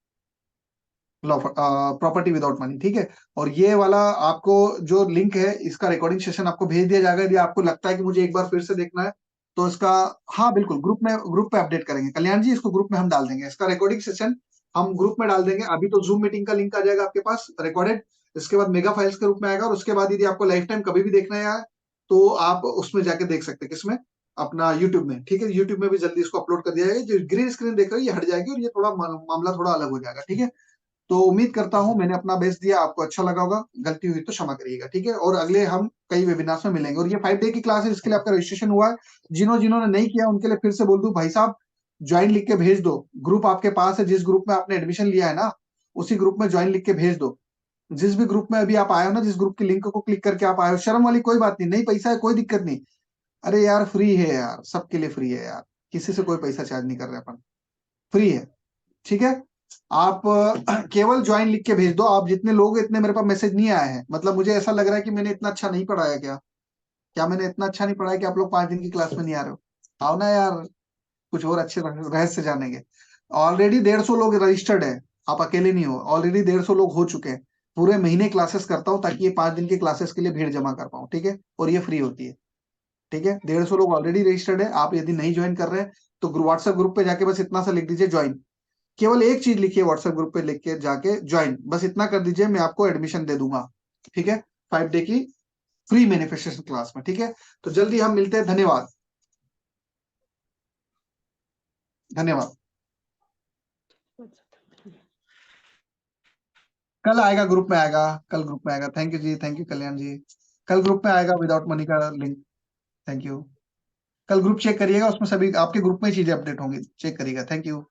प्रॉपर्टी विदाउट मनी, ठीक है। और ये वाला आपको जो लिंक है, इसका रिकॉर्डिंग सेशन आपको भेज दिया जाएगा। यदि आपको लगता है कि मुझे एक बार फिर से देखना है तो इसका, हाँ बिल्कुल, ग्रुप पे अपडेट करेंगे कल्याण जी, इसको ग्रुप में हम डाल देंगे। इसका रिकॉर्डिंग सेशन हम ग्रुप में डाल देंगे। अभी तो जूम मीटिंग का लिंक आ जाएगा आपके पास रिकॉर्डेड, इसके बाद मेगा फाइल्स के रूप में आएगा। और उसके बाद यदि आपको लाइफ टाइम कभी भी देखना है तो आप उसमें जाके देख सकते हैं। किसमें? अपना यूट्यूब में, ठीक है। यूट्यूब में भी जल्दी इसको अपलोड कर दिया जाएगा। जो ग्रीन स्क्रीन देख रहे हो ये हट जाएगी, और ये थोड़ा मामला थोड़ा अलग हो जाएगा, ठीक है। तो उम्मीद करता हूं मैंने अपना बेस्ट दिया, आपको अच्छा लगा होगा। गलती हुई तो क्षमा करिएगा, ठीक है। और अगले हम कई वेबिनार्स में मिलेंगे। और ये 5 डे की क्लास है, इसके लिए आपका रजिस्ट्रेशन हुआ है। जिन्होंने नहीं किया उनके लिए फिर से बोल दूं, भाई साहब ज्वाइन लिख के भेज दो। ग्रुप आपके पास है, जिस ग्रुप में आपने एडमिशन लिया है ना, उसी ग्रुप में ज्वाइन लिख के भेज दो। जिस भी ग्रुप में अभी आप आए हो ना, जिस ग्रुप की लिंक को क्लिक करके आप आए हो, शर्म वाली कोई बात नहीं, नहीं पैसा है कोई दिक्कत नहीं। अरे यार फ्री है यार, सबके लिए फ्री है यार, किसी से कोई पैसा चार्ज नहीं कर रहे अपन, फ्री है, ठीक है। आप केवल ज्वाइन लिख के भेज दो। आप जितने लोग, इतने मेरे पास मैसेज नहीं आए हैं। मतलब मुझे ऐसा लग रहा है कि मैंने इतना अच्छा नहीं पढ़ाया क्या? क्या मैंने इतना अच्छा नहीं पढ़ाया कि आप लोग 5 दिन की क्लास में नहीं आ रहे हो? आओ ना यार, कुछ और अच्छे रहस्य जानेंगे। ऑलरेडी 150 लोग रजिस्टर्ड है, आप अकेले नहीं हो। ऑलरेडी 150 लोग हो चुके हैं। पूरे महीने क्लासेस करता हूँ ताकि ये 5 दिन की क्लासेस के लिए भीड़ जमा कर पाऊँ, ठीक है। और ये फ्री होती है, ठीक है। 150 लोग ऑलरेडी रजिस्टर्ड है। आप यदि नहीं ज्वाइन कर रहे हैं तो व्हाट्सएप ग्रुप पे जाके बस इतना सा लिख दीजिए, ज्वाइन। केवल एक चीज लिखिए व्हाट्सएप ग्रुप पे, लिख के जाके ज्वाइन, बस इतना कर दीजिए, मैं आपको एडमिशन दे दूंगा, ठीक है। 5 डे की फ्री मैनिफेस्टेशन क्लास में, ठीक है। तो जल्दी हम मिलते हैं। धन्यवाद, धन्यवाद। कल आएगा, ग्रुप में आएगा, कल ग्रुप में आएगा। थैंक यू जी, थैंक यू कल्याण जी। कल ग्रुप में आएगा विदाउट मनी का लिंक। Thank you. कल ग्रुप चेक करिएगा, उसमें सभी आपके ग्रुप में चीजें अपडेट होंगी, चेक करिएगा। Thank you.